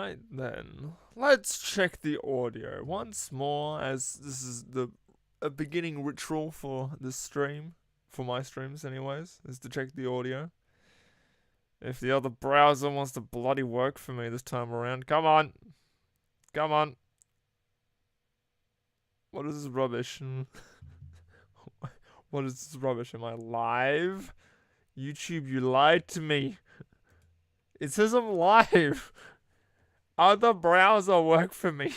Alright then, let's check the audio once more, as this is a beginning ritual for this stream, for my streams anyways, is to check the audio. If the other browser wants to bloody work for me this time around, come on! Come on! What is this rubbish? What is this rubbish? Am I live? YouTube, you lied to me. It says I'm live. Other browser work for me.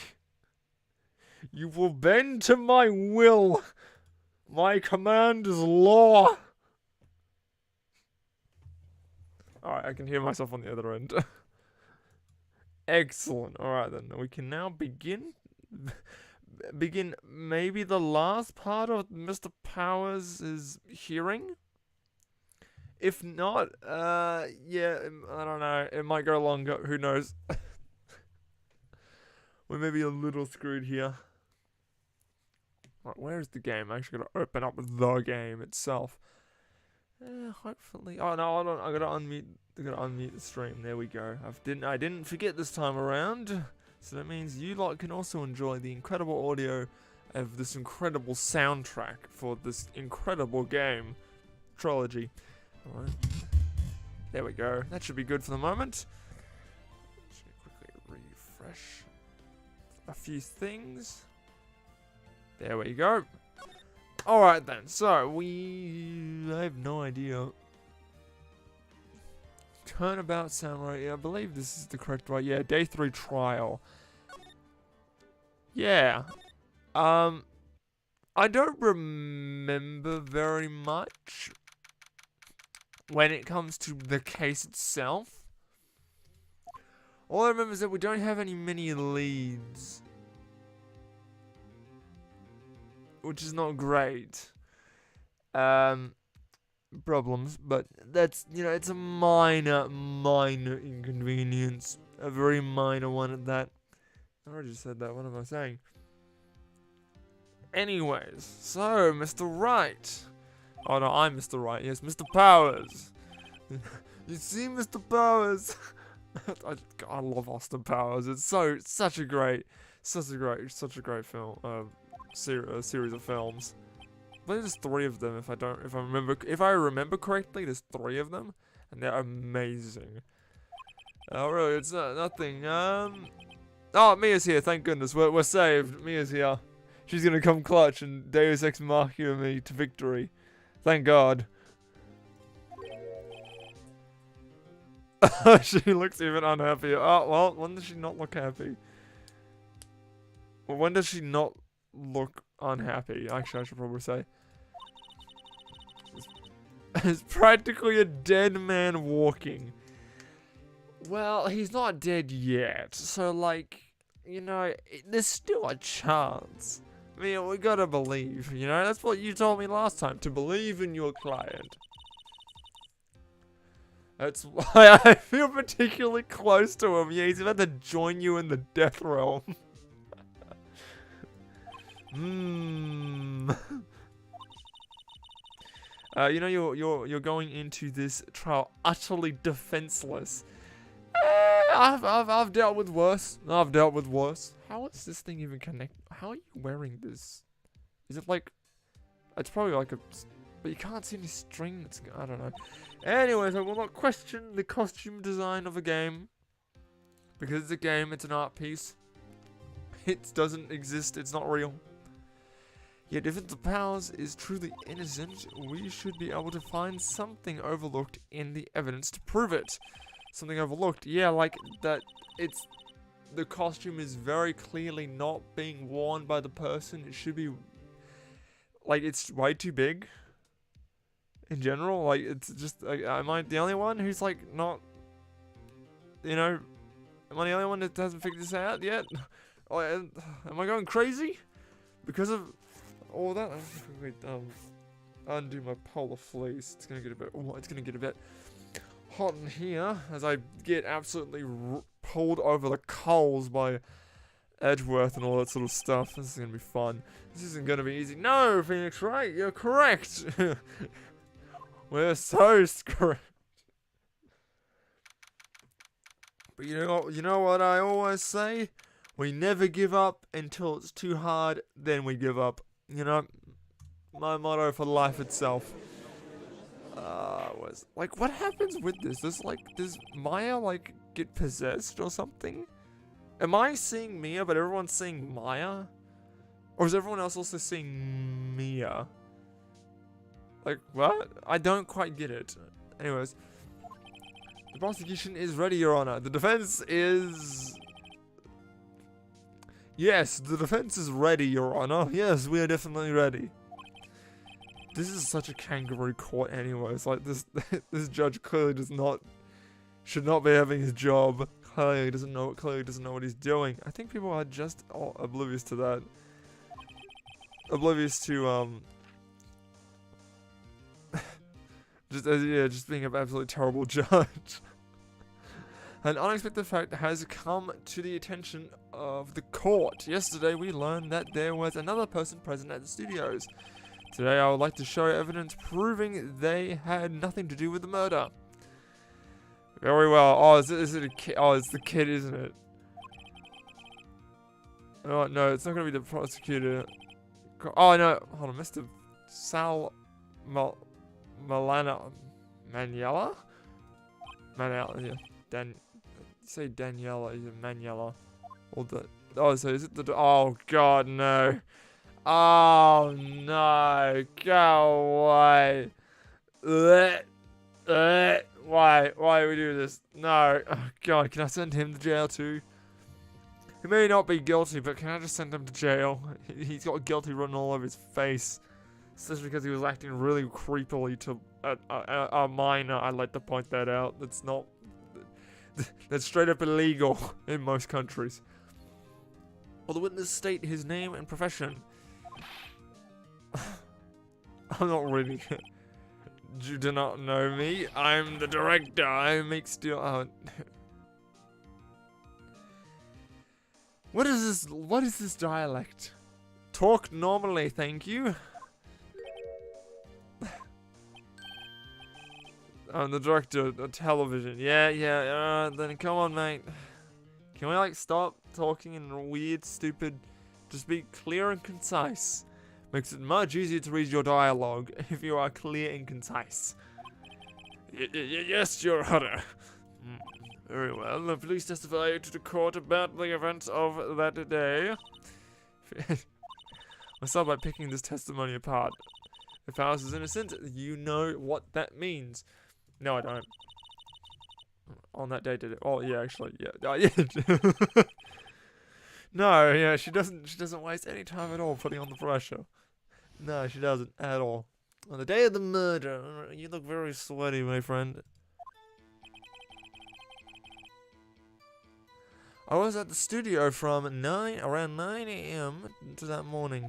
You will bend to my will. My command is law. Alright, I can hear myself on the other end. Excellent. Alright then, we can now begin maybe the last part of Mr. Powers' hearing? If not, yeah, I don't know. It might go longer. Who knows? We may be a little screwed here. Right, where's the game? I'm actually gotta open up the game itself. Hopefully. Oh no, hold on. I gotta unmute the stream. There we go. I didn't forget this time around. So that means you lot can also enjoy the incredible audio of this incredible soundtrack for this incredible game, Trilogy. Alright. There we go. That should be good for the moment. Just gonna quickly refresh a few things. There we go. Alright then, so I have no idea. Turnabout Samurai, yeah, I believe this is the correct way. Yeah, day 3 trial. Yeah. I don't remember very much when it comes to the case itself. All I remember is that we don't have any mini leads, which is not great. Problems, but that's, you know, it's a minor inconvenience. A very minor one at that. I already said that, what am I saying? Anyways, so, Mr. Wright. Oh no, I'm Mr. Wright, yes, Mr. Powers. You see, Mr. Powers? I love Austin Powers. It's such a great film, series of films. I believe there's 3 of them. If I remember correctly, there's 3 of them, and they're amazing. Oh really? It's nothing. Oh, Mia's here. Thank goodness. We're saved. Mia's here. She's gonna come clutch and Deus Ex Machina me to victory. Thank God. She looks even unhappy. Oh well. When does she not look happy? Well, when does she not look unhappy? Actually, I should probably say. It's practically a dead man walking. Well, he's not dead yet, so like, you know, there's still a chance. I mean, we gotta believe, you know? That's what you told me last time, to believe in your client. That's why I feel particularly close to him. Yeah, he's about to join you in the death realm. You know, you're going into this trial utterly defenseless. I've dealt with worse. I've dealt with worse. How is this thing even connect? How are you wearing this? Is it like? It's probably like a, but you can't see any string. It's, I don't know. Anyways, I will not question the costume design of a game, because it's a game. It's an art piece. It doesn't exist. It's not real. Yet if the Powers is truly innocent, we should be able to find something overlooked in the evidence to prove it. Something overlooked, yeah, like that it's, the costume is very clearly not being worn by the person. It should be, like, it's way too big. In general, like, it's just, like, am I the only one who's, like, not, you know, am I the only one that hasn't figured this out yet? Oh, am I going crazy? Because of all that? Wait, undo my polar fleece. It's gonna get a bit hot in here as I get absolutely pulled over the coals by Edgeworth and all that sort of stuff. This is gonna be fun. This isn't gonna be easy. No, Phoenix Wright, you're correct. We're so screwed. But you know what I always say? We never give up until it's too hard, then we give up. You know, my motto for life itself. What happens with this? Does Maya, like, get possessed or something? Am I seeing Mia, but everyone's seeing Maya? Or is everyone else also seeing Mia? Like, what? I don't quite get it. Anyways. The prosecution is ready, Your Honor. The defense is... Yes, the defense is ready, Your Honor. Yes, we are definitely ready. This is such a kangaroo court anyways. Like, this judge clearly should not be having his job. Clearly doesn't know what he's doing. I think people are just oblivious to that. Oblivious to, just being an absolutely terrible judge. An unexpected fact has come to the attention of the court. Yesterday we learned that there was another person present at the studios. Today I would like to show evidence proving they had nothing to do with the murder. Very well. Oh, is it a kid? Oh, it's the kid, isn't it? Oh, no, it's not going to be the prosecutor. Oh, no. Hold on, Mr. Maniela? Maniela, yeah. Say Daniela, is it Maniela? So is it the... Oh, God, no. Oh, no. Go away. Why do we do this? No. Oh, God, can I send him to jail too? He may not be guilty, but can I just send him to jail? He's got guilty written all over his face. Just because he was acting really creepily to a minor. I'd like to point that out. That's not... That's straight up illegal in most countries. Will the witness state his name and profession? I'm not reading it. You do not know me. I'm the director. I make steel. What is this? What is this dialect? Talk normally, thank you. I'm the director of television. Yeah. Then come on, mate. Can we like stop talking in weird, stupid? Just be clear and concise. Makes it much easier to read your dialogue if you are clear and concise. Yes, Your Honor. Very well. Please testify to the court about the events of that day. I'll start by picking this testimony apart. If Alice is innocent, you know what that means. No, I don't. On that day, did it? Oh, yeah, actually, yeah. Oh, yeah. No, yeah, she doesn't waste any time at all putting on the pressure. No, she doesn't at all. On the day of the murder, you look very sweaty, my friend. I was at the studio from around 9 AM to that morning.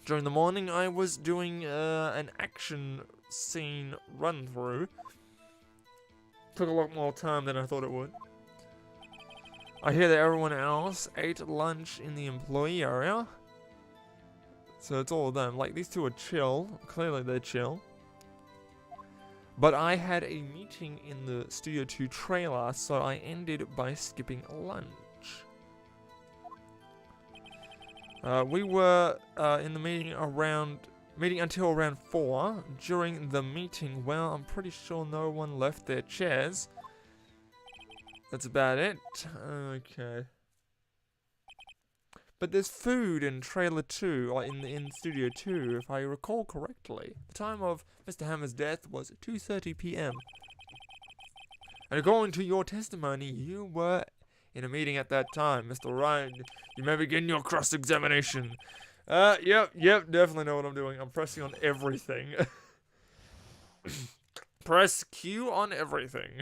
During the morning, I was doing an action scene run-through. Took a lot more time than I thought it would. I hear that everyone else ate lunch in the employee area. So it's all of them. Like, these two are chill. Clearly they're chill. But I had a meeting in the Studio 2 trailer, so I ended by skipping lunch. We were in the meeting until around 4. During the meeting, well, I'm pretty sure no one left their chairs. That's about it. Okay. But there's food in trailer 2, or in Studio 2, if I recall correctly. The time of Mr. Hammer's death was 2:30 PM. And according to your testimony, you were in a meeting at that time. Mr. Wright, you may begin your cross-examination. Yep, definitely know what I'm doing. I'm pressing on everything. Press Q on everything.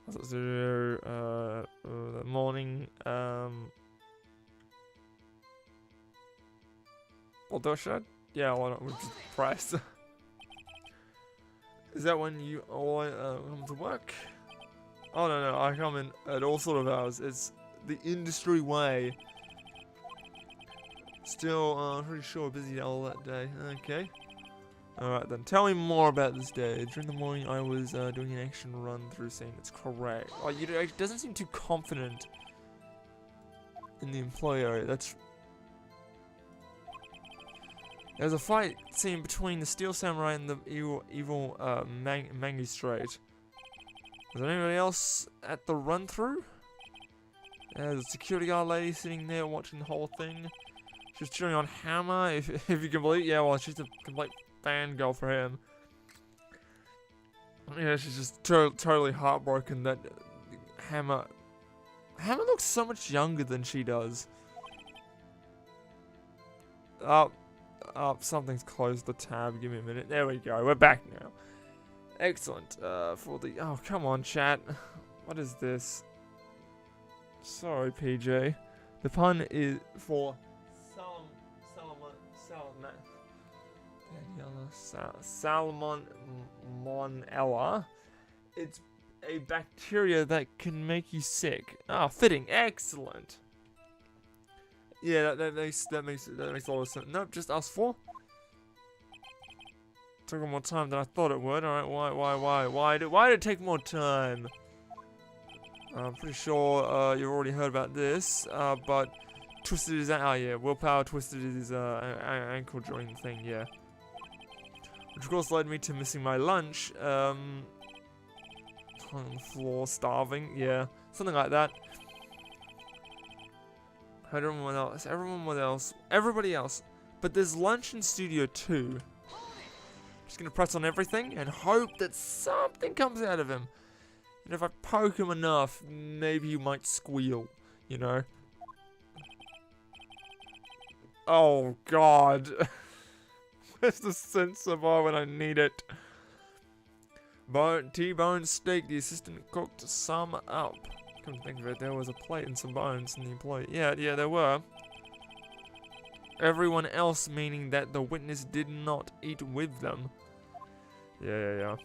Let's do the morning. Well, do I? Yeah, why not? We'll just press. Is that when you all come to work? Oh no, I come in at all sort of hours. It's the industry way. Still, I'm pretty sure busy all that day. Okay. Alright then, tell me more about this day. During the morning I was doing an action run through saying it's correct. Oh, it doesn't seem too confident in the employee area. There's a fight scene between the Steel Samurai and the evil Magistrate. Is there anybody else at the run through? There's a security guard lady sitting there watching the whole thing. She's cheering on Hammer, if you can believe. Yeah, well, she's a complete fangirl for him. Yeah, she's just totally heartbroken that Hammer looks so much younger than she does. Something's closed the tab. Give me a minute. There we go. We're back now. Excellent. Oh, come on, chat. What is this? Sorry, PJ. The pun is for Salmonella. It's a bacteria that can make you sick. Ah, fitting. Excellent. Yeah, that makes a lot of sense. Nope, just us four. Took more time than I thought it would. Alright, why did it take more time? I'm pretty sure you've already heard about this, but twisted his willpower twisted his ankle during the thing, yeah. Which of course led me to missing my lunch, on the floor, starving, yeah, something like that. Heard everybody else, but there's lunch in Studio 2. Just gonna press on everything and hope that something comes out of him. And if I poke him enough, maybe he might squeal, you know? Oh, God. Where's the sensor bar when I need it? T-bone steak, the assistant cooked some up. Come to think of it, there was a plate and some bones in the employee. Yeah, there were. Everyone else meaning that the witness did not eat with them. Yeah.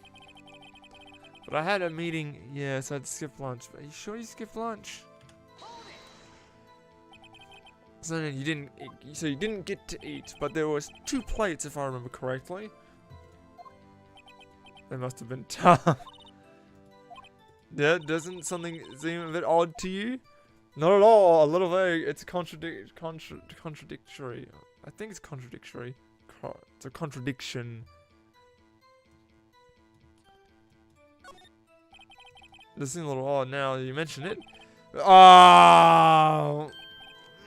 But I had a meeting, yeah, so I'd skip lunch. Are you sure you skipped lunch? So you didn't get to eat, but there was 2 plates if I remember correctly. They must have been tough. Yeah, doesn't something seem a bit odd to you? Not at all, a little vague. It's contradictory. I think it's contradictory. It's a contradiction. This seems a little odd now you mention it. Oh,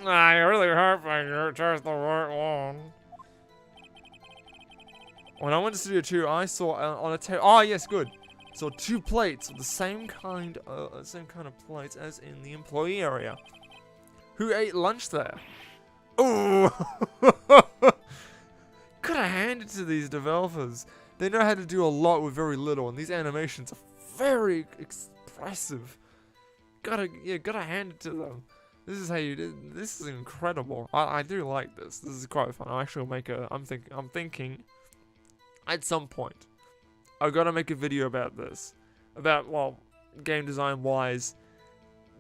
I really hope I chose the right one. When I went to Studio 2, I saw on a table. Oh yes, good. Saw 2 plates of the same kind of plates as in the employee area. Who ate lunch there? Ooh! Gotta hand it to these developers. They know how to do a lot with very little, and these animations are very expressive. Gotta hand it to them. This is how you do. This is incredible. I do like this. This is quite fun. I'll actually make a. I'm thinking. At some point, I've got to make a video about this. About, well, game design wise,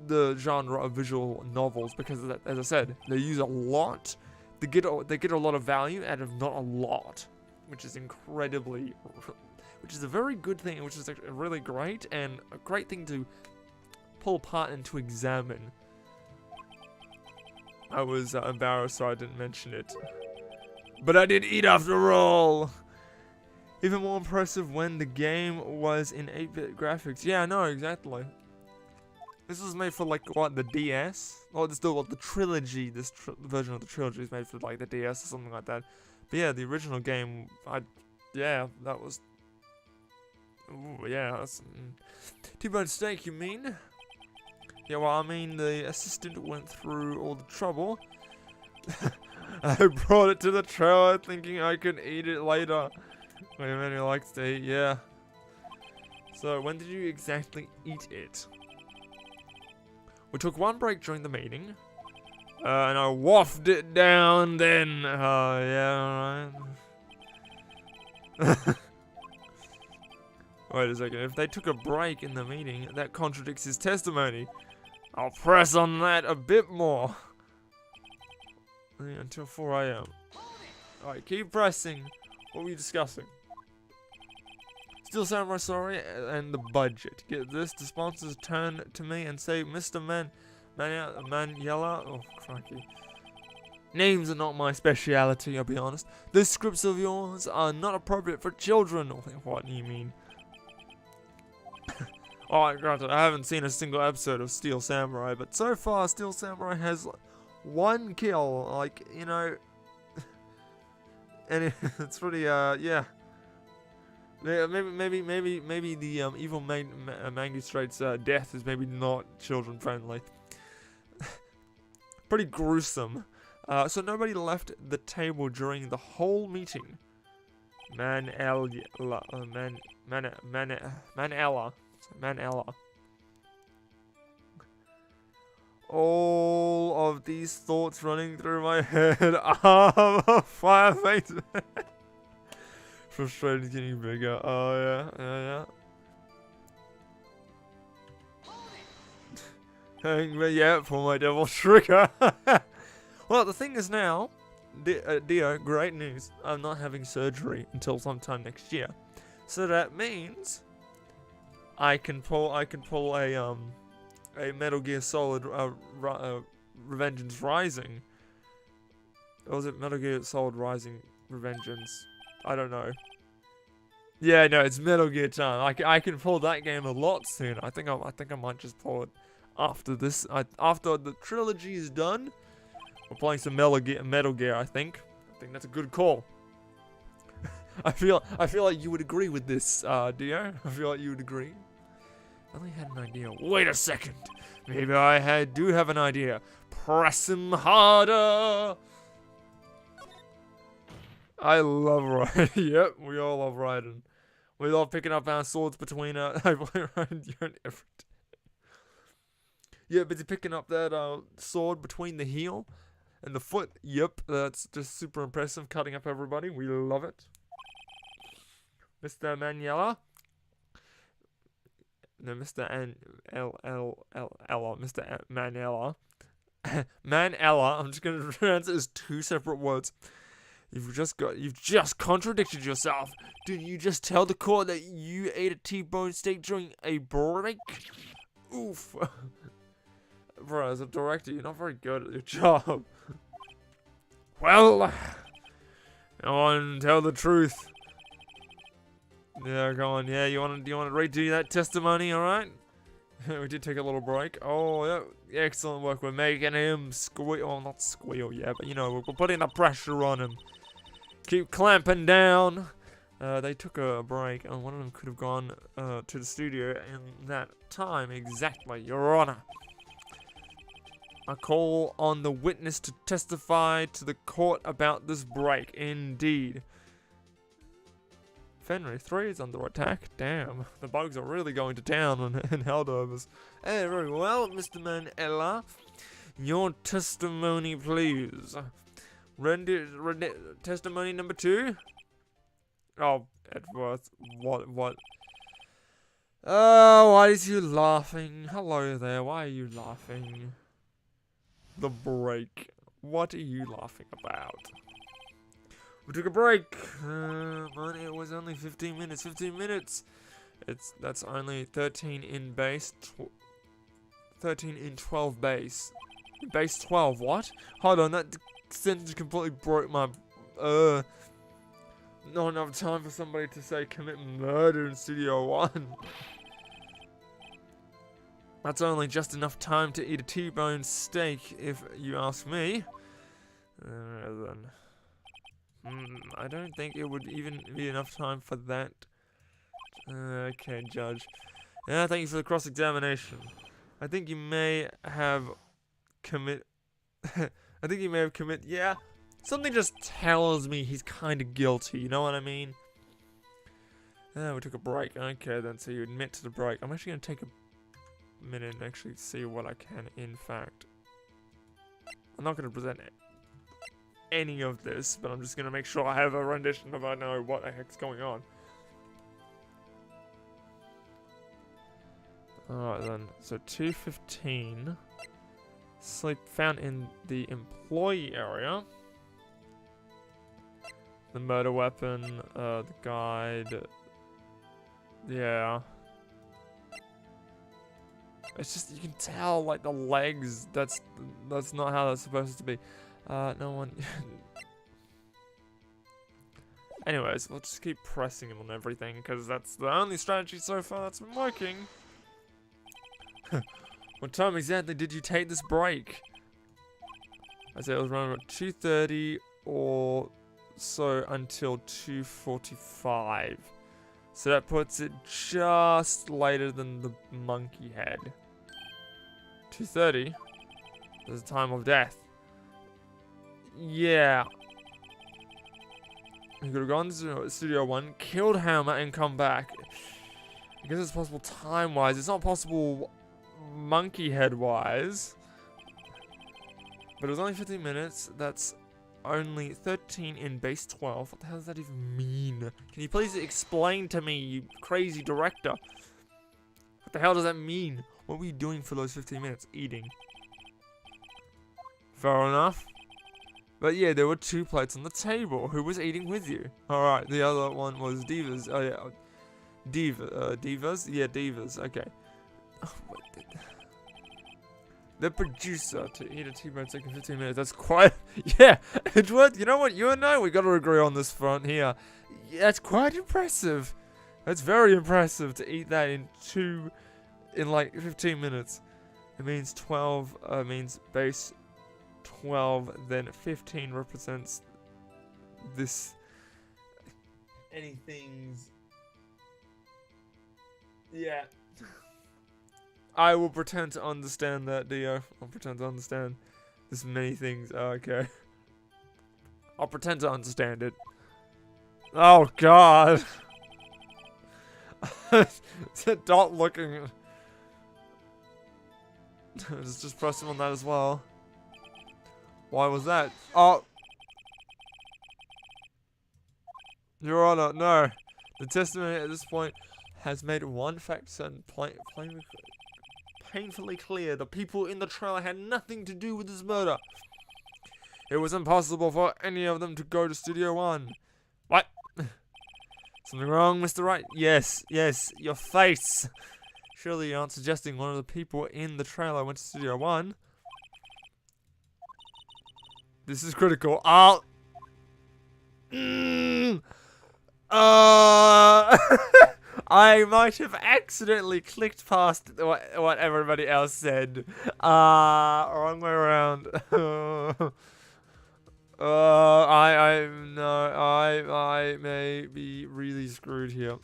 the genre of visual novels, because as I said, they use a lot. They get a lot of value out of not a lot, which is which is a very good thing, which is actually really great, and a great thing to pull apart and to examine. I was embarrassed, so I didn't mention it. But I did eat after all! Even more impressive when the game was in 8-bit graphics. Yeah, I know, exactly. This was made for, like, what, the DS? Oh, this the Trilogy, this version of the Trilogy is made for, like, the DS or something like that. But yeah, the original game, yeah, that was... Ooh, yeah, that's... T-bone steak, you mean? Yeah, well, I mean, the assistant went through all the trouble. I brought it to the trailer thinking I could eat it later. My many likes to eat, yeah. So, when did you exactly eat it? We took 1 break during the meeting. And I waffed it down then. Yeah, alright. Wait a second, if they took a break in the meeting, that contradicts his testimony. I'll press on that a bit more. Until 4 AM. Alright, keep pressing. What were you discussing? Steel Samurai, sorry, and the budget. Get this, the sponsors turn to me and say, Mr. Maniela, oh crikey. Names are not my speciality, I'll be honest. Those scripts of yours are not appropriate for children. What do you mean? Alright, granted, I haven't seen a single episode of Steel Samurai, but so far Steel Samurai has one kill, like, you know, and it's pretty, yeah. Maybe the evil magistrate's death is maybe not children friendly. Pretty gruesome. So nobody left the table during the whole meeting. Manella. All of these thoughts running through my head. Fire face. Frustrated getting bigger. Oh yeah. Hang me, yeah, for my devil trigger. Well, the thing is now, Dio, great news. I'm not having surgery until sometime next year, so that means I can pull a Metal Gear Solid Revengeance Rising. Or was it Metal Gear Solid Rising Revengeance? I don't know. Yeah, no, it's Metal Gear time. I can pull that game a lot sooner. I think I might just pull it after this. After the trilogy is done, we're playing some Metal Gear. I think that's a good call. I feel like you would agree with this, Dio. I feel like you would agree. I only had an idea. Wait a second. Maybe I do have an idea. Press him harder. I love Wright. Yep, we all love riding. We love picking up our swords between I play Wright, you're an effort. Yeah, busy picking up that sword between the heel and the foot. Yep, that's just super impressive. Cutting up everybody. We love it. Mr. Maniela. No, Mr. Mr. Manella. Manella. I'm just gonna pronounce it as two separate words. You've just contradicted yourself. Didn't you just tell the court that you ate a T-bone steak during a break? Oof. Bro, as a director, you're not very good at your job. Well, go on, tell the truth. Yeah, go on. Yeah, do you want to redo that testimony? All right. We did take a little break. Oh, yeah, excellent work. We're making him squeal. Well, not squeal, yeah, but you know, we're putting the pressure on him. Keep clamping down. They took a break, and one of them could have gone to the studio in that time exactly, Your Honor. I call on the witness to testify to the court about this break. Indeed. Fenrir 3 is under attack. Damn, the bugs are really going to town in Helldivers. Hey, very well, Mr. Manella. Your testimony, please. Testimony number 2? Oh, Edworth, what? Oh, why is you laughing? Hello there, why are you laughing? The break. What are you laughing about? We took a break. But it was only 15 minutes. 15 minutes. That's only 13 in base. 13 in 12 base. Base 12. What? Hold on. That sentence completely broke my. Not enough time for somebody to say commit murder in Studio 1. That's only just enough time to eat a T-bone steak, if you ask me. Then. I don't think it would even be enough time for that. Okay, Judge. Yeah, thank you for the cross-examination. I think you may have yeah. Something just tells me he's kind of guilty, you know what I mean? We took a break. Okay, then, so you admit to the break. I'm actually going to take a minute and actually see what I can, in fact. I'm not going to present any of this, but I'm just going to make sure I have a rendition if I know what the heck's going on. Alright then, so 215. Sleep found in the employee area. The murder weapon, the guide. Yeah. It's just, you can tell, like, the legs, that's not how that's supposed to be. No one... Anyways, we'll just keep pressing him on everything, because that's the only strategy so far that's been working. What time exactly did you take this break? I said it was around 2:30 or so until 2:45. So that puts it just later than the monkey head. 2:30? There's a time of death. Yeah. You could have gone to Studio 1, killed Hammer, and come back. I guess it's possible time-wise. It's not possible monkey head-wise. But it was only 15 minutes. That's only 13 in base 12. What the hell does that even mean? Can you please explain to me, you crazy director? What the hell does that mean? What were you doing for those 15 minutes? Eating. Fair enough. But yeah, there were 2 plates on the table. Who was eating with you? Alright, the other one was Divas. Oh yeah. Divas? Yeah, Divas. Okay. Oh, the producer to eat a T-bone steak in 15 minutes. That's quite... Yeah, it worked. You know what? You and I, we got to agree on this front here. Yeah, that's quite impressive. That's very impressive to eat that in like 15 minutes. It means 12, means base 12, then 15 represents this... Anything's... Yeah. I will pretend to understand that, Dio. I'll pretend to understand this many things. Oh, okay. I'll pretend to understand it. Oh, God. It's a dot looking. Just press him on that as well. Why was that? Oh. Your Honor, no. The testimony at this point has made one fact certain painfully clear. The people in the trailer had nothing to do with this murder. It was impossible for any of them to go to Studio 1. What? Something wrong, Mr. Wright? Yes, your face. Surely you aren't suggesting one of the people in the trailer went to Studio 1? This is critical. Oh. I might have accidentally clicked past what everybody else said. Wrong way around. I may be really screwed here.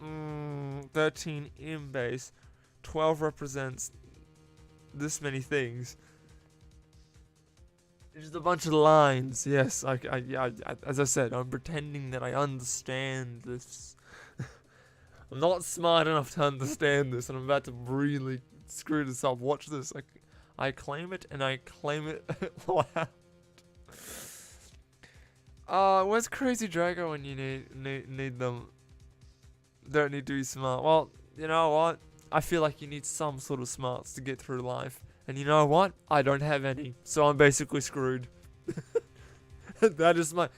13 in base. 12 represents this many things. It's just a bunch of lines. Yes, as I said, I'm pretending that I understand this. I'm not smart enough to understand this, and I'm about to really screw this up. Watch this. I claim it, and I claim it loud. Where's Crazy Drago when you need them? Don't need to be smart. Well, you know what? I feel like you need some sort of smarts to get through life. And you know what? I don't have any, so I'm basically screwed. That is my...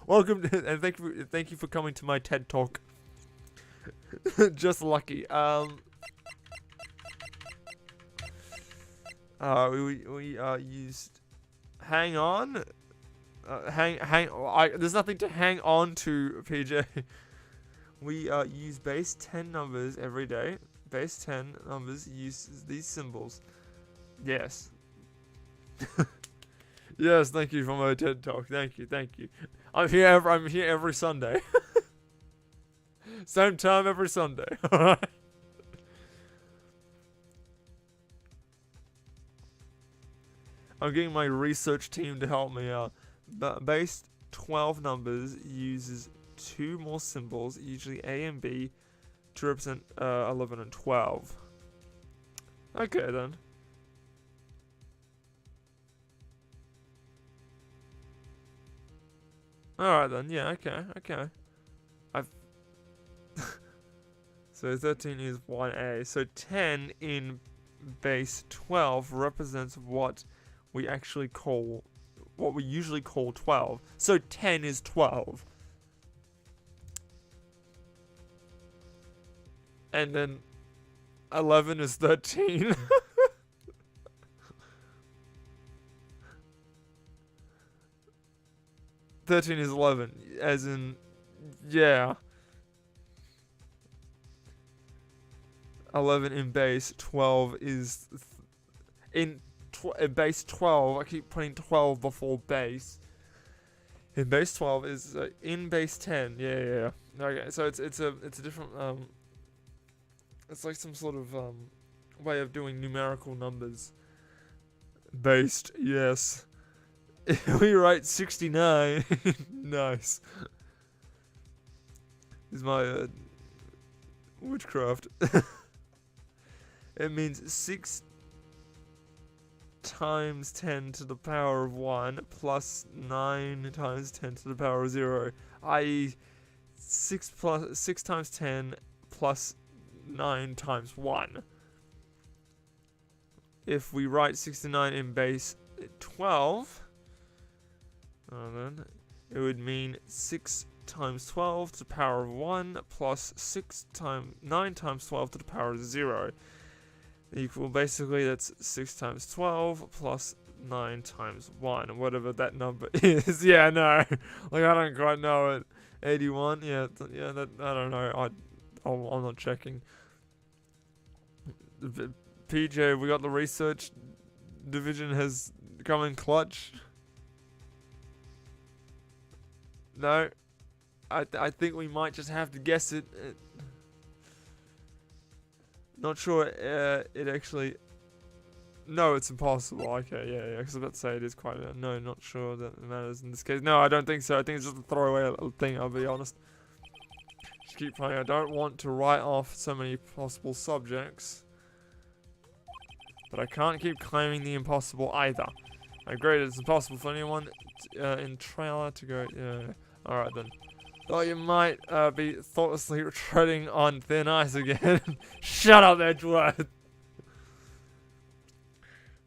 Welcome to, and thank you for coming to my TED Talk. Just lucky. We used hang on. There's nothing to hang on to, PJ. We use base 10 numbers every day. Base 10 numbers uses these symbols. Yes. Yes, thank you for my TED Talk. Thank you. I'm here every Sunday. Same time every Sunday. Alright. I'm getting my research team to help me out. Base 12 numbers uses 2 more symbols, usually A and B, to represent 11 and 12. Okay then. Alright then, yeah, okay. So 13 is 1A. So 10 in base 12 represents what we actually call what we usually call 12. So 10 is 12. And then 11 is 13. 13 is 11, as in, yeah. 11 in base, 12 is, in base 12, I keep putting 12 before base. In base 12 is, in base 10, yeah. Okay, so it's a different, it's like some sort of, way of doing numerical numbers. Based, yes. We write 69. Nice. This is my witchcraft. It means 6 times 10 to the power of 1 plus 9 times 10 to the power of 0, i.e. 6 times 10 plus 9 times 1. If we write 69 in base 12, then it would mean 6 times 12 to the power of 1 plus 9 times 12 to the power of 0. Equal, basically, that's 6 times 12 plus 9 times 1, whatever that number is. Yeah, no. Like, I don't quite know it. 81? Yeah, that, I don't know. I'm not checking. PJ, we got the research division has come in clutch. No, I think we might just have to guess it. Not sure. It actually. No, it's impossible. Okay, yeah. Because I was about to say it is quite. No, not sure that it matters in this case. No, I don't think so. I think it's just a throwaway thing. I'll be honest. Just keep playing. I don't want to write off so many possible subjects, but I can't keep claiming the impossible either. I agree. It's impossible for anyone in trailer to go. Yeah. All right then. Oh, you might be thoughtlessly treading on thin ice again. Shut up, Edgeworth.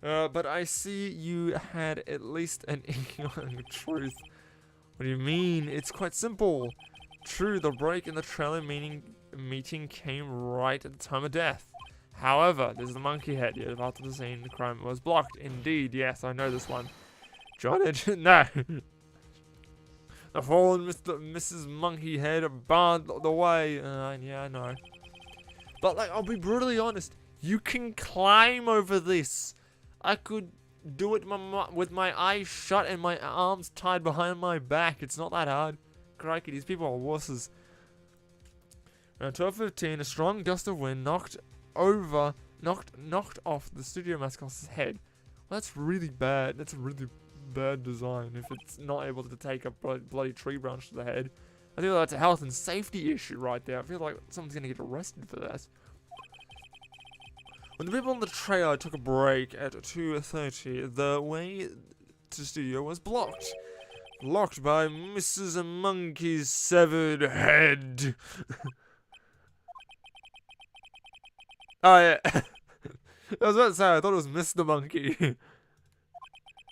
But I see you had at least an inkling of truth. What do you mean? It's quite simple. True, the break in the trailer meeting came right at the time of death. However, there's the monkey head. Yet after the scene, the crime was blocked. Indeed, yes, I know this one. John no. The fallen Mrs. Monkey Head barred the way. Yeah, I know. But, like, I'll be brutally honest. You can climb over this. I could do it with my eyes shut and my arms tied behind my back. It's not that hard. Crikey, these people are wusses. Around 12:15, a strong gust of wind knocked off the studio mascot's head. Well, that's really bad. That's a really bad design if it's not able to take a bloody tree branch to the head. I feel like that's a health and safety issue right there. I feel like someone's gonna get arrested for that. When the people in the trailer took a break at 2:30, the way to the studio was blocked. Blocked by Mrs. Monkey's severed head. Oh yeah. I was about to say, I thought it was Mr. Monkey.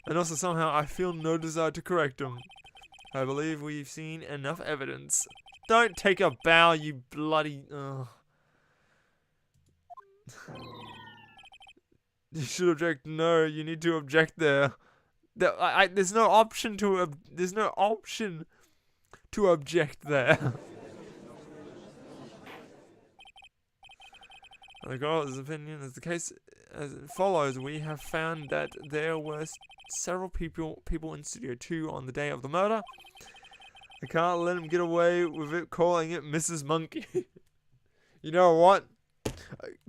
And also somehow I feel no desire to correct him. I believe we've seen enough evidence. Don't take a bow, you bloody... You should object. No, you need to object there. There's no option to object there. The girl's opinion is the case as it follows. We have found that there were several people in Studio 2 on the day of the murder. I can't let him get away with it calling it Mrs. Monkey. You know what?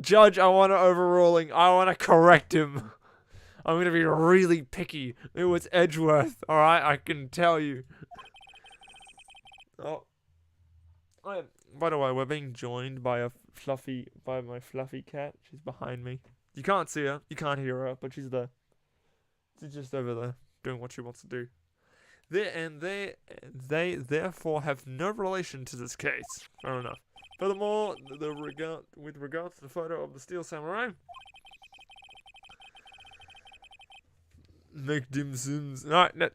Judge, I want an overruling. I want to correct him. I'm going to be really picky. It was Edgeworth, alright? I can tell you. Oh. By the way, we're being joined by my fluffy cat. She's behind me. You can't see her, you can't hear her, but she's there. She's just over there, doing what she wants to do. They therefore have no relation to this case. Fair enough. Furthermore, with regards to the photo of the Steel Samurai, Make dim sims. No, no.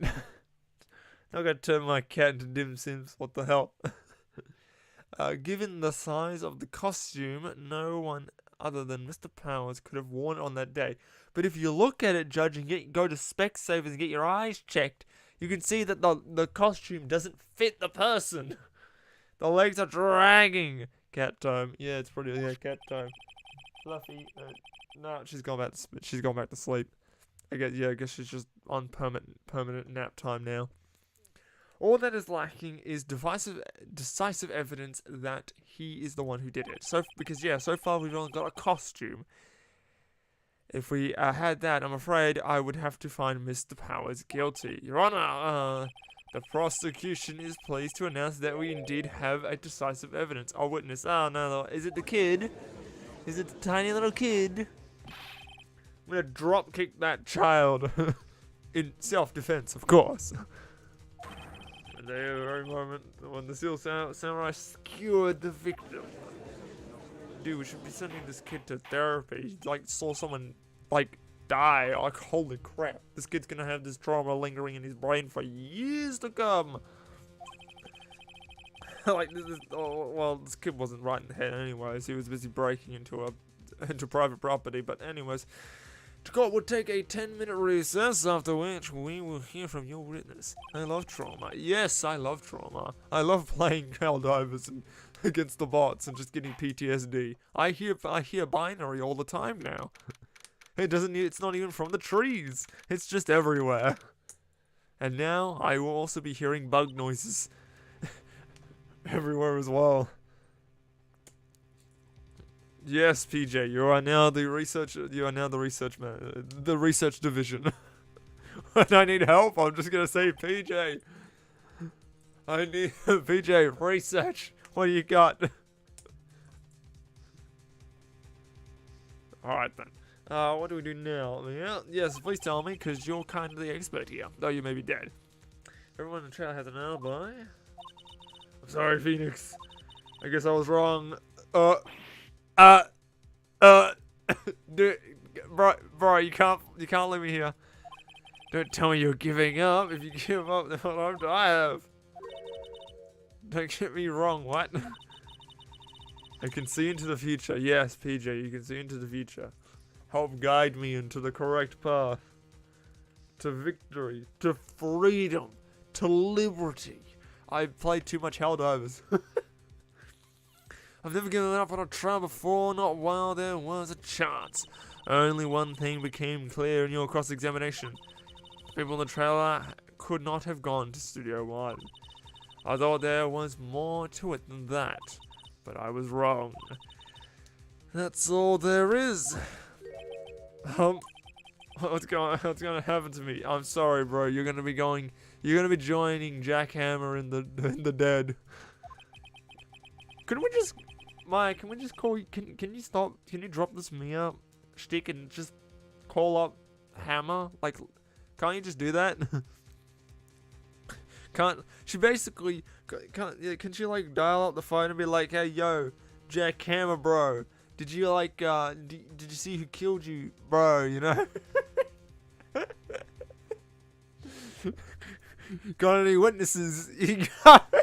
Not gonna turn my cat into dim sims. What the hell? Given the size of the costume, no one other than Mr. Powers could have worn it on that day. But if you look at it, Judge, and go to Specsavers and get your eyes checked, you can see that the costume doesn't fit the person. The legs are dragging. Cat time. Yeah, it's pretty. Yeah, cat time. Fluffy. No, she's gone back. She's gone back to sleep. I guess she's just on permanent nap time now. All that is lacking is decisive evidence that he is the one who did it. So far we've only got a costume. If we had that, I'm afraid I would have to find Mr. Powers guilty. Your Honor, the prosecution is pleased to announce that we indeed have a decisive evidence. Our witness. Oh no, is it the kid? Is it the tiny little kid? I'm gonna drop kick that child in self-defense, of course. At the very moment when the Steel Samurai skewered the victim. Dude, we should be sending this kid to therapy. He, saw someone, die. Holy crap. This kid's gonna have this trauma lingering in his brain for years to come. This kid wasn't right in the head anyways. He was busy breaking into private property. But anyways, the court will take a 10-minute recess, after which we will hear from your witness. I love trauma. Yes, I love trauma. I love playing Helldivers against the bots and just getting PTSD. I hear binary all the time now. It's not even from the trees. It's just everywhere. And now I will also be hearing bug noises everywhere as well. Yes, PJ, you are now the research man, the research division. When I need help, I'm just gonna say PJ. I need PJ research. What do you got? All right then. What do we do now? Yeah, yes, please tell me, because you're kind of the expert here, though you may be dead. Everyone in the trail has an alibi. I'm sorry, Phoenix. I guess I was wrong. Dude, bro, you can't leave me here. Don't tell me you're giving up. If you give up, then what time do I have? Don't get me wrong, what? I can see into the future. Yes, PJ, you can see into the future. Help guide me into the correct path. To victory. To freedom. To liberty. I've played too much Helldivers. I've never given up on a trial before, not while there was a chance. Only one thing became clear in your cross-examination. People in the trailer could not have gone to Studio 1. I thought there was more to it than that, but I was wrong. That's all there is. What's gonna happen to me? I'm sorry, bro. You're gonna be joining Jackhammer in the dead. Can we just call you? Can you stop? Can you drop this Mia shtick and just call up Hammer? Can't you just do that? Can she dial up the phone and be like, hey yo, Jackhammer bro, did you did you see who killed you, bro, you know? Got any witnesses? You got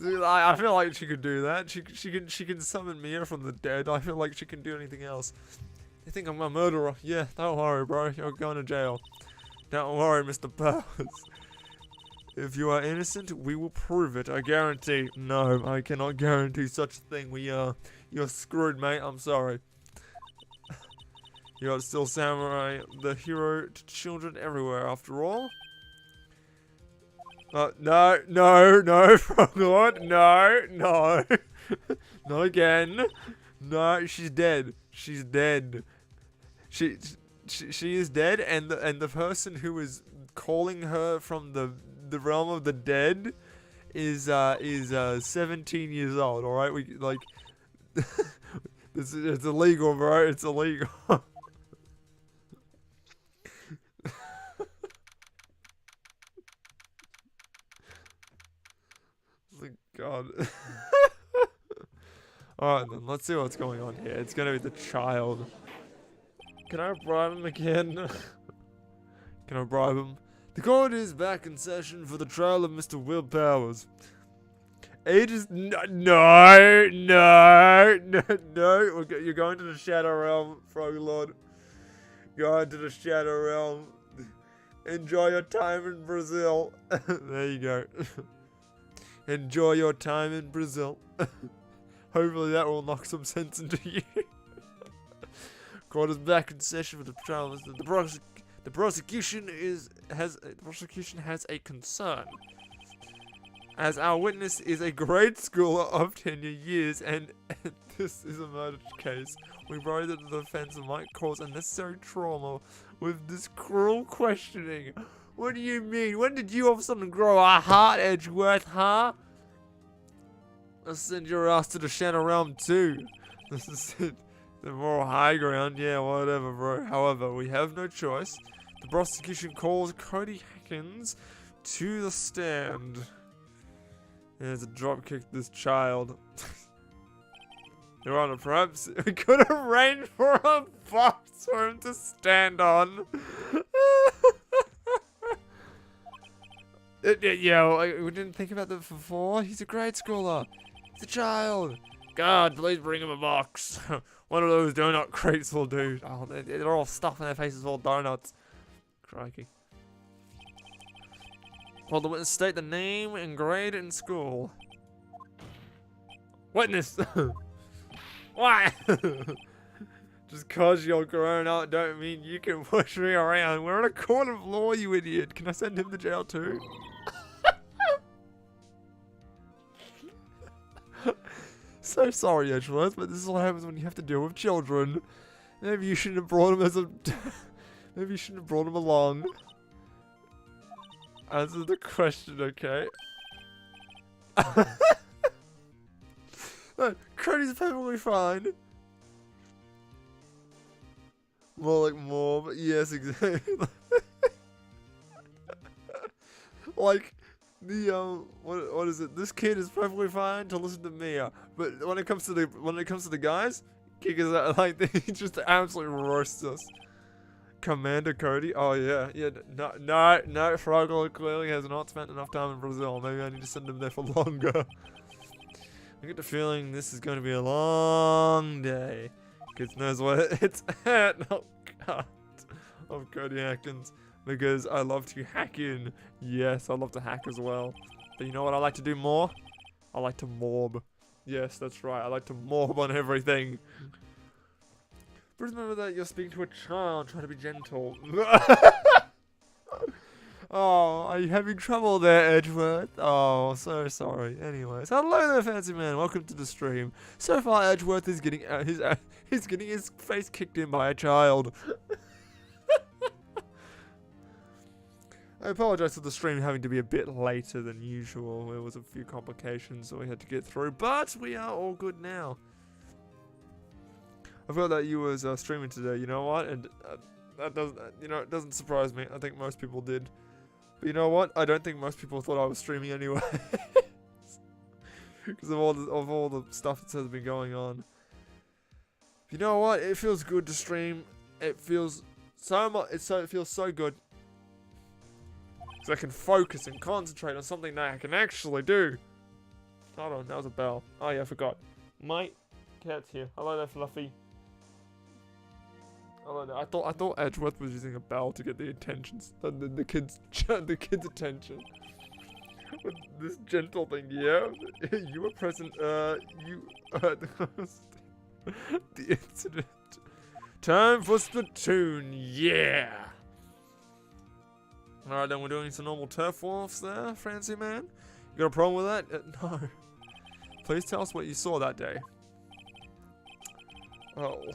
I feel like she could do that. She can summon Mia from the dead. I feel like she can do anything else. You think I'm a murderer? Yeah, don't worry, bro. You're going to jail. Don't worry, Mr. Powers. If you are innocent, we will prove it. I guarantee. No, I cannot guarantee such a thing. You're screwed, mate. I'm sorry. You're still Samurai, the hero to children everywhere, after all. No, Frogord, no. Not again. No, she's dead. She's dead. She is dead, and the person who is calling her from the realm of the dead is 17 years old. All right, it's illegal, bro. It's illegal. God. Alright then, let's see what's going on here. It's gonna be the child. Can I bribe him again? Can I bribe him? The court is back in session for the trial of Mr. Will Powers. Age is no. You're going to the Shadow Realm, Frog Lord. Going to the Shadow Realm. Enjoy your time in Brazil. There you go. Enjoy your time in Brazil. Hopefully that will knock some sense into you. Court is back in session for the trial. The prosecution has a concern, as our witness is a grade schooler of tenure years, and this is a murder case. We worry that the defense might cause unnecessary trauma with this cruel questioning. What do you mean? When did you all of a sudden grow a heart, Edgeworth, huh? Let's send your ass to the Shadow Realm too. This is it. The moral high ground, yeah, whatever, bro. However, we have no choice. The prosecution calls Cody Hackins to the stand. There's a dropkick this child. Your Honor, perhaps we could arrange for a box for him to stand on. Yeah, we didn't think about that before. He's a grade schooler. He's a child. God, please bring him a box. One of those donut crates will do. Oh, they're all stuffing their faces full of donuts. Crikey. Will the witness state the name and grade in school? Witness! Why? Just cause you're grown up don't mean you can push me around. We're in a court of law, you idiot. Can I send him to jail too? So sorry, Edgeworth, but this is what happens when you have to deal with children. Maybe you shouldn't have brought him as a... Maybe you shouldn't have brought him along. Answer the question, okay? No, Cody's perfectly fine. More like more, but yes, exactly. Like, the, what is it? This kid is perfectly fine to listen to Mia, but when it comes to the guys, kick us out, like, he just absolutely roasts us. Commander Cody? Oh yeah, no, Froggle clearly has not spent enough time in Brazil. Maybe I need to send him there for longer. I get the feeling this is going to be a long day. Kids knows what it's at. Oh god. Of Cody Atkins. Because I love to hack in. Yes, I love to hack as well. But you know what I like to do more? I like to morb. Yes, that's right. I like to morb on everything. But remember that you're speaking to a child, trying to be gentle. Oh, are you having trouble there, Edgeworth? Oh, so sorry. Anyways, hello there, fancy man. Welcome to the stream. So far, Edgeworth is getting he's getting his face kicked in by a child. I apologize for the stream having to be a bit later than usual. There was a few complications that we had to get through, but we are all good now. I felt that you was streaming today. You know what? And that doesn't, it doesn't surprise me. I think most people did. But you know what? I don't think most people thought I was streaming anyway, because of all the stuff that has been going on. You know what? It feels good to stream. It feels so much. It feels so good. So I can focus and concentrate on something that I can actually do. Hold on, that was a bell. Oh yeah, I forgot. My cat's here. Hello there, Fluffy. Hello there. I thought Edgeworth was using a bell to get the attentions, the kids' attention. With this gentle thing, yeah. You were present. You heard the incident. Time for Splatoon, yeah. Alright, then we're doing some normal turf wars there, fancy man. You got a problem with that? No. Please tell us what you saw that day.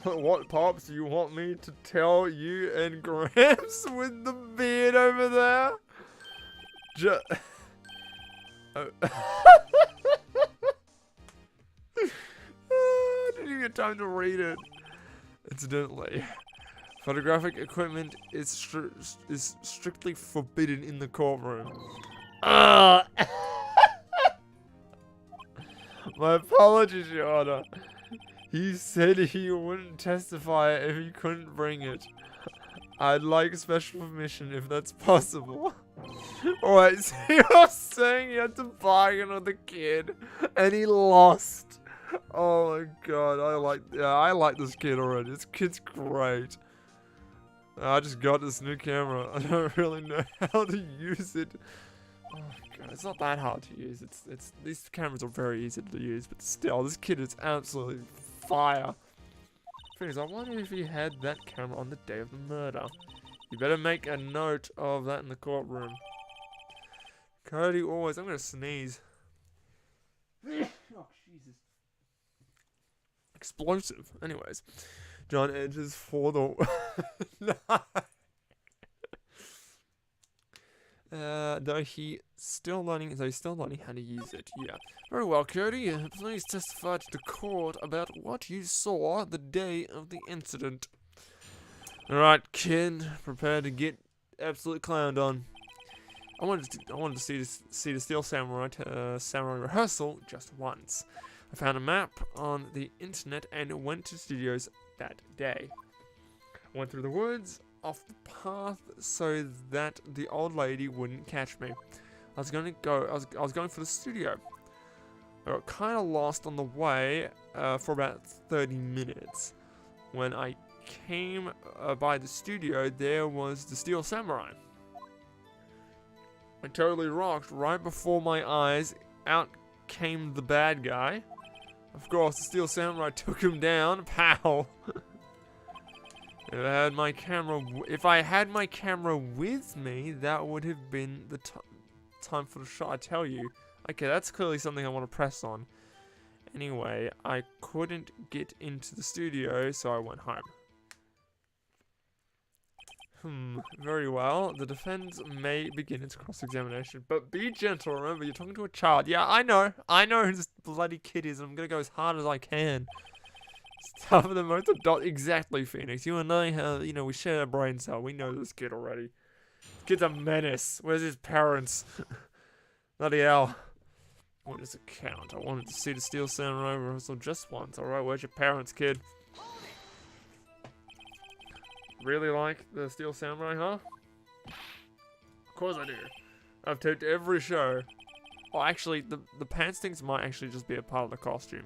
What pops do you want me to tell you and Gramps with the beard over there? Oh. I didn't even get time to read it. Incidentally. Photographic equipment is strictly forbidden in the courtroom. My apologies, Your Honor. He said he wouldn't testify if he couldn't bring it. I'd like special permission if that's possible. Alright, so you're saying you had to bargain with the kid and he lost. Oh my god, I like this kid already. This kid's great. I just got this new camera. I don't really know how to use it. Oh my god, it's not that hard to use. These cameras are very easy to use, but still, this kid is absolutely fire. Thing is, I wonder if he had that camera on the day of the murder. You better make a note of that in the courtroom. Cody always, I'm gonna sneeze. Oh, Jesus. Explosive. Anyways, John enters for the... Though he's still learning how to use it. Yeah. Very well, Cody. Please testify to the court about what you saw the day of the incident. Alright, kid. Prepare to get absolutely clowned on. I wanted to see the Steel Samurai samurai rehearsal just once. I found a map on the internet and went to studios that day. I went through the woods, off the path, so that the old lady wouldn't catch me. I was going for the studio. I got kind of lost on the way for about 30 minutes. When I came by the studio, there was the Steel Samurai. I totally rocked. Right before my eyes, out came the bad guy. Of course, the Steel Samurai took him down. Pow! If I had my camera with me, that would have been the time for the shot, I tell you. Okay, that's clearly something I want to press on. Anyway, I couldn't get into the studio, so I went home. Very well. The defense may begin its cross-examination, but be gentle, remember, you're talking to a child. Yeah, I know who this bloody kid is, and I'm gonna go as hard as I can. Start with the most adult. Exactly, Phoenix. You and I have, we share a brain cell. We know this kid already. This kid's a menace. Where's his parents? Bloody hell. What does it count? I wanted to see the Steel Samurai rehearsal just once. Alright, where's your parents, kid? Really like the Steel Samurai, huh? Of course I do. I've taped every show. Well, actually, the pants things might actually just be a part of the costume.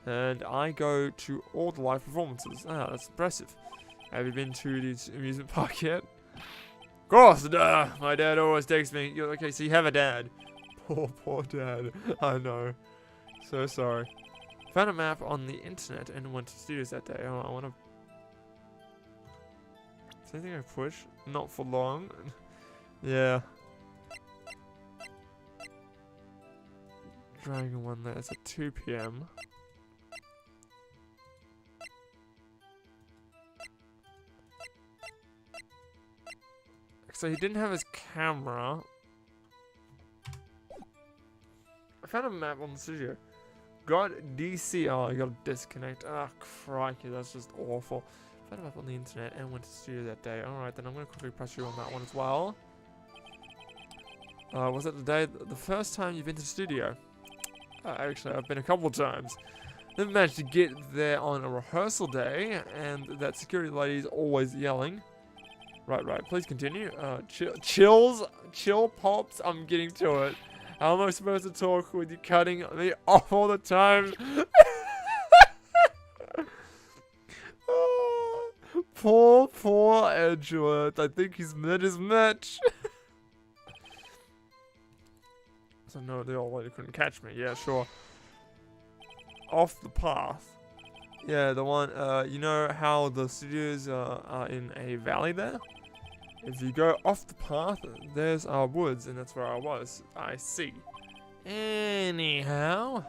And I go to all the live performances. Ah, that's impressive. Have you been to the amusement park yet? Of course, duh. My dad always takes me. Okay, so you have a dad. Poor dad. I know. So sorry. Found a map on the internet and went to studios that day. Oh, I want to... Is there anything I push? Not for long. Yeah. Dragon one there. It's at 2 PM. So he didn't have his camera. I found a map on the studio. Got DC. Oh, I got to disconnect. Ah, crikey, that's just awful. Found a map on the internet and went to the studio that day. Alright, then I'm going to quickly press you on that one as well. Was it the first time you've been to the studio? Actually, I've been a couple times. Never managed to get there on a rehearsal day, and that security lady's always yelling. Right, please continue. Chill, Pops, I'm getting to it. How am I supposed to talk with you cutting me off all the time? Oh, poor Edgeworth. I think he's met his match. So no, the old lady couldn't catch me. Yeah, sure. Off the path. Yeah, the one, you know how the studios are in a valley there? If you go off the path, there's our woods, and that's where I was. I see. Anyhow,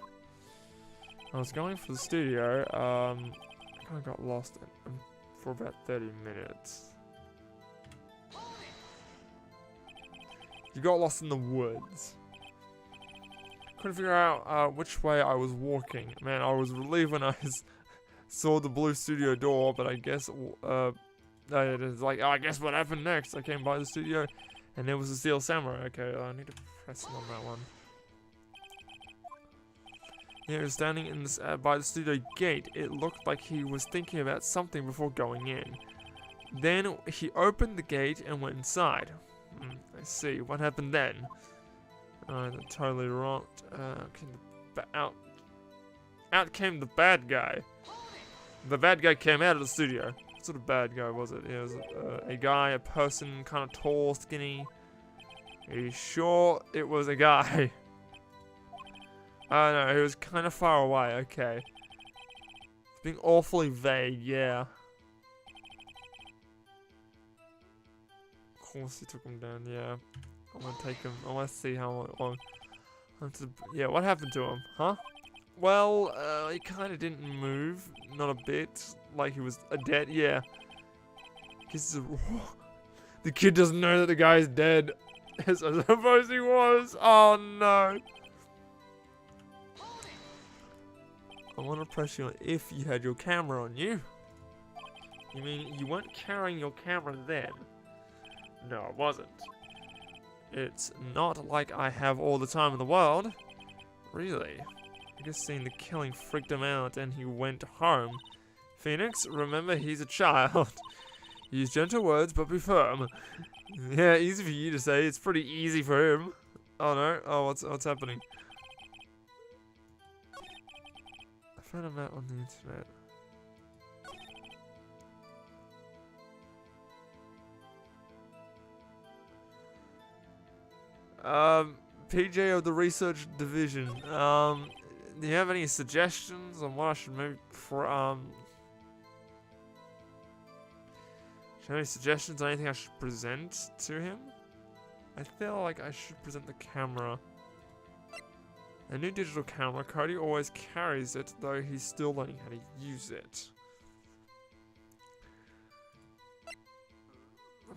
I was going for the studio. I kind of got lost for about 30 minutes. You got lost in the woods. Couldn't figure out which way I was walking. Man, I was relieved when I saw the blue studio door, but I guess it is like, I guess what happened next? I came by the studio, and there was a Steel Samurai. Okay, I need to press on that one. He was standing in this, by the studio gate. It looked like he was thinking about something before going in. Then he opened the gate and went inside. I see. What happened then? That's totally wrong. Out came the bad guy. The bad guy came out of the studio. What sort of bad guy was it? It was a guy, a person, kind of tall, skinny. Are you sure it was a guy? Oh no, he was kind of far away. Okay. It's being awfully vague, yeah. Of course he took him down, yeah. I'm gonna take him. I wanna see how long. Yeah, what happened to him, huh? Well, he kinda didn't move. Not a bit. Like he was dead, yeah. The kid doesn't know that the guy's dead. As I suppose he was. Oh no. I want to press you on if you had your camera on you. You mean you weren't carrying your camera then? No, I wasn't. It's not like I have all the time in the world. Really? I guess seeing the killing freaked him out and he went home. Phoenix, remember he's a child. Use gentle words but be firm. Yeah, easy for you to say. It's pretty easy for him. Oh no. Oh, what's happening? I found a map on the internet. PJ of the research division. Do you have any suggestions on what I should maybe any suggestions on anything I should present to him? I feel like I should present the camera. A new digital camera. Cody always carries it, though he's still learning how to use it.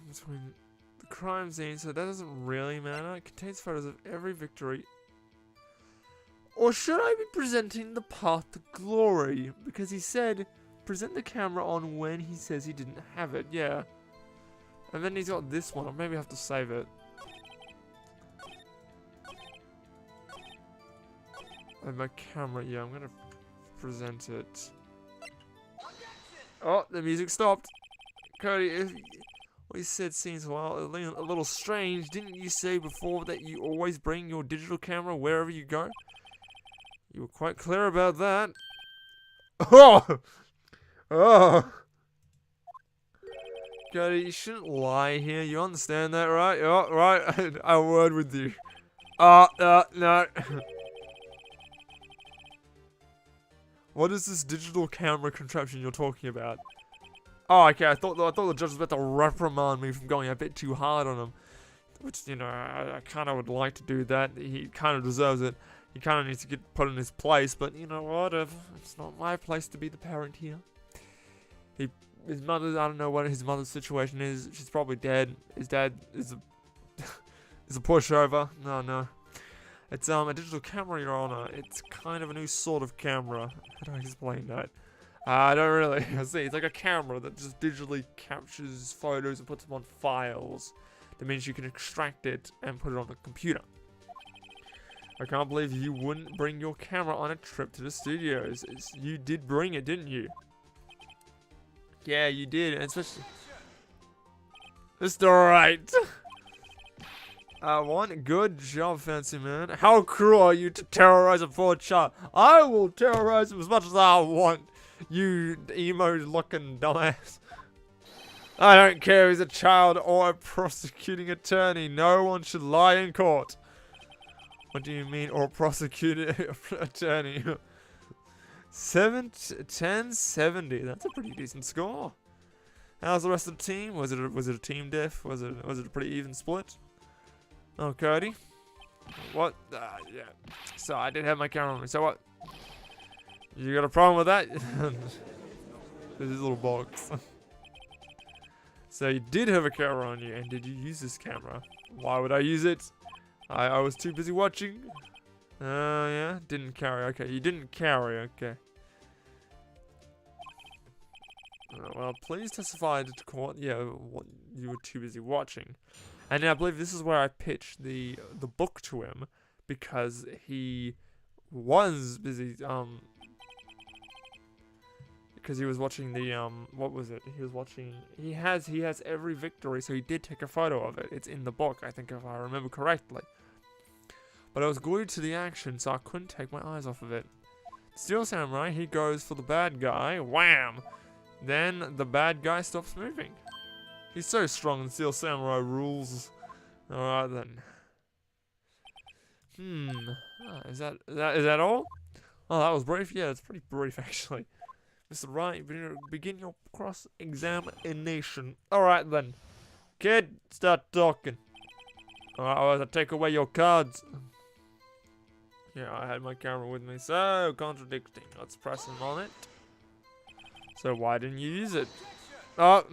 Between the crime scene, so that doesn't really matter. It contains photos of every victory. Or should I be presenting the path to glory? Because he said, present the camera on when he says he didn't have it. Yeah. And then he's got this one. Or maybe I have to save it. And my camera, yeah, I'm gonna present it. Oh, the music stopped. Cody, if what you said seems, well, a little strange. Didn't you say before that you always bring your digital camera wherever you go? You were quite clear about that. Oh! Oh! Cody, you shouldn't lie here. You understand that, right? Oh, right. I'll word with you. No. What is this digital camera contraption you're talking about? Oh, okay. I thought the judge was about to reprimand me from going a bit too hard on him. Which, you know, I kind of would like to do that. He kind of deserves it. He kind of needs to get put in his place. But you know what? It's not my place to be the parent here. His mother, I don't know what his mother's situation is. She's probably dead. His dad is a pushover. No. It's a digital camera, Your Honor. It's kind of a new sort of camera. How do I explain that? I don't really see. It's like a camera that just digitally captures photos and puts them on files. That means you can extract it and put it on the computer. I can't believe you wouldn't bring your camera on a trip to the studios. You did bring it, didn't you? Yeah, you did, and especially Mr. Wright. One good job, fancy man. How cruel are you to terrorize a poor child? I will terrorize him as much as I want. You emo-looking dumbass. I don't care if he's a child or a prosecuting attorney. No one should lie in court. What do you mean, or prosecuting attorney? 1070. That's a pretty decent score. How's the rest of the team? Was it a team diff? Was it a pretty even split? Oh, Cody. What? Yeah. So I did have my camera on me. So what? You got a problem with that? There's this little box. So you did have a camera on you, and did you use this camera? Why would I use it? I was too busy watching. Yeah, didn't carry. Okay, you didn't carry. Okay. Well, please testify to court. Yeah, what, you were too busy watching. And I believe this is where I pitched the book to him, because he was busy, because he was watching the, what was it? He was watching, he has every victory, so he did take a photo of it. It's in the book, I think, if I remember correctly. But I was glued to the action, so I couldn't take my eyes off of it. Steel Samurai, he goes for the bad guy, wham! Then the bad guy stops moving. He's so strong, and Steel Samurai rules. Alright then. Is that all? Oh, that was brief? Yeah, it's pretty brief, actually. Mr. Wright, begin your cross-examination. Alright then. Kid, start talking. Alright, I'll take away your cards. Yeah, I had my camera with me, so contradicting. Let's press him on it. So why didn't you use it? Oh,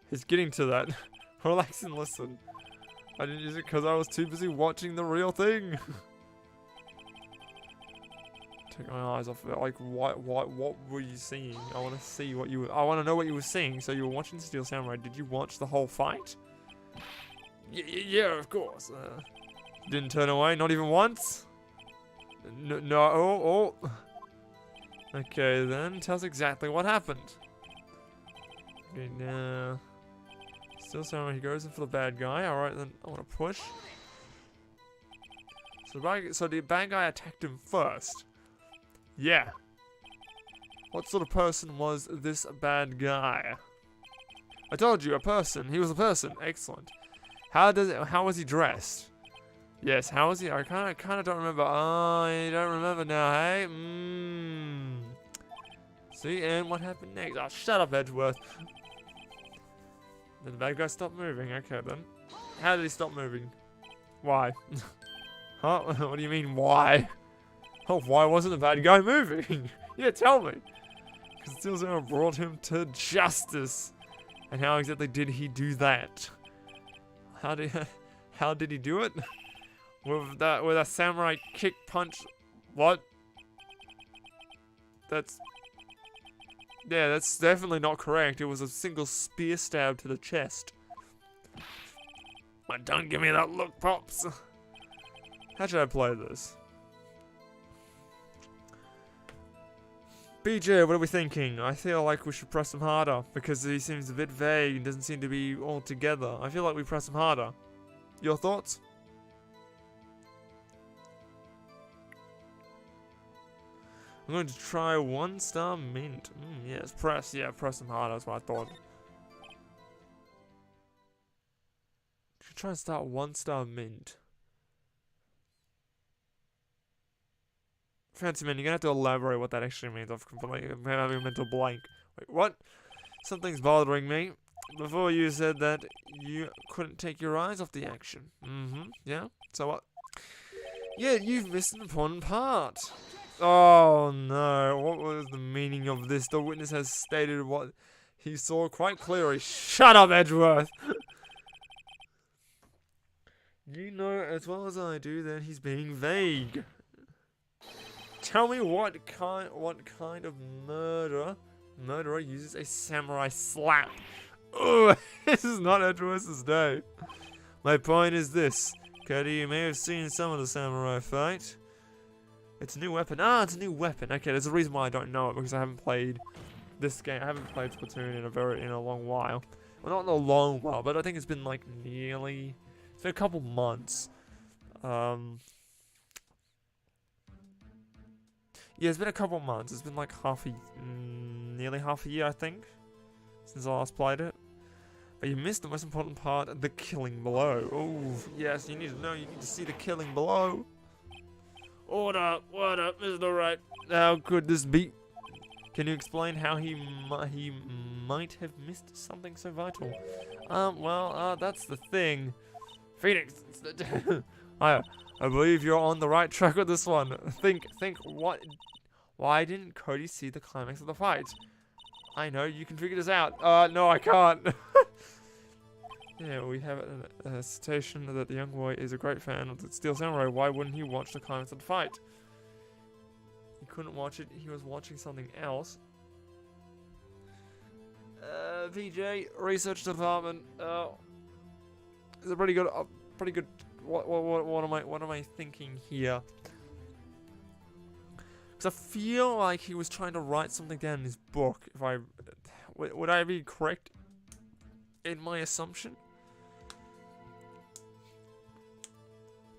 he's getting to that. Relax and listen. I didn't use it because I was too busy watching the real thing. Take my eyes off of it. Like, what were you seeing? I want to see what you were. I want to know what you were seeing. So you were watching Steel Samurai. Did you watch the whole fight? Yeah, of course. Didn't turn away, not even once. No. Oh. Okay, then tell us exactly what happened. Okay, now. Steel Samurai, he goes in for the bad guy. Alright, then I want to push. So the bad guy attacked him first. Yeah. What sort of person was this bad guy? I told you, a person. He was a person. Excellent. How was he dressed? Yes, how was he? I kind of don't remember. Oh, you don't remember now, hey? See, and what happened next? Oh, shut up, Edgeworth. Then the bad guy stopped moving. Okay, then. How did he stop moving? Why? Huh? What do you mean, why? Oh, why wasn't the bad guy moving? Yeah, tell me. Because Steel Samurai brought him to justice. And how exactly did he do that? How did he do it? With a samurai kick punch. What? That's definitely not correct. It was a single spear stab to the chest. But don't give me that look, Pops. How should I play this? BJ, what are we thinking? I feel like we should press him harder because he seems a bit vague and doesn't seem to be all together. I feel like we press him harder. Your thoughts? I'm going to try 1-star mint. Yes, press him harder, that's what I thought. Should try and start 1-star mint. Fancy man, you're gonna have to elaborate what that actually means. I'm having a mental blank. Wait, what? Something's bothering me. Before you said that you couldn't take your eyes off the action. Yeah? So what? Yeah, you've missed an important part. Oh no, what was the meaning of this? The witness has stated what he saw quite clearly. Shut up, Edgeworth! You know as well as I do that he's being vague. Tell me what kind of murderer uses a samurai slap. Ugh, this is not Edgeworth's day. My point is this. Cody, you may have seen some of the samurai fight. It's a new weapon. Ah, it's a new weapon. Okay, there's a reason why I don't know it, because I haven't played this game. I haven't played Splatoon in a long while. Well, not in a long while, but I think it's been like it's been a couple months. Yeah, it's been a couple months. It's been like nearly half a year, I think, since I last played it. But you missed the most important part, the killing below. Oh, yes, you need to know, you need to see the killing below. What up, Mr. Wright? How could this be? Can you explain how he might have missed something so vital? That's the thing. Phoenix, I believe you're on the right track with this one. Think, why didn't Cody see the climax of the fight? I know, you can figure this out. No, I can't. Yeah, we have a citation that the young boy is a great fan of the Steel Samurai. Why wouldn't he watch the climax of the fight? He couldn't watch it, he was watching something else. PJ, research department. It's a pretty good, what am I thinking here? Because I feel like he was trying to write something down in his book. If I... Would I be correct in my assumption?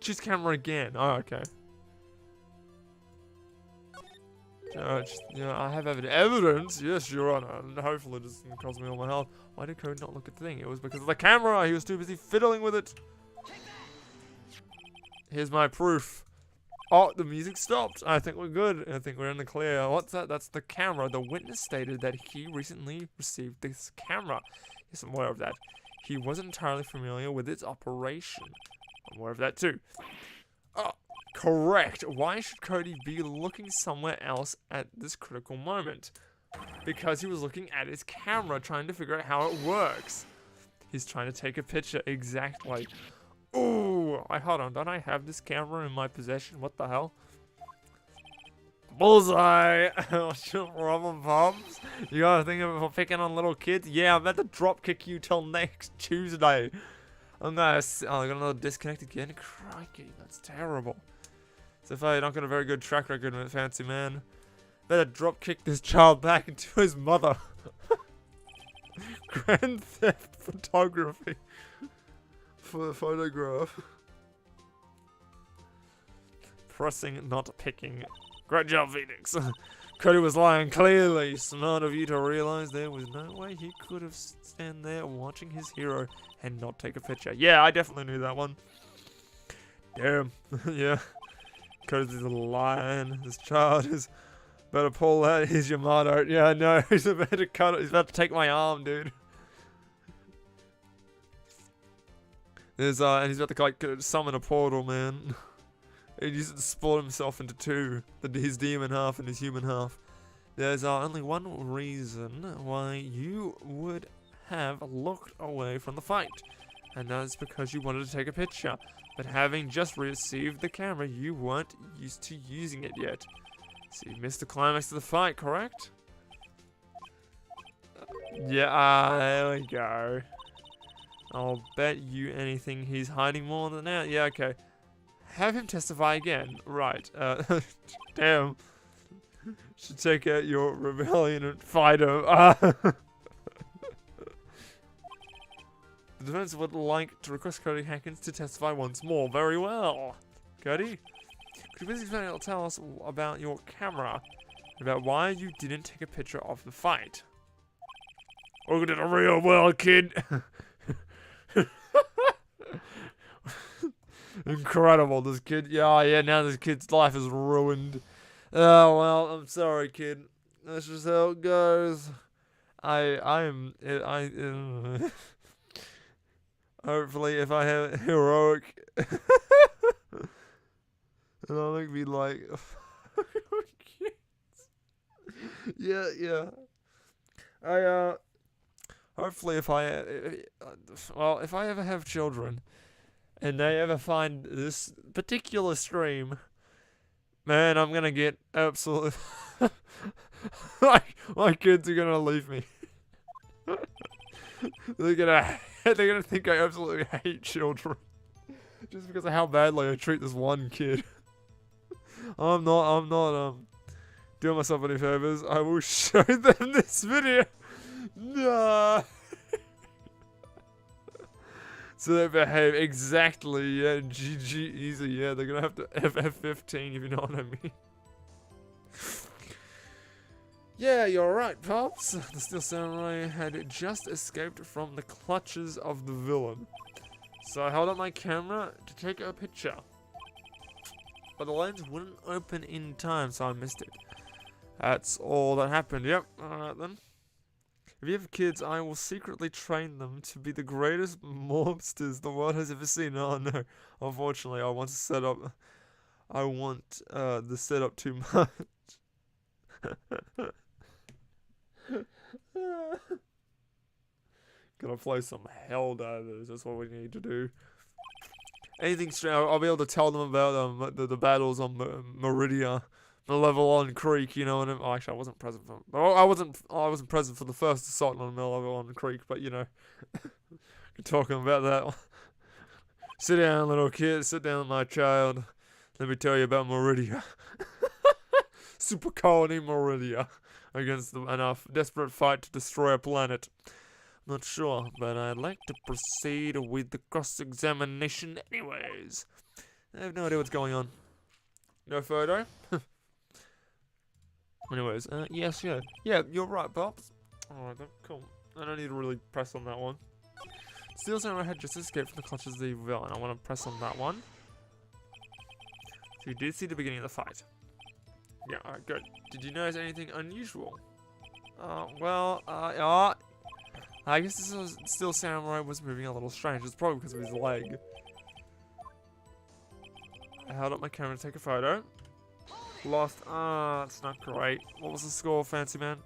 Choose camera again. Oh, okay. I have evidence. Yes, Your Honor. And hopefully it doesn't cost me all my health. Why did Cody not look at the thing? It was because of the camera. He was too busy fiddling with it. Here's my proof. Oh, the music stopped. I think we're good. I think we're in the clear. What's that? That's the camera. The witness stated that he recently received this camera. Yes, I'm aware of that. He wasn't entirely familiar with its operation. I'm aware of that too. Oh, correct. Why should Cody be looking somewhere else at this critical moment? Because he was looking at his camera, trying to figure out how it works. He's trying to take a picture. Exactly. Ooh, hold on. Don't I have this camera in my possession? What the hell? Bullseye! Rubber bombs? You gotta think of it for picking on little kids? Yeah, I'm about to drop kick you till next Tuesday. I'm gonna... Oh, I got another disconnect again? Crikey, that's terrible. So if I don't got a very good track record with Fancy Man, better drop kick this child back into his mother. Grand theft photography. For the photograph. Pressing, not picking. Great job, Phoenix. Cody was lying clearly. Smart of you to realize there was no way he could have stand there watching his hero and not take a picture. Yeah, I definitely knew that one. Damn. Yeah. Cody's a lion. This child is better pull out his Yamato. Yeah, I know. He's about to cut it. He's about to take my arm, dude. There's and he's about to like summon a portal, man. He used to split himself into two, his demon half and his human half. There's only one reason why you would have looked away from the fight, and that's because you wanted to take a picture. But having just received the camera, you weren't used to using it yet. So you missed the climax of the fight, correct? Yeah, there we go. I'll bet you anything he's hiding more than that. Yeah, okay. Have him testify again. Right. Damn. Should take out your rebellion and fight him. The defense would like to request Cody Hankins to testify once more. Very well. Cody, could you please tell us about your camera? About why you didn't take a picture of the fight? Welcome to the real world, kid. Incredible, this kid. Yeah, now this kid's life is ruined. Oh, well, I'm sorry, kid. That's just how it goes. Hopefully, if I have heroic, and I'll make me like, yeah. Hopefully, if I ever have children, and they ever find this particular stream, man, I'm gonna get absolutely my kids are gonna leave me. They're gonna think I absolutely hate children just because of how badly I treat this one kid. I'm not doing myself any favors. I will show them this video. Nah. So they behave exactly, yeah, GG easy, yeah, they're gonna have to FF15 if you know what I mean. Yeah, you're right, Pops. The Steel Samurai had just escaped from the clutches of the villain. So I held up my camera to take a picture. But the lens wouldn't open in time, so I missed it. That's all that happened, yep, alright then. If you have kids, I will secretly train them to be the greatest mobsters the world has ever seen. Oh no, unfortunately, I want the setup too much. Gotta play some Helldivers, that's what we need to do. Anything strange, I'll be able to tell them about the battles on Meridia. Malevelon Creek, you know what I mean? Oh, actually, I wasn't present for. Oh, I wasn't present for the first assault on Malevelon Creek, but you know, we're talking about that. Sit down, little kid. Sit down, my child. Let me tell you about Meridia. supercar named Meridia against them in a desperate fight to destroy a planet. Not sure, but I'd like to proceed with the cross-examination anyways. I have no idea what's going on. No photo? Anyways, yes, yeah. Yeah, you're right, Pops. Alright then, cool. I don't need to really press on that one. Steel Samurai had just escaped from the clutches of the evil, and I want to press on that one. So you did see the beginning of the fight. Yeah, alright, good. Did you notice anything unusual? I guess this was Steel Samurai was moving a little strange. It's probably because of his leg. I held up my camera to take a photo. Lost. That's not great. What was the score, Fancy Man?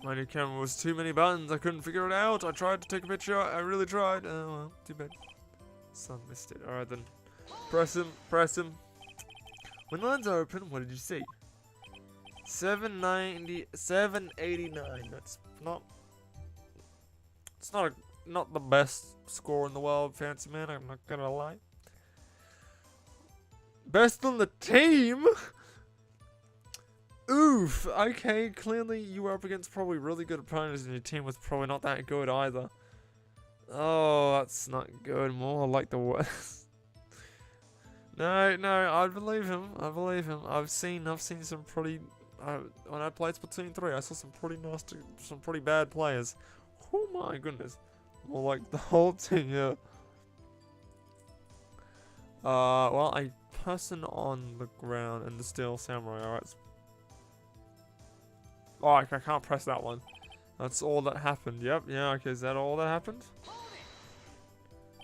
My new camera was too many buttons. I couldn't figure it out. I tried to take a picture. I really tried. Oh, well, too bad. Sun missed it. Alright then. Press him. Press him. When the lens are open, what did you see? 790, 789. That's not. It's not the best score in the world, Fancy Man. I'm not gonna lie. Best on the team? Oof. Okay, clearly you were up against probably really good opponents, and your team was probably not that good either. Oh, that's not good. More like the worst. No, I believe him. I believe him. I've seen some pretty. When I played Splatoon 3, I saw some pretty nasty, some pretty bad players. Oh my goodness. More like the whole team, yeah. Well, a person on the ground and the Steel Samurai, alright. Oh, I can't press that one. That's all that happened. Yep, yeah, okay, is that all that happened?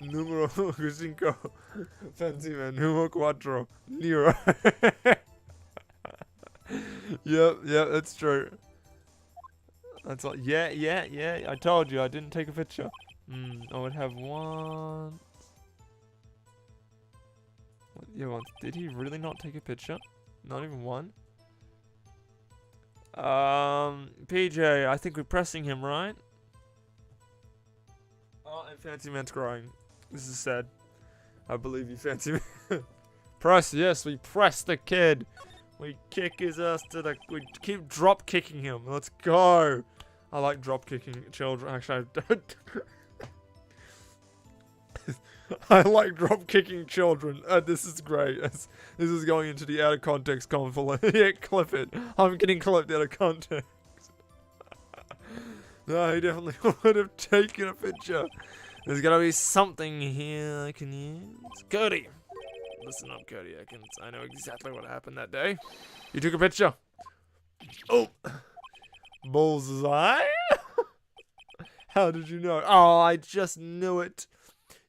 Numero 5. Fancy Man, numero 4. Nero. Yep, that's true. That's all. Yeah. I told you I didn't take a picture. I would have one. Yeah, did he really not take a picture? Not even one? PJ, I think we're pressing him, right? Oh, and Fancy Man's crying. This is sad. I believe you, Fancy Man. Press, yes, we press the kid. We kick his ass to the... We keep drop kicking him. Let's go. I like drop kicking children. Actually, I don't. I like drop kicking children. This is great. This is going into the out of context conflict. Yeah, clip it. I'm getting clipped out of context. No, he definitely would have taken a picture. There's gotta be something here I can use. Cody. Listen up, Cody. I know exactly what happened that day. You took a picture. Oh. Bullseye? How did you know? Oh, I just knew it.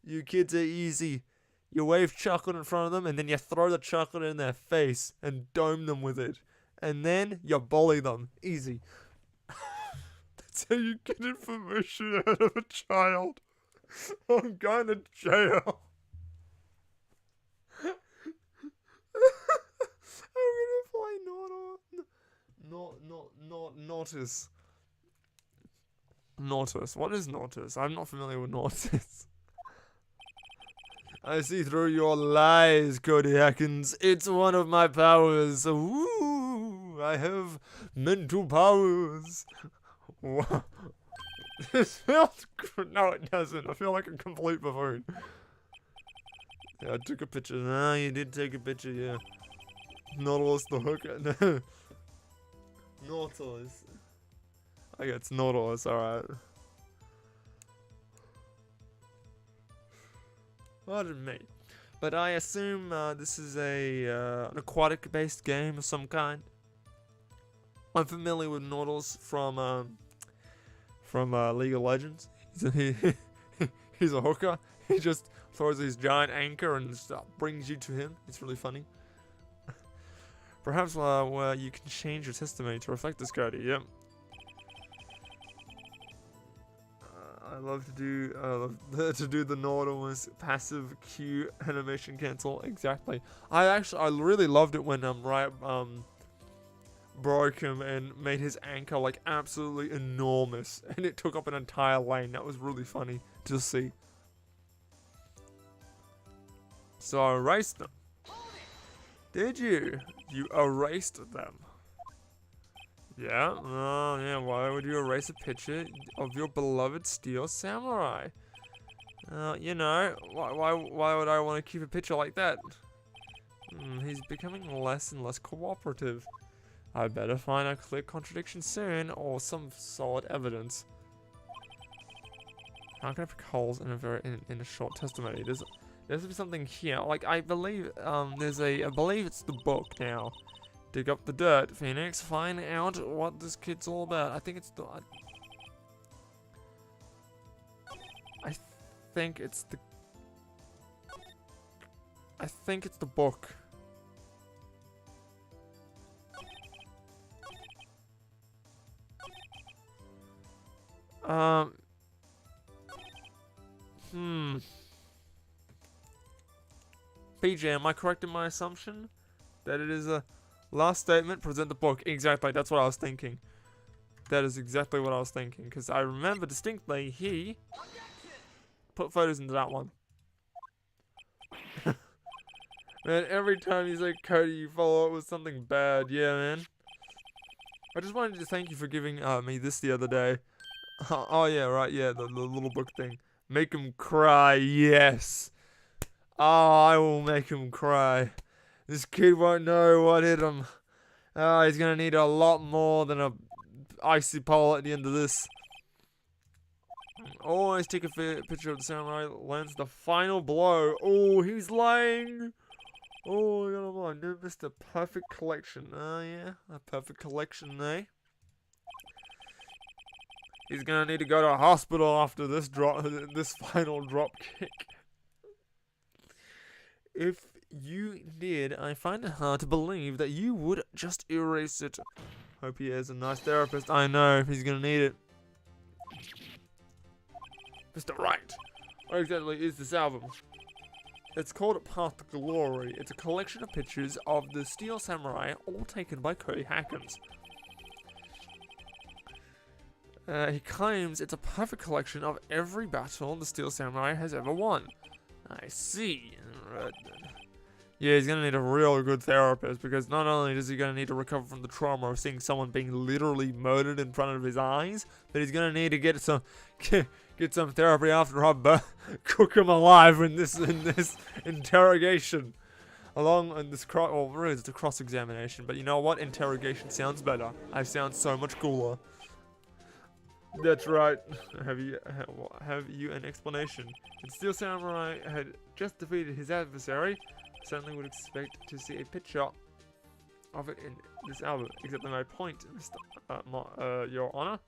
You kids are easy. You wave chocolate in front of them, and then you throw the chocolate in their face and dome them with it. And then you bully them. Easy. That's how you get information out of a child. I'm going to jail. I'm gonna play Nautis. Nautis. What is Nautis? I'm not familiar with Nautis. I see through your lies, Cody Atkins. It's one of my powers. Ooh, I have mental powers. This feels... No, it doesn't. I feel like a complete buffoon. Yeah, I took a picture. Ah, you did take a picture, yeah. Nautilus the hooker. No. Nautilus. I guess it's Nautilus, alright. Pardon me. But I assume this is an aquatic-based game of some kind. I'm familiar with Nautilus from League of Legends. He's a hooker. He just throws his giant anchor and brings you to him. It's really funny. Perhaps where you can change your testimony to reflect this, Cody. Yep. I love to do the Nautilus passive Q animation cancel. Exactly. I really loved it when Wright broke him and made his anchor like absolutely enormous, and it took up an entire lane. That was really funny to see. So I raced them. Did you? You erased them. Yeah? Oh, yeah, why would you erase a picture of your beloved steel samurai? You know, why would I want to keep a picture like that? He's becoming less and less cooperative. I better find a clear contradiction soon, or some solid evidence. How can I pick holes in a short testimony? There's to be something here. Like, I believe I believe it's the book now. Dig up the dirt, Phoenix. Find out what this kid's all about. I think it's the. I think it's the. I think it's the book. PJ, am I correct in my assumption that it is a last statement? Present the book. Exactly. That's what I was thinking. That is exactly what I was thinking. Because I remember distinctly he put photos into that one. Man, every time you say Cody, you follow up with something bad. Yeah, man. I just wanted to thank you for giving me this the other day. Oh, yeah, right. Yeah, the little book thing. Make him cry. Yes. Oh, I will make him cry. This kid won't know what hit him. Oh, he's gonna need a lot more than a icy pole at the end of this. Always take a picture of the samurai lands the final blow. Oh, he's laying. Oh, I got him on. No, Mr. Perfect Collection. Oh, yeah, a perfect collection, eh? He's gonna need to go to a hospital after this final drop kick. If you did, I find it hard to believe that you would just erase it. Hope he is a nice therapist. I know, he's gonna need it. Mr. Wright, what exactly is this album? It's called Path to Glory. It's a collection of pictures of the Steel Samurai, all taken by Cody Hackins. He claims it's a perfect collection of every battle the Steel Samurai has ever won. I see. Right. Yeah, he's gonna need a real good therapist, because not only is he gonna need to recover from the trauma of seeing someone being literally murdered in front of his eyes, but he's gonna need to get some therapy after I cook him alive in this interrogation. It's a cross-examination, but you know what? Interrogation sounds better. I sound so much cooler. That's right. Have you an explanation? If Steel Samurai had just defeated his adversary, certainly would expect to see a picture of it in this album. Exactly my point, Mr. Your Honor.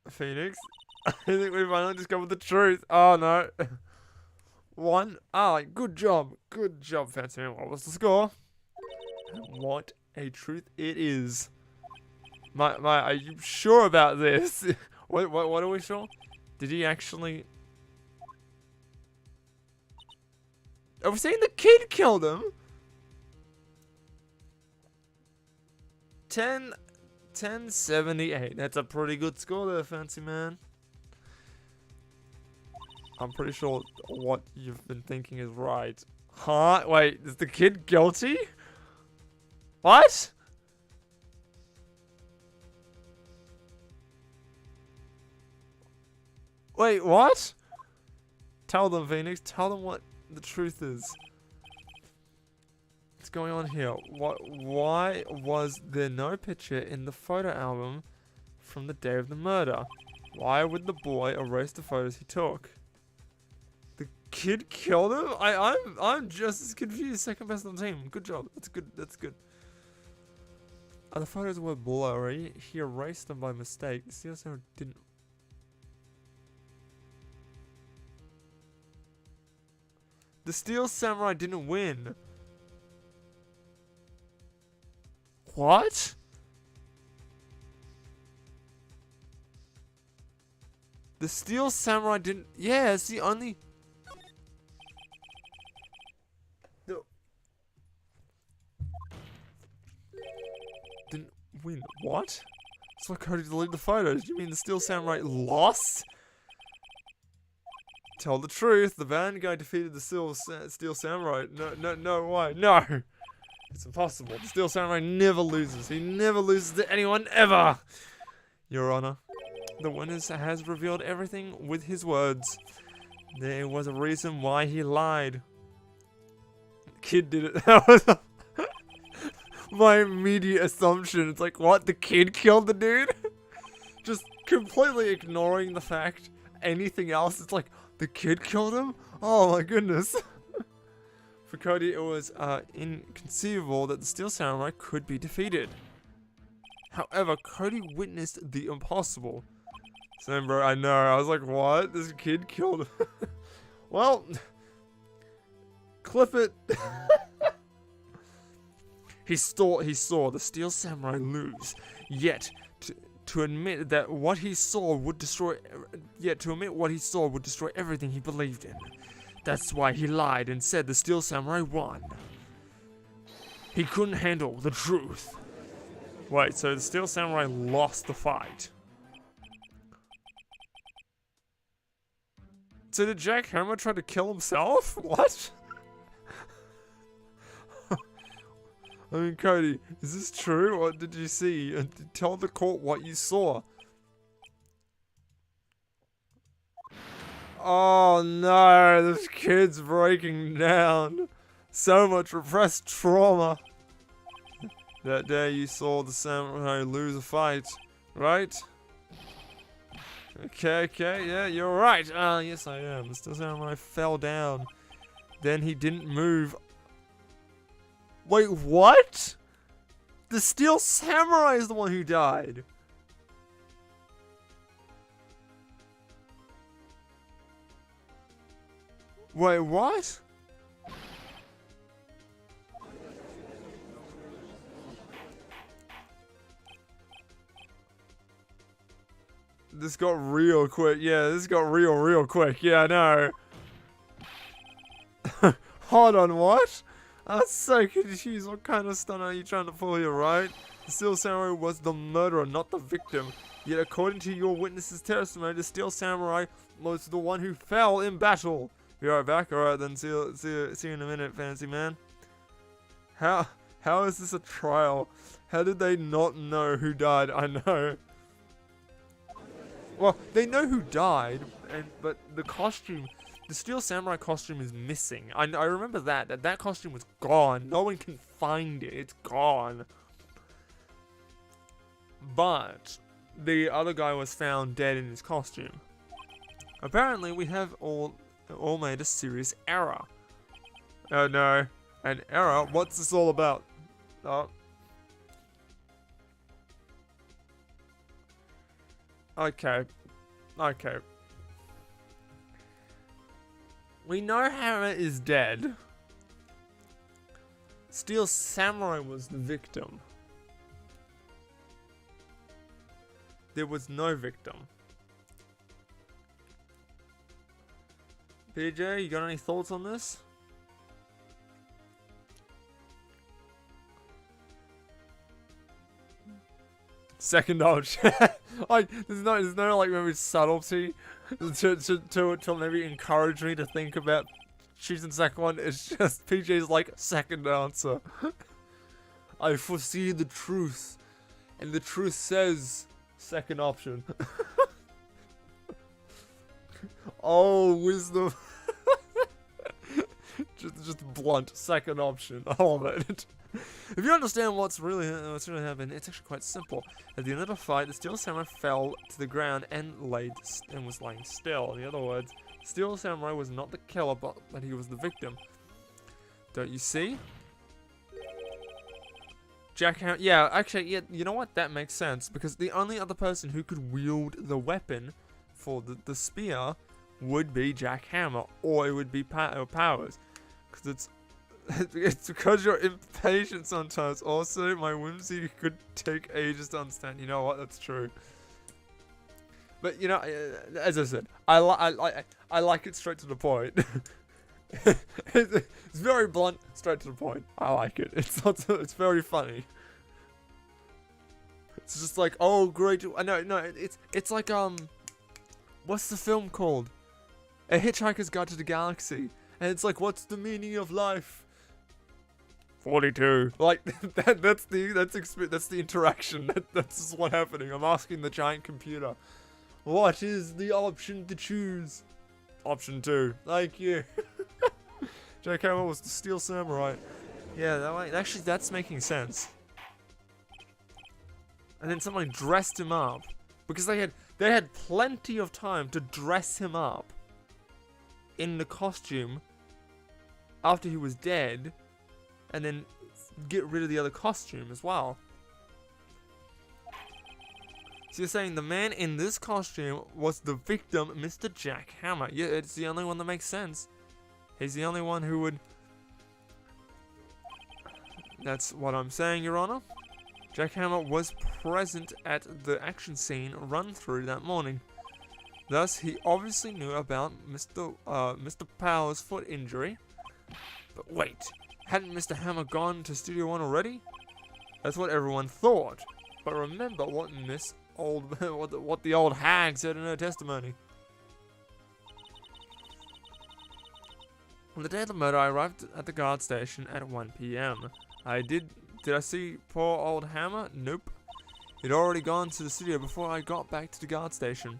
Phoenix. I think we finally discovered the truth. Oh no. One. Good job. Good job, Fancy Man. What was the score? What a truth it is. Are you sure about this? What are we sure? Did he actually... Are we saying the kid killed him? 1078. That's a pretty good score there, Fancy Man. I'm pretty sure what you've been thinking is right. Huh? Wait, is the kid guilty? What? Wait, what? Tell them, Phoenix. Tell them what the truth is. What's going on here? Why was there no picture in the photo album from the day of the murder? Why would the boy erase the photos he took? The kid killed him? I'm just as confused. Second best on the team. Good job. That's good. That's good. The photos were blurry. He erased them by mistake. The Steel Samurai didn't. The Steel Samurai didn't win. What? The Steel Samurai didn't. Yeah, it's the only. Didn't win. What? So Cody deleted the photos. You mean the Steel Samurai lost? Tell the truth. The bad guy defeated the Steel Samurai. No, why? No! It's impossible. The Steel Samurai never loses. He never loses to anyone, ever! Your Honor, the witness has revealed everything with his words. There was a reason why he lied. The kid did it. That was my immediate assumption. It's like, what? The kid killed the dude? Just completely ignoring the fact anything else. It's like, the kid killed him? Oh my goodness. For Cody, it was inconceivable that the Steel Samurai could be defeated. However, Cody witnessed the impossible. Same, bro, I know. I was like, what? This kid killed him? Well, clip it. He saw the Steel Samurai lose, yet to admit that what he saw would destroy everything he believed in. That's why he lied and said the Steel Samurai won. He couldn't handle the truth. Wait, so the Steel Samurai lost the fight. So did Jack Hammer try to kill himself? What? I mean, Cody, is this true? What did you see? Tell the court what you saw. Oh no, this kid's breaking down. So much repressed trauma. That day you saw the samurai lose a fight, right? Okay, yeah, you're right. Yes I am. The Steel Samurai fell down. Then he didn't move. Wait, what? The Steel Samurai is the one who died. Wait, what? This got real quick. Yeah, this got real quick. Yeah, I know. Hold on, what? I'm so confused. What kind of stunt are you trying to pull here, right? The Steel Samurai was the murderer, not the victim. Yet according to your witness's testimony, the Steel Samurai was the one who fell in battle. Be right back. Alright then, see you in a minute, fancy man. How is this a trial? How did they not know who died? I know. Well, they know who died, but the costume, the Steel Samurai costume is missing. I remember that costume was gone. No one can find it. It's gone. But the other guy was found dead in his costume. Apparently, we have all made a serious error. Oh no, an error? What's this all about? Oh. Okay. We know Hammer is dead. Steel Samurai was the victim. There was no victim. PJ, you got any thoughts on this? Second option. Like, there's no like maybe subtlety to maybe encourage me to think about choosing the second one. It's just PJ's like second answer. I foresee the truth, and the truth says second option. Oh, wisdom. just blunt second option. I love it. If you understand what's really happened, it's actually quite simple. At the end of the fight, the Steel Samurai fell to the ground and was lying still. In other words, Steel Samurai was not the killer, but he was the victim. Don't you see? Jackhammer. Yeah, actually, yeah. You know what? That makes sense because the only other person who could wield the weapon for the spear would be Jackhammer, or it would be Powers, because it's because you're impatient sometimes. Also, my whimsy could take ages to understand. You know what? That's true. But you know, as I said, I like it straight to the point. It's very blunt, straight to the point. I like it. It's very funny. It's just like, oh great. No, it's like what's the film called? A Hitchhiker's Guide to the Galaxy. And it's like, what's the meaning of life? 42. Like, that's the interaction. That's what's happening. I'm asking the giant computer. What is the option to choose? Option 2. Thank you. Jack Hammer was the Steel Samurai. Yeah, actually, that's making sense. And then someone dressed him up because they had plenty of time to dress him up in the costume after he was dead, and then get rid of the other costume as well. So you're saying the man in this costume was the victim, Mr. Jack Hammer. Yeah, it's the only one that makes sense. He's the only one who would... That's what I'm saying, Your Honor. Jack Hammer was present at the action scene run-through that morning. Thus, he obviously knew about Mr. Powers' foot injury. But wait, hadn't Mr. Hammer gone to Studio 1 already? That's what everyone thought. But remember what what the old hag said in her testimony. On the day of the murder, I arrived at the guard station at 1 p.m. Did I see poor old Hammer? Nope. He'd already gone to the studio before I got back to the guard station.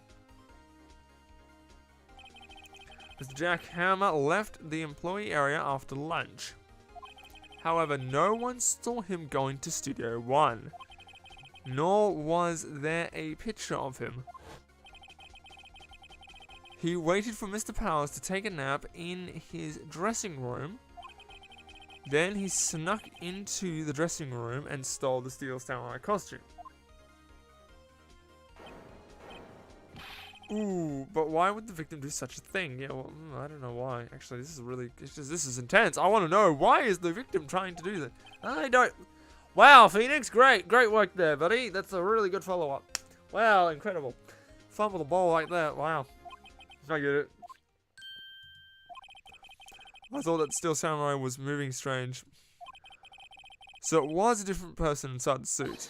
Mr. Jack Hammer left the employee area after lunch. However, no one saw him going to Studio 1. Nor was there a picture of him. He waited for Mr. Powers to take a nap in his dressing room. Then he snuck into the dressing room and stole the Steel Samurai costume. Ooh, but why would the victim do such a thing? Yeah, well, I don't know why. Actually, this is intense. I want to know, why is the victim trying to do that? I don't... Wow, Phoenix, great work there, buddy. That's a really good follow-up. Wow, incredible. Fumble the ball like that, wow. I get it. I thought that Steel Samurai was moving strange. So it was a different person inside the suit.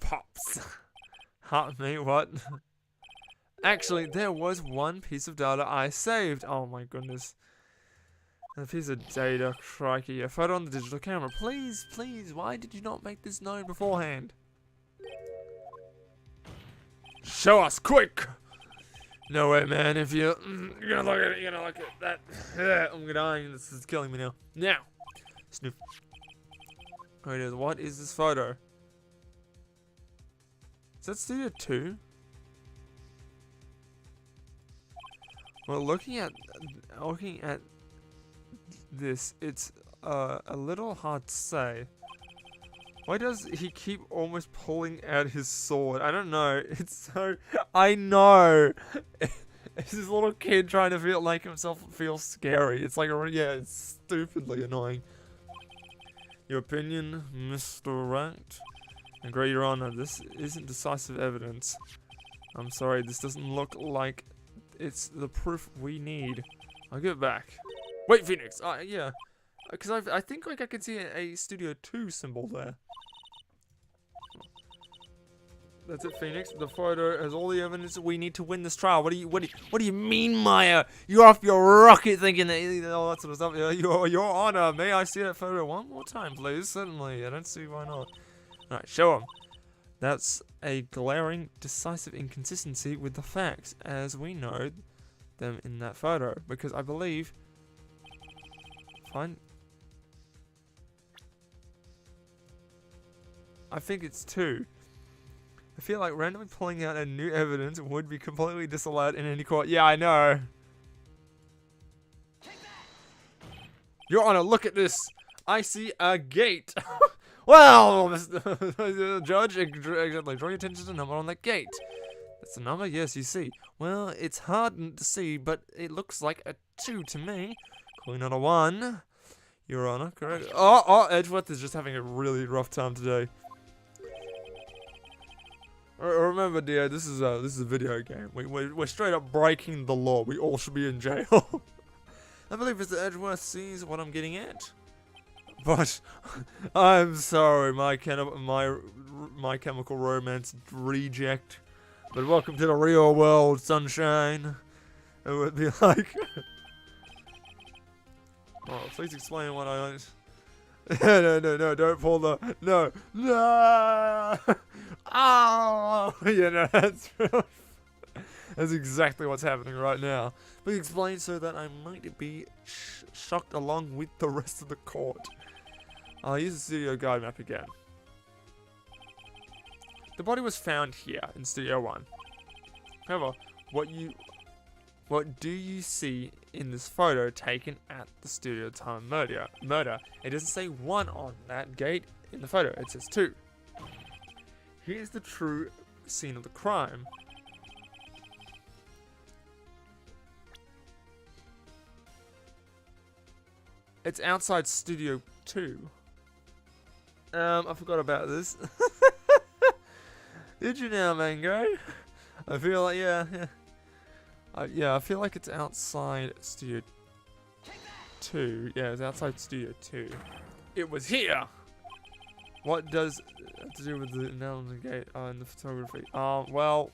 Pops. Heart me, what? Actually, there was one piece of data I saved. Oh my goodness. A piece of data, crikey. A photo on the digital camera. Please, why did you not make this known beforehand? Show us, quick! No way, man. If you're gonna look at it, you're gonna look at that. I'm dying. This is killing me now. Now, sniff. Alright, what is this photo? Is that Studio 2? Well, looking at this, it's a little hard to say. Why does he keep almost pulling out his sword? I don't know. It's so... I know! It's this little kid trying to make himself feel scary. It's like, yeah, it's stupidly annoying. Your opinion, Mr. Wright? I agree, Your Honor. This isn't decisive evidence. I'm sorry, this doesn't look like it's the proof we need. I'll give it back. Wait, Phoenix! Yeah. Because I think like I can see a Studio 2 symbol there. That's it, Phoenix. The photo has all the evidence we need to win this trial. What do you mean, Maya? You're off your rocket thinking that all that sort of stuff. Your Honor, may I see that photo one more time, please? Certainly. I don't see why not. Alright, show him. That's a glaring, decisive inconsistency with the facts, as we know them in that photo. Because I believe... Fine. I think it's 2. I feel like randomly pulling out a new evidence would be completely disallowed in any court. Yeah, I know. Your Honor, look at this. I see a gate. Well, Mr. Judge, exactly. Draw your attention to the number on that gate. That's the number? Yes, you see. Well, it's hard to see, but it looks like a 2 to me. Calling on a 1. Your Honor, correct. Oh, Edgeworth is just having a really rough time today. Remember, dear, this is a video game. We're straight up breaking the law. We all should be in jail. I believe Mr. Edgeworth sees what I'm getting at. But I'm sorry, my chemical romance reject. But welcome to the real world, sunshine. It would be like, oh, please explain what I. No, don't pull the, no. Oh, that's exactly what's happening right now. Please explain so that I might be shocked along with the rest of the court. I'll use the studio guide map again. The body was found here in Studio 1. However, what do you see in this photo taken at the Studio Time murder? It doesn't say 1 on that gate in the photo, it says 2. Here's the true scene of the crime. It's outside Studio 2. I forgot about this. Did you now, Mango? I feel like, yeah. I feel like it's outside Studio 2. Yeah, it's outside Studio 2. It was here! What does it have to do with the nail on the gate and the photography? Well,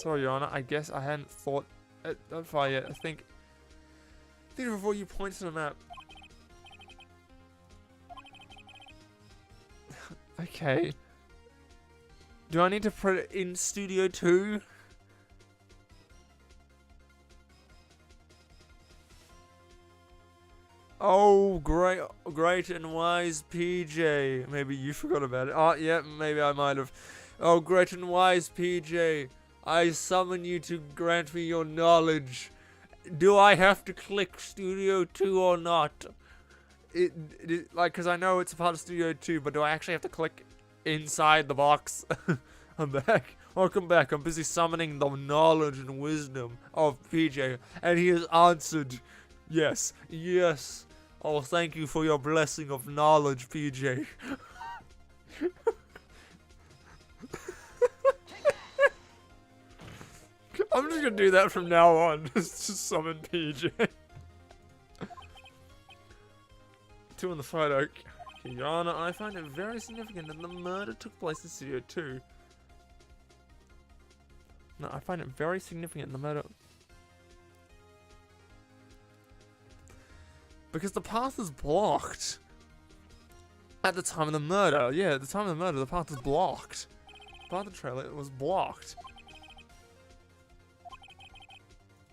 sorry, Your Honor, I guess I hadn't thought it that far yet. I think before you point to the map. Okay. Do I need to put it in Studio 2? Oh, great and wise PJ. Maybe you forgot about it. Oh, yeah, maybe I might have. Oh, great and wise PJ. I summon you to grant me your knowledge. Do I have to click Studio 2 or not? Like, because I know it's a part of Studio 2, but do I actually have to click inside the box? I'm back. Welcome back. I'm busy summoning the knowledge and wisdom of PJ, and he has answered, yes, yes. Oh, thank you for your blessing of knowledge, PJ. I'm just gonna do that from now on. Just summon PJ. 2 in the photo. Your Honor, I find it very significant that the murder took place in Studio 2. No, I find it very significant the murder. Because the path is blocked. At the time of the murder. Yeah, at the time of the murder, the path was blocked. By the trailer, it was blocked.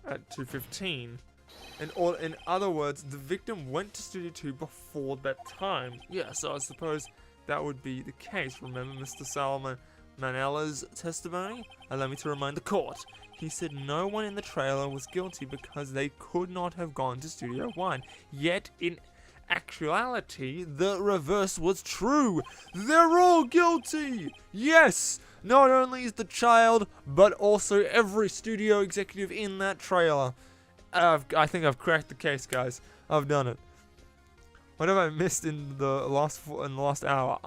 At 2:15. In other words, the victim went to Studio 2 before that time. Yeah, so I suppose that would be the case. Remember Mr. Salman Manella's testimony? Allow me to remind the court. He said no one in the trailer was guilty because they could not have gone to Studio 1. Yet, in actuality, the reverse was true. They're all guilty! Yes! Not only is the child, but also every studio executive in that trailer. I think I've cracked the case, guys. I've done it. What have I missed in the last hour?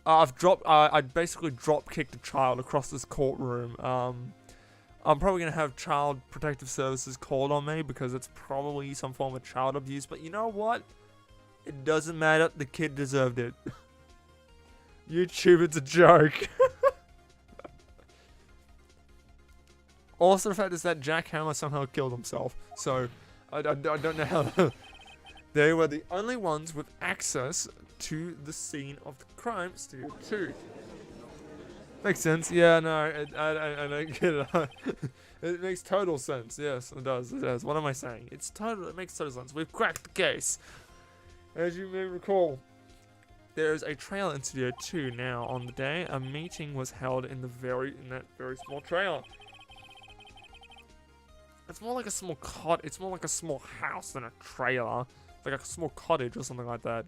I basically drop kicked a child across this courtroom. I'm probably gonna have Child Protective Services called on me because it's probably some form of child abuse. But you know what? It doesn't matter. The kid deserved it. YouTube, it's a joke. Also, the fact is that Jack Hammer somehow killed himself. So, I don't know how. They were the only ones with access to the scene of the crime, Studio 2. Makes sense. Yeah, no, I don't get it. It makes total sense. Yes, it does. It does. What am I saying? It makes total sense. We've cracked the case. As you may recall, there is a trailer in Studio 2 now. On the day, a meeting was held in that very small trailer. It's more like a small It's more like a small house than a trailer. Like a small cottage or something like that.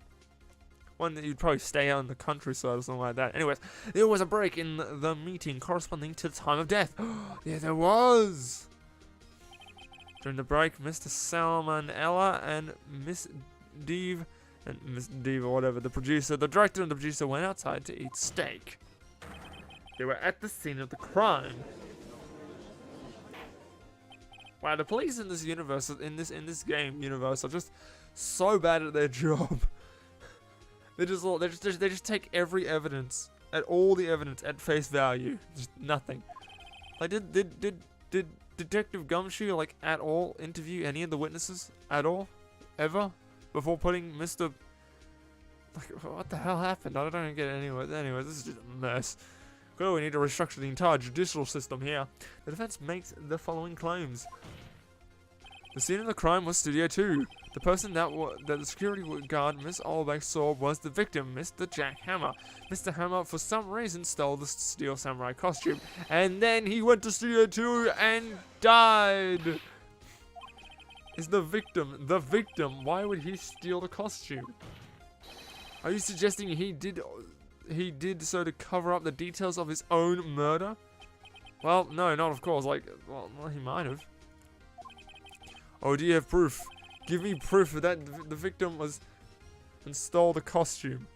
One that you'd probably stay out in the countryside or something like that. Anyways, there was a break in the meeting corresponding to the time of death. Yeah, there was! During the break, Mr. Salmonella and Miss Deve, or whatever, the director and the producer went outside to eat steak. They were at the scene of the crime. Wow, the police in this universe, in this game universe, are just so bad at their job. They just take every evidence, all the evidence at face value. Just nothing. Like did Detective Gumshoe, like, at all interview any of the witnesses? At all? Ever? Before putting Mr. Like, what the hell happened? I don't get it anyway. Anyway, this is just a mess. Good, we need to restructure the entire judicial system here. The defense makes the following claims. The scene of the crime was Studio 2. The person that the security guard Miss Olbeck saw was the victim, Mr. Jack Hammer. Mr. Hammer, for some reason, stole the Steel Samurai costume. And then he went to Studio 2 and died. Is the victim the victim? Why would he steal the costume? Are you suggesting he did so to cover up the details of his own murder? Well, no, not of course. Like, well, he might have. Oh, do you have proof? Give me proof that the victim was and stole the costume.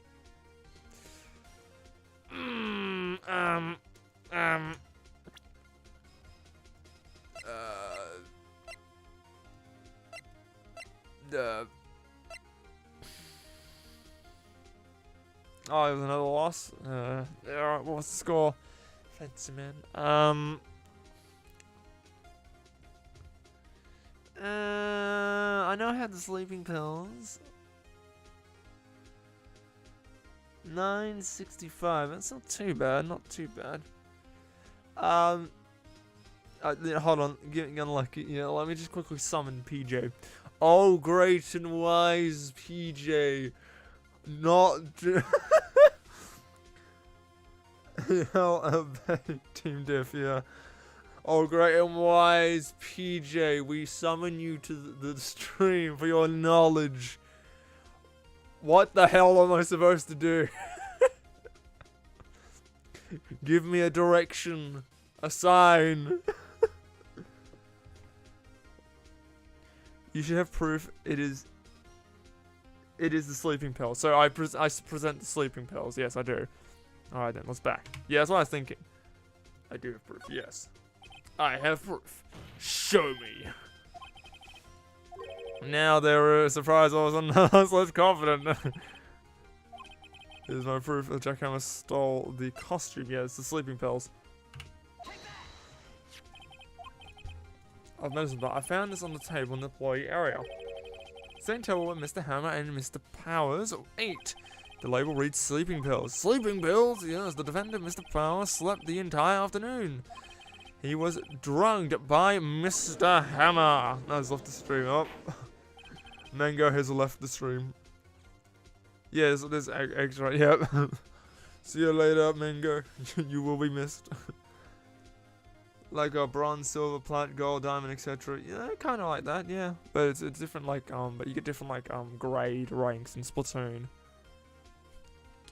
Oh, it was another loss. Alright, what was the score? Fancy man. I know I had the sleeping pills. 965. That's not too bad. Not too bad. Hold on. Getting unlucky. Yeah, let me just quickly summon PJ. Oh, great and wise PJ. Not. Team Diff, yeah. Oh, great and wise PJ, we summon you to the stream for your knowledge. What the hell am I supposed to do? Give me a direction, a sign. You should have proof it is the sleeping pills. So I present the sleeping pills. Yes, I do. Alright then, let's back. Yeah, that's what I was thinking. I do have proof, yes. I have proof. Show me. Now there is surprise. I was less confident. Here's my proof that Jack Hammer stole the costume. Yeah, it's the sleeping pills. I've noticed that. I found this on the table in the employee area. Same table where Mr. Hammer and Mr. Powers ate. The label reads sleeping pills. Sleeping pills? Yes, the defendant, Mr. Powers, slept the entire afternoon. He was drugged by Mr. Hammer. No, he's left the stream. Oh. Mango has left the stream. Yes, there's eggs right. Yep. See you later, Mango. You will be missed. Like a bronze, silver, plat, gold, diamond, etc. Yeah, kind of like that. Yeah, but it's different. Like but you get different like grade ranks in Splatoon.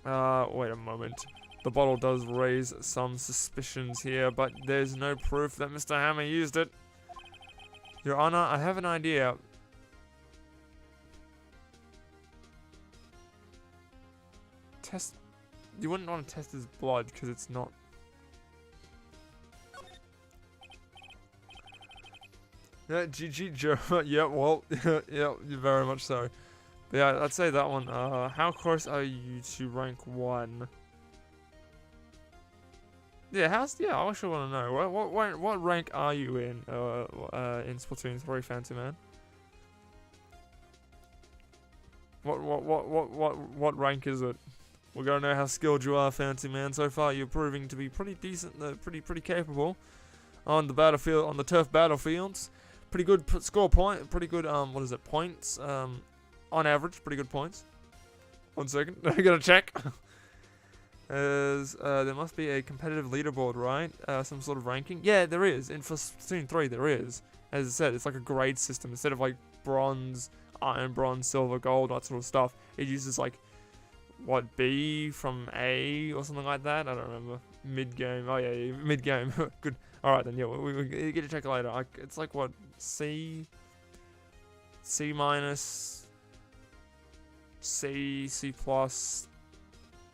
Wait a moment. The bottle does raise some suspicions here, but there's no proof that Mr. Hammer used it. Your Honor, I have an idea. Test. You wouldn't want to test his blood because it's not. Yeah, GG Joe. Yeah, well, yeah, very much so. But yeah, I'd say that one. How close are you to rank 1? Yeah, I actually want to know. What rank are you in Splatoon 3, Fancy Man? What rank is it? We're gonna know how skilled you are, Fancy Man. So far, you're proving to be pretty decent, pretty capable on the battlefield, on the turf battlefields. Pretty good score point. Pretty good what is it? Points. On average, pretty good points. 1 second, I gotta check. There must be a competitive leaderboard, right? Some sort of ranking. Yeah, there is. In for Splatoon 3, there is. As I said, it's like a grade system. Instead of like bronze, iron, bronze, silver, gold, that sort of stuff, it uses like, what, B from A or something like that? I don't remember. Mid-game. Oh, yeah, mid-game. Good. Alright then, yeah, we get to check it later. It's like, what, C minus, C plus,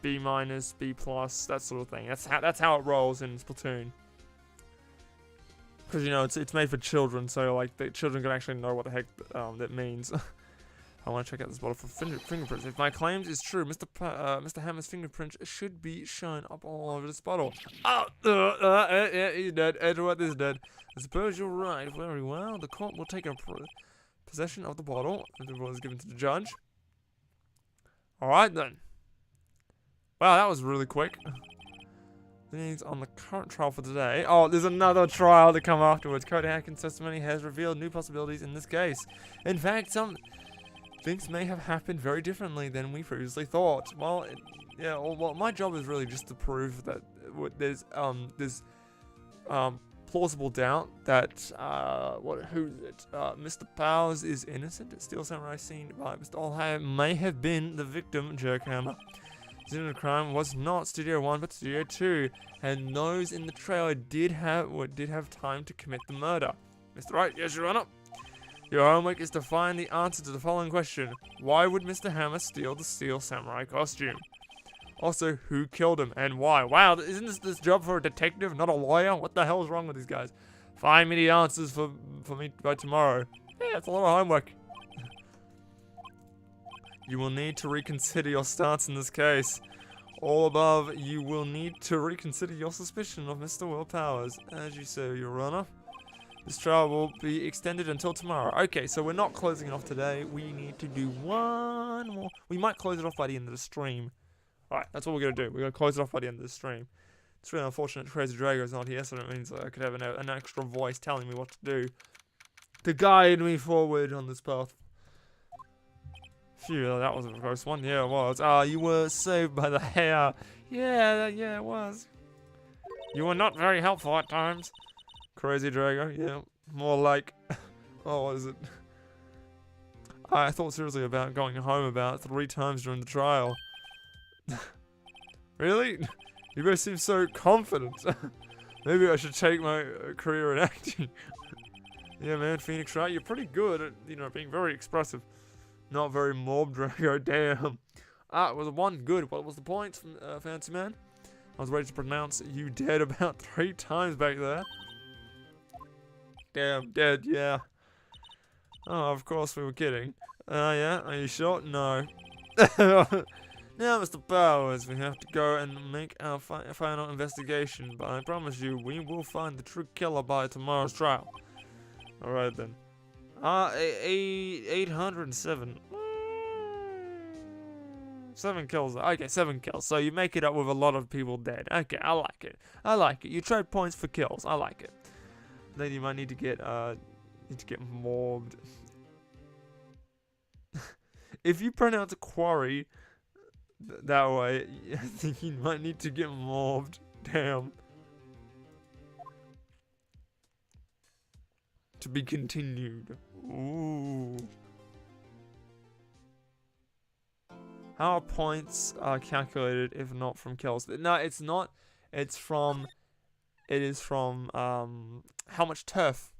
B minus, B plus, that sort of thing. That's how it rolls in Splatoon. Because, you know, it's made for children, so, like, the children can actually know what the heck that means. I want to check out this bottle for fingerprints. If my claims is true, Mr. Hammer's fingerprint should be shown up all over this bottle. Oh, yeah, he's dead. Edward is dead. I suppose you're right. Very well. The court will take possession of the bottle. The bottle is given to the judge. Alright then. Wow, that was really quick. Things on the current trial for today. Oh, there's another trial to come afterwards. Cody Atkins' testimony has revealed new possibilities in this case. In fact, some things may have happened very differently than we previously thought. Well, well, my job is really just to prove that there's plausible doubt that Mr. Powers is innocent. Steel Samurai seen by Mr. Allham may have been the victim, Jerkhammer. The scene of the crime was not Studio 1 but Studio 2, and those in the trailer did have time to commit the murder. Mr. Wright, yes, Your Honor. Your homework is to find the answer to the following question. Why would Mr. Hammer steal the Steel Samurai costume? Also, who killed him and why? Wow, isn't this job for a detective, not a lawyer? What the hell is wrong with these guys? Find me the answers for me by tomorrow. Yeah, it's a lot of homework. You will need to reconsider your stance in this case. All above, you will need to reconsider your suspicion of Mr. Will Powers. As you say, Your Honor. This trial will be extended until tomorrow. Okay, so we're not closing it off today. We need to do one more. We might close it off by the end of the stream. Alright, that's what we're going to do. We're going to close it off by the end of the stream. It's really unfortunate Crazy Drago's not here, so that means I could have an extra voice telling me what to do. To guide me forward on this path. Phew, that was a close one. Yeah, it was. Ah, you were saved by the hair. Yeah, it was. You were not very helpful at times. Crazy Drago, yeah. More like... oh, what is it? I thought seriously about going home about 3 times during the trial. Really? You both seem so confident. Maybe I should take my career in acting. Yeah, man, Phoenix Wright, you're pretty good at, being very expressive. Not very mob, Drago, damn. Ah, it was a 1 good. What was the point, Fancy Man? I was ready to pronounce you dead about 3 times back there. Damn, dead, yeah. Oh, of course we were kidding. Yeah, are you sure? No. Now, Mr. Powers, we have to go and make our final investigation, but I promise you, we will find the true killer by tomorrow's trial. Alright then. 807. 7 kills. Okay, 7 kills. So you make it up with a lot of people dead. Okay, I like it. I like it. You trade points for kills. I like it. Then you might need to get mobbed. If you pronounce quarry that way, I think you might need to get mobbed. Damn. To be continued. Ooh. How are points calculated if not from kills? No, it's not. It is from how much turf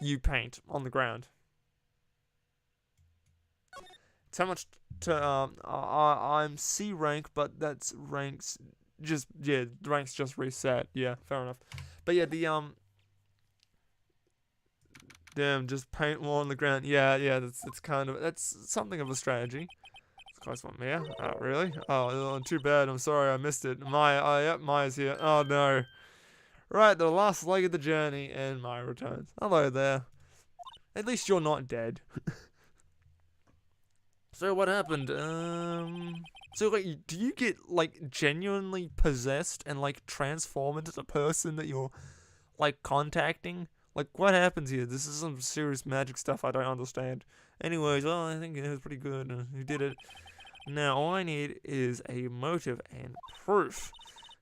you paint on the ground. It's how much I'm C rank, but that's ranks just reset. Yeah, fair enough. But yeah, the damn, just paint more on the ground. Yeah, that's something of a strategy. It's a close one, Mia. Oh, really? Oh, too bad. I'm sorry, I missed it. Maya, yep, Maya's here. Oh no. Right, the last leg of the journey, and Maya returns. Hello there. At least you're not dead. So what happened? So like, do you get like genuinely possessed and like transform into the person that you're like contacting? Like, what happens here? This is some serious magic stuff I don't understand. Anyways, well, I think it was pretty good. You did it. Now, all I need is a motive and proof.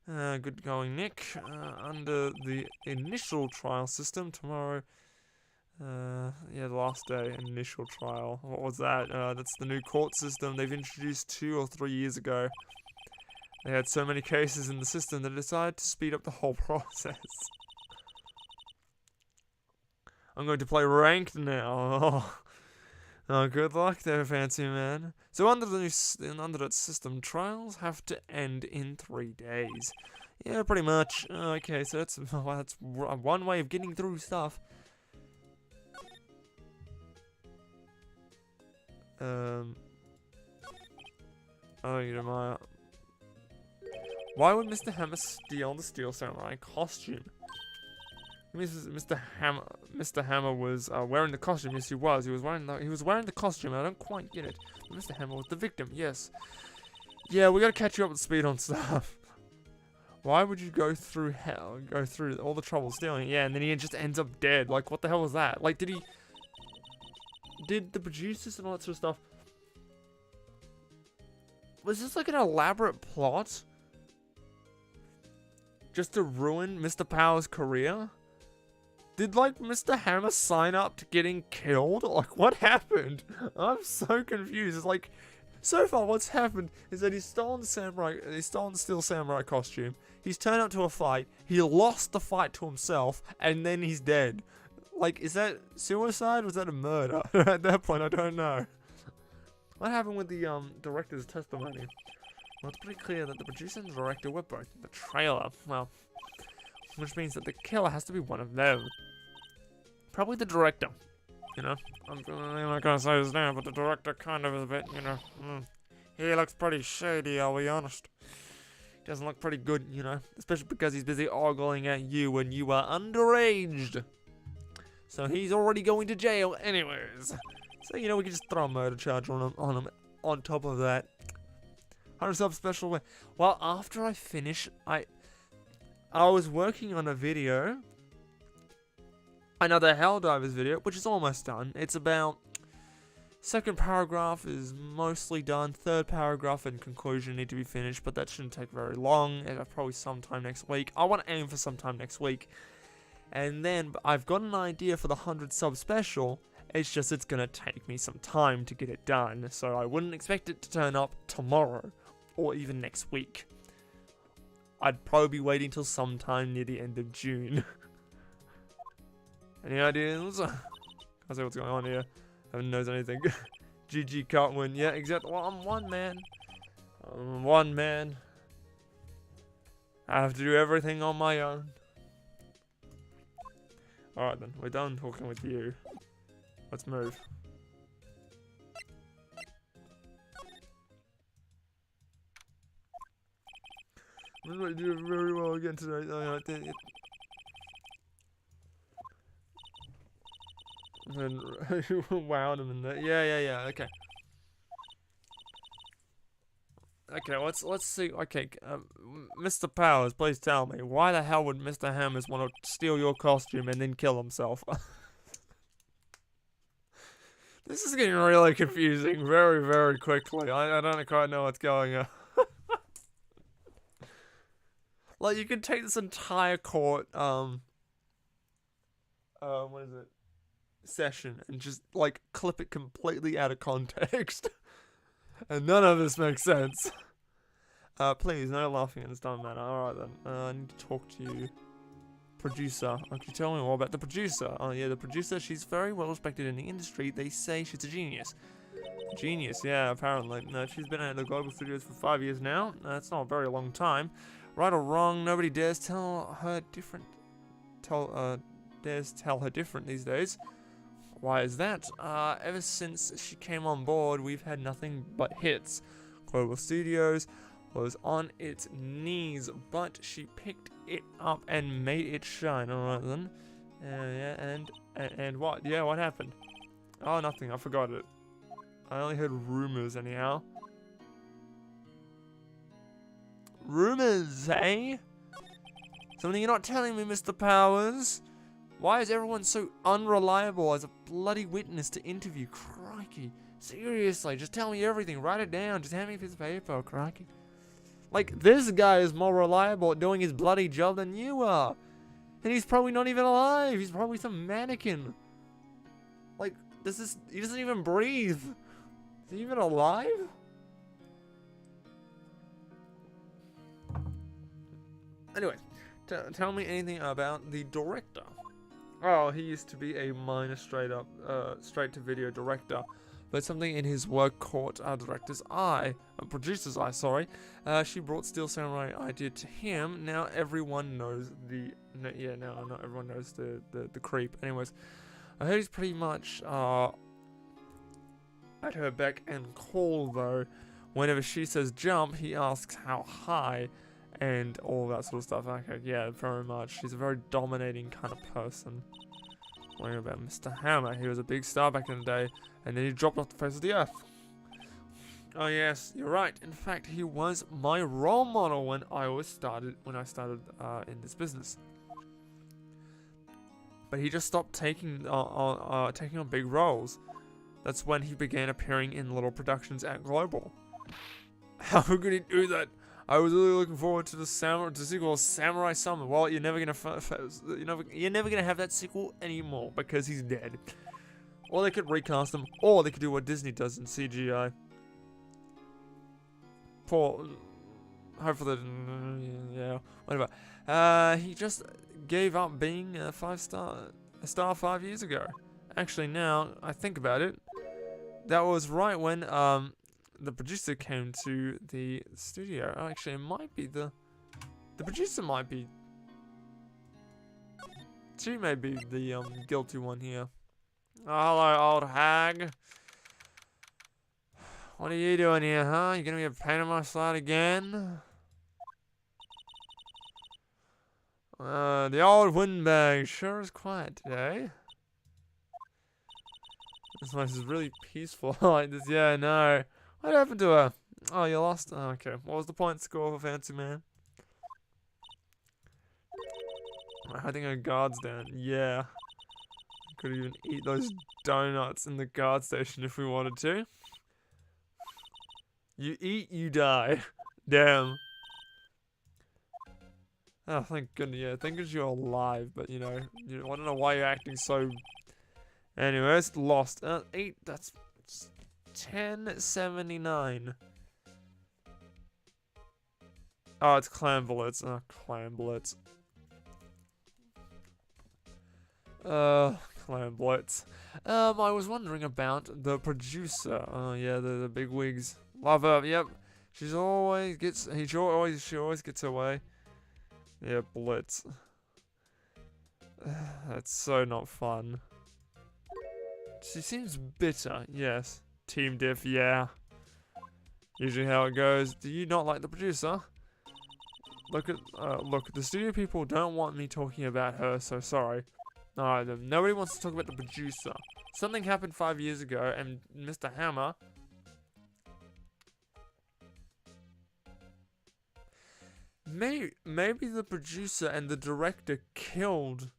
Good going, Nick. Under the initial trial system, tomorrow... yeah, the last day, initial trial. What was that? That's the new court system they've introduced 2 or 3 years ago. They had so many cases in the system that they decided to speed up the whole process. I'm going to play ranked now. Oh, good luck there, Fancy Man. So under that system, trials have to end in 3 days. Yeah, pretty much. Okay, so that's one way of getting through stuff. Oh, you know my. Why would Mr. Hammer steal the Steel Samurai costume? Mr. Hammer was wearing the costume. Yes, he was. He was wearing the costume. I don't quite get it. But Mr. Hammer was the victim. Yes. Yeah, we gotta catch you up with speed on stuff. Why would you go through hell? Go through all the trouble stealing it? Yeah, and then he just ends up dead. Like, what the hell was that? Like, did the producers and all that sort of stuff? Was this like an elaborate plot? Just to ruin Mr. Power's career? Did, like, Mr. Hammer sign up to getting killed? Like, what happened? I'm so confused. It's like, so far what's happened is that he's stolen the Steel Samurai costume. He's turned up to a fight. He lost the fight to himself, and then he's dead. Like, is that suicide or was that a murder? At that point, I don't know. What happened with the director's testimony? Well, it's pretty clear that the producer and the director were both in the trailer. Well, which means that the killer has to be one of them. Probably the director. You know, I'm not gonna say his name, but the director kind of is a bit, you know. He looks pretty shady, I'll be honest. He doesn't look pretty good, you know. Especially because he's busy ogling at you when you are underaged. So he's already going to jail anyways. So, you know, we can just throw a murder charge on him on top of that. 100 sub special. Well, after I finish, I was working on a video. Another Helldivers video, which is almost done. It's about... Second paragraph is mostly done. Third paragraph and conclusion need to be finished, but that shouldn't take very long. Probably sometime next week. I want to aim for sometime next week. And then I've got an idea for the 100 sub special. It's just it's going to take me some time to get it done. So I wouldn't expect it to turn up tomorrow or even next week. I'd probably be waiting till sometime near the end of June. Any ideas? Can't see what's going on here. Haven't knows anything. GG can't win. Yeah, exactly. Well, I'm one man. I'm one man. I have to do everything on my own. Alright then, we're done talking with you. Let's move. I'm going to do very well again today. And wowed him in there. Yeah. Okay. Okay, let's see. Okay, Mr. Powers, please tell me, why the hell would Mr. Hammers want to steal your costume and then kill himself? This is getting really confusing very, very quickly. I don't quite know what's going on. Like, you could take this entire court, what is it? Session and just, like, clip it completely out of context. And none of this makes sense. Please, no laughing at this dumb matter. Alright then, I need to talk to you. Producer. Can you tell me more about the producer? Oh yeah, the producer, she's very well respected in the industry. They say she's a genius. Genius, yeah, apparently. No, she's been at the Global Studios for 5 years now. That's not a very long time. Right or wrong, nobody dares tell her different. Dares tell her different these days. Why is that? Ever since she came on board, we've had nothing but hits. Global Studios was on its knees, but she picked it up and made it shine. Alright then. Yeah, and what? Yeah, what happened? Oh, nothing. I forgot it. I only heard rumors anyhow. Rumors, eh? Something you're not telling me, Mr. Powers. Why is everyone so unreliable as a bloody witness to interview? Crikey. Seriously, just tell me everything. Write it down. Just hand me a piece of paper. Crikey. Like, this guy is more reliable at doing his bloody job than you are. And he's probably not even alive. He's probably some mannequin. Like, he doesn't even breathe. Is he even alive? Anyway, tell me anything about the director. Oh, he used to be a minor straight-to-video director, but something in his work caught our director's eye, producer's eye, sorry. She brought Steel Samurai idea to him. Now everyone knows not everyone knows the creep. Anyways, I heard he's pretty much, at her beck and call, though. Whenever she says jump, he asks how high, and all that sort of stuff. Okay, yeah, very much. She's a very dominating kind of person. Worrying about Mr. Hammer. He was a big star back in the day, and then he dropped off the face of the earth. Oh yes, you're right. In fact, he was my role model when I started in this business. But he just stopped taking on big roles. That's when he began appearing in little productions at Global. How could he do that? I was really looking forward to the sequel, Samurai Summer. Well, you're never gonna have that sequel anymore because he's dead. Or they could recast him, or they could do what Disney does in CGI. Hopefully, yeah, whatever. He just gave up being a star 5 years ago. Actually, now I think about it, that was right when the producer came to the studio. Oh, actually, it might be the producer might be. She may be the guilty one here. Oh, hello, old hag. What are you doing here, huh? You gonna be a pain in my slide again? The old windbag sure is quiet today. This place is really peaceful like this. Yeah, I know. What happened to her? Oh, you lost? Oh, okay. What was the point score for Fancy Man? I think her guard's down. Yeah. Could even eat those donuts in the guard station if we wanted to. You eat, you die. Damn. Oh, thank goodness. Yeah, thank goodness you're alive. But, I don't know why you're acting so... Anyways, lost. 8, that's 1079. Oh, it's Clam Bullets. Oh, Clam Bullets. Clam Bullets. I was wondering about the producer. Oh, yeah, the big wigs. Love her. Yep. She always gets her way. Yeah, Blitz. That's so not fun. She seems bitter, yes. Team diff, yeah. Usually how it goes. Do you not like the producer? Look, the studio people don't want me talking about her, so sorry. No, nobody wants to talk about the producer. Something happened 5 years ago, and Mr. Hammer... Maybe the producer and the director killed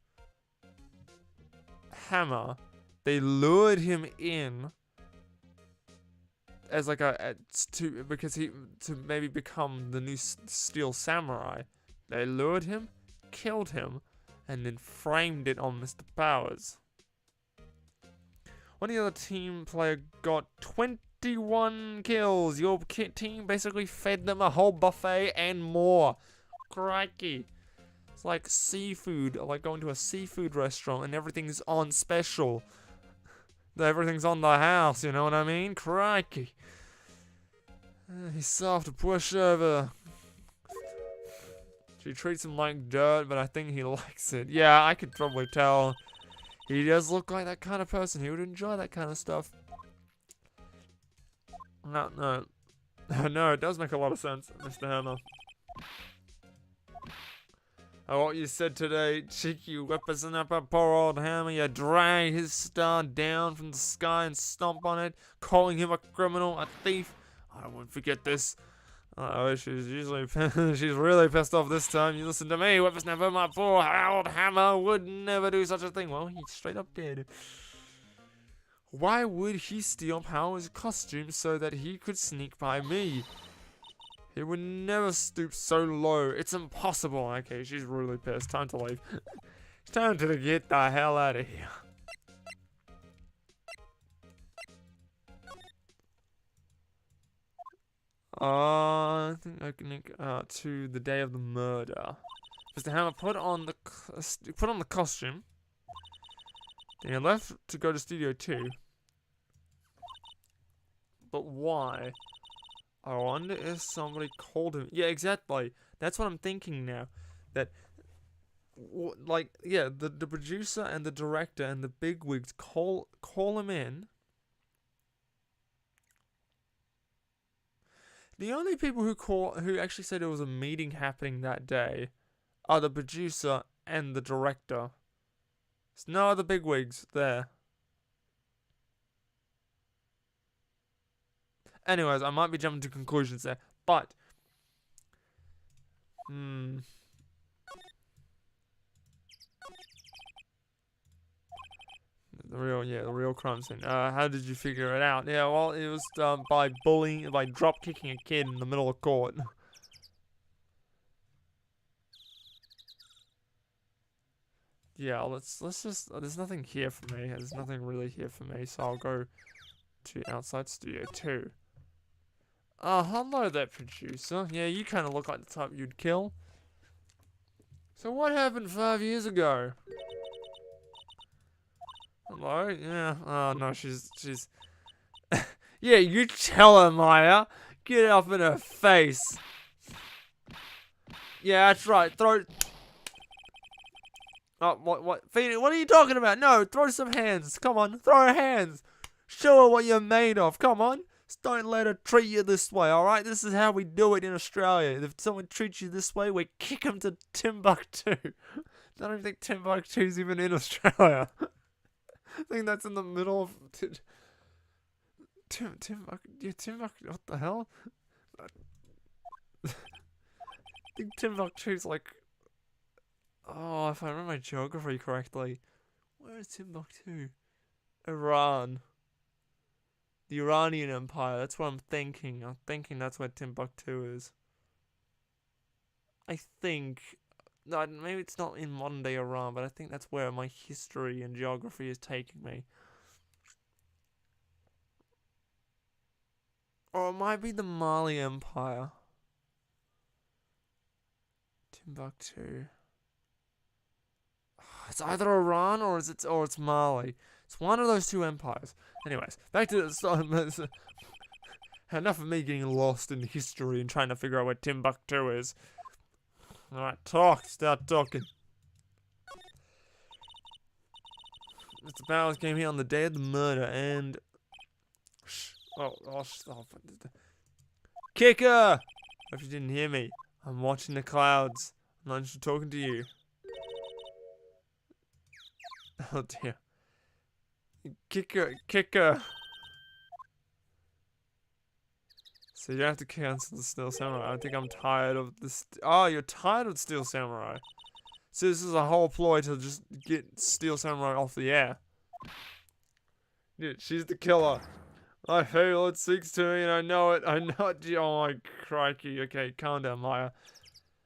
Hammer. They lured him in as like to maybe become the new Steel Samurai. They lured him, killed him, and then framed it on Mr. Powers. One of the other team player got 21 kills. Your team basically fed them a whole buffet and more. Crikey. It's like seafood, like going to a seafood restaurant and everything's on special. Everything's on the house, you know what I mean? Crikey. He's soft to push over. She treats him like dirt, but I think he likes it. Yeah, I could probably tell. He does look like that kind of person. He would enjoy that kind of stuff. No, it does make a lot of sense, Mr. Hammer. Oh, what you said today, cheeky whippersnapper, up a poor old Hammer. You drag his star down from the sky and stomp on it, calling him a criminal, a thief. I won't forget this. Oh, she's really pissed off this time. You listen to me, whippersnapper. My poor old Hammer would never do such a thing. Well, he straight up did. Why would he steal Powers' costume so that he could sneak by me? He would never stoop so low. It's impossible. Okay, she's really pissed. Time to leave. It's time to get the hell out of here. I think I can link to the day of the murder. Mr. Hammer put on the costume. Then he left to go to Studio 2. But why? I wonder if somebody called him. Yeah, exactly. That's what I'm thinking now. That, the producer and the director and the bigwigs call him in. The only people who actually said there was a meeting happening that day are the producer and the director. There's no other bigwigs there. Anyways, I might be jumping to conclusions there, but the real crime scene. How did you figure it out? Yeah, well, it was by drop kicking a kid in the middle of court. Yeah, let's just. There's nothing here for me. There's nothing really here for me, so I'll go to outside studio 2. Hello there, producer. Yeah, you kind of look like the type you'd kill. So what happened 5 years ago? Hello? Yeah. Oh no, she's. Yeah, you tell her, Maya. Get up in her face. Yeah, that's right. Throw. Oh, what? Phoenix, what are you talking about? No, throw some hands. Come on, throw her hands. Show her what you're made of. Come on. Just don't let her treat you this way, alright? This is how we do it in Australia. If someone treats you this way, we kick them to Timbuktu. I don't even think Timbuktu's even in Australia. I think that's in the middle of... Timbuktu, what the hell? I think Timbuktu's like... Oh, if I remember my geography correctly. Where is Timbuktu? Iran. The Iranian Empire, that's what I'm thinking. I'm thinking that's where Timbuktu is. I think... No, maybe it's not in modern day Iran, but I think that's where my history and geography is taking me. Or it might be the Mali Empire. Timbuktu. It's either Iran or it's Mali. It's one of those two empires. Anyways, back to the start. Enough of me getting lost in history and trying to figure out where Timbuktu is. Alright, start talking. Mr. Bowers came here on the day of the murder and... stop. Kicker! If you didn't hear me, I'm watching the clouds. I'm not just talking to you. Oh dear. Kicker. So you have to cancel the Steel Samurai. I think I'm tired of this. Oh, you're tired of Steel Samurai. So this is a whole ploy to just get Steel Samurai off the air. Dude, she's the killer. I feel it speaks to me and I know it. Oh my crikey. Okay, calm down, Maya.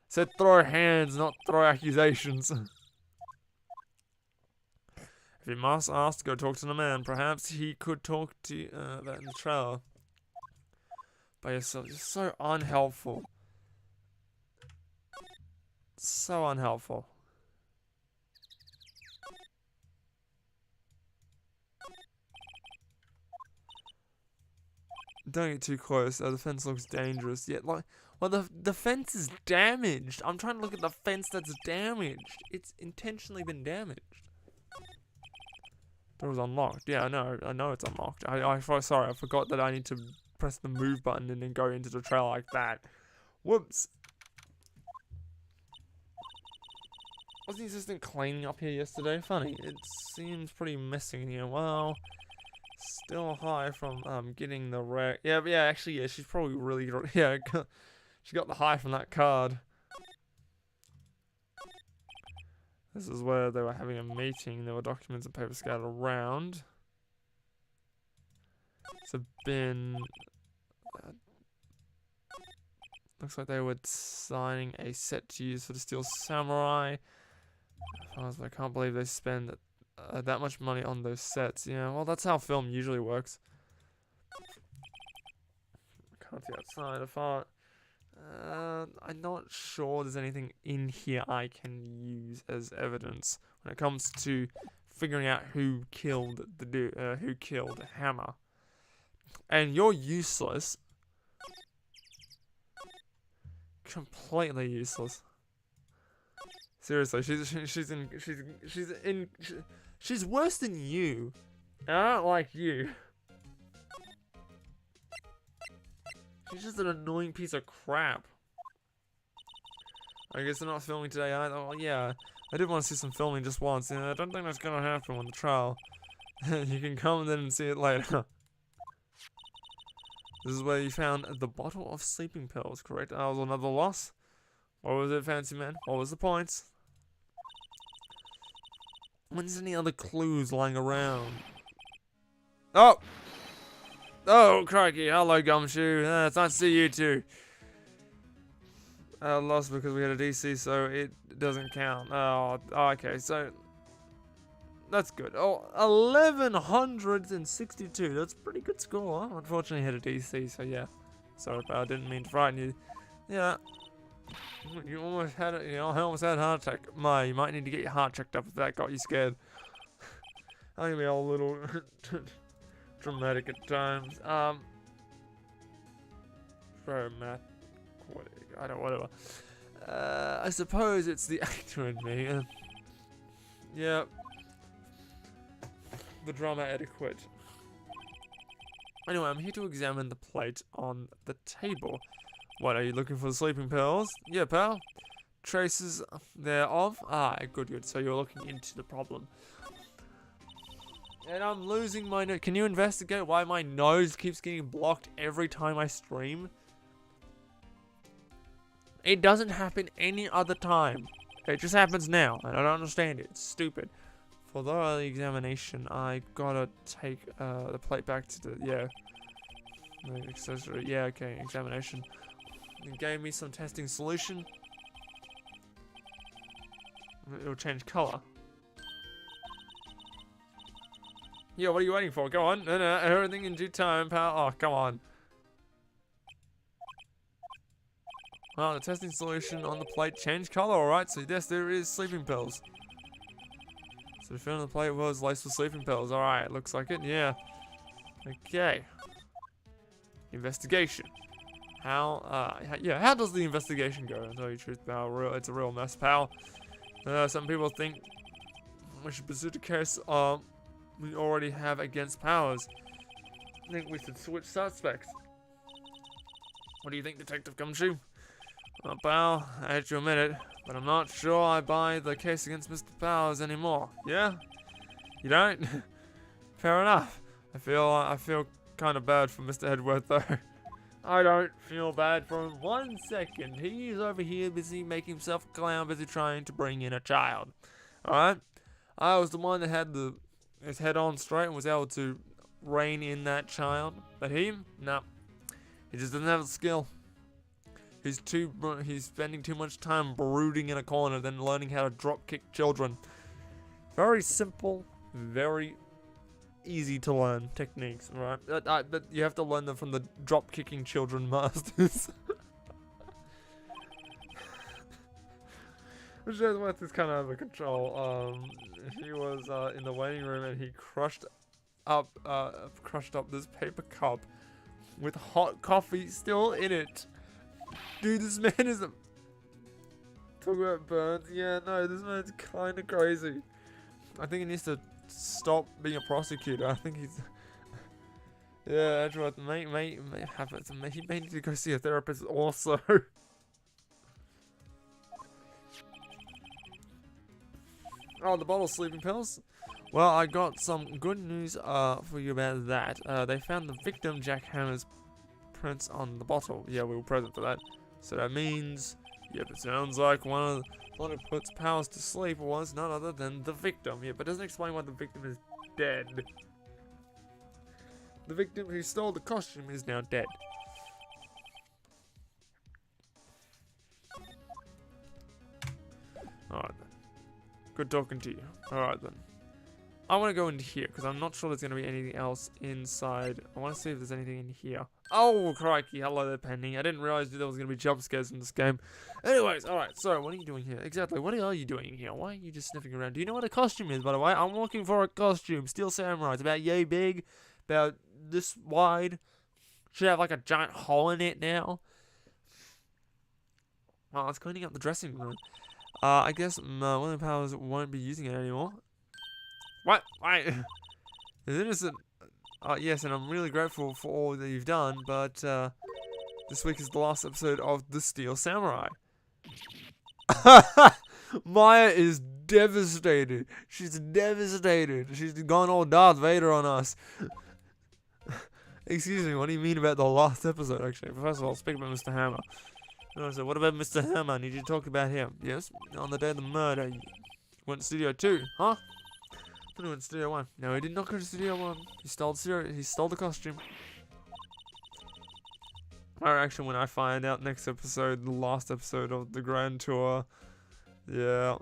Said throw hands, not throw accusations. If you must ask, go talk to the man. Perhaps he could talk to that in the trailer. By yourself. You're so unhelpful. So unhelpful. Don't get too close. The fence looks dangerous. Yet, well, the fence is damaged. I'm trying to look at the fence that's damaged. It's intentionally been damaged. Door was unlocked. Yeah, I know it's unlocked. Sorry, I forgot that I need to press the move button and then go into the trailer like that. Whoops. Was the assistant cleaning up here yesterday? Funny, it seems pretty messy in here. Well, still high from getting the wreck. Yeah, but yeah, actually, yeah, she's probably really she got the high from that card. This is where they were having a meeting. There were documents and papers scattered around. It's a bin. Looks like they were signing a set to use for the Steel Samurai. I can't believe they spend that much money on those sets. Yeah, well, that's how film usually works. Can't see outside. I'm not sure there's anything in here I can use as evidence when it comes to figuring out who killed Hammer. And you're useless. Completely useless. Seriously, she's worse than you. And I don't like you. She's just an annoying piece of crap. I guess they're not filming today either. Oh, yeah. I did want to see some filming just once. I don't think that's gonna happen on the trial. You can come then and see it later. This is where you found the bottle of sleeping pills, correct? That was another loss. What was it, fancy man? What was the point? When's any other clues lying around? Oh! Oh, crikey. Hello, Gumshoe. It's nice to see you too. Lost because we had a DC, so it doesn't count. Oh, okay, so that's good. Oh, 1162. That's a pretty good score. Unfortunately, I had a DC, so yeah. Sorry, but I didn't mean to frighten you. Yeah. You almost had it, I almost had a heart attack. You might need to get your heart checked up if that got you scared. I can be a little dramatic at times. For math. I don't, whatever. I suppose it's the actor in me. Yeah. The drama etiquette. Anyway, I'm here to examine the plate on the table. What, are you looking for the sleeping pills? Yeah, pal. Traces thereof? Good. So you're looking into the problem. And I'm losing my nose. Can you investigate why my nose keeps getting blocked every time I stream? It doesn't happen any other time. It just happens now, and I don't understand it. It's stupid. For the early examination, I gotta take the plate back to the accessory. Yeah, okay, examination. It gave me some testing solution. It'll change color. Yeah, what are you waiting for? Go on. No, everything in due time, pal. Oh, come on. Well, the testing solution on the plate changed color, alright, so yes, there is sleeping pills. So the film on the plate was laced with sleeping pills, alright, looks like it, yeah. Okay. Investigation. How does the investigation go? I'll tell you the truth, pal, it's a real mess, pal. Some people think we should pursue the case we already have against Powers. I think we should switch suspects. What do you think, Detective Gumshoe? Well, pal, I hate to admit it, but I'm not sure I buy the case against Mr. Powers anymore. Yeah? You don't? Fair enough. I feel kind of bad for Mr. Edward, though. I don't feel bad for him 1 second. He's over here busy making himself a clown, busy trying to bring in a child. Alright? I was the one that had his head on straight and was able to rein in that child. But him? No. He just doesn't have the skill. He's spending too much time brooding in a corner than learning how to drop kick children. Very simple, very easy to learn techniques, right? But you have to learn them from the drop kicking children masters. Which shows why this kind of under control. He was in the waiting room and he crushed up this paper cup with hot coffee still in it. Dude, this man is a... Talk about burns. Yeah, no, this man's kind of crazy. I think he needs to stop being a prosecutor. I think he's... Yeah, that's right. He may need to go see a therapist also. Oh, the bottle of sleeping pills? Well, I got some good news for you about that. They found the victim, Jack Hammer's prints on the bottle. Yeah, we were present for that. So that means, yep, it sounds like one who puts Powers to sleep was none other than the victim. Yeah, but it doesn't explain why the victim is dead. The victim who stole the costume is now dead. Alright then. Good talking to you. Alright then. I want to go into here because I'm not sure there's going to be anything else inside. I want to see if there's anything in here. Oh, crikey. Hello there, Penny. I didn't realize there was going to be jump scares in this game. Anyways, alright. So, what are you doing here? Exactly. What are you doing here? Why are you just sniffing around? Do you know what a costume is, by the way? I'm looking for a costume. Steel Samurai. It's about yay big. About this wide. Should have like a giant hole in it now. Oh, it's cleaning up the dressing room. I guess William Powers won't be using it anymore. What? Why? It's innocent. Yes, and I'm really grateful for all that you've done, but This week is the last episode of The Steel Samurai. Maya is devastated. She's devastated. She's gone all Darth Vader on us. Excuse me, what do you mean about the last episode, actually? First of all, speak about Mr. Hammer. So, what about Mr. Hammer? I need you to talk about him. Yes? On the day of the murder, he went to Studio 2, huh? I thought he went to Studio 1. No, he did not go to Studio 1. He stole the costume. Alright, actually, when I find out next episode, the last episode of the Grand Tour, yeah.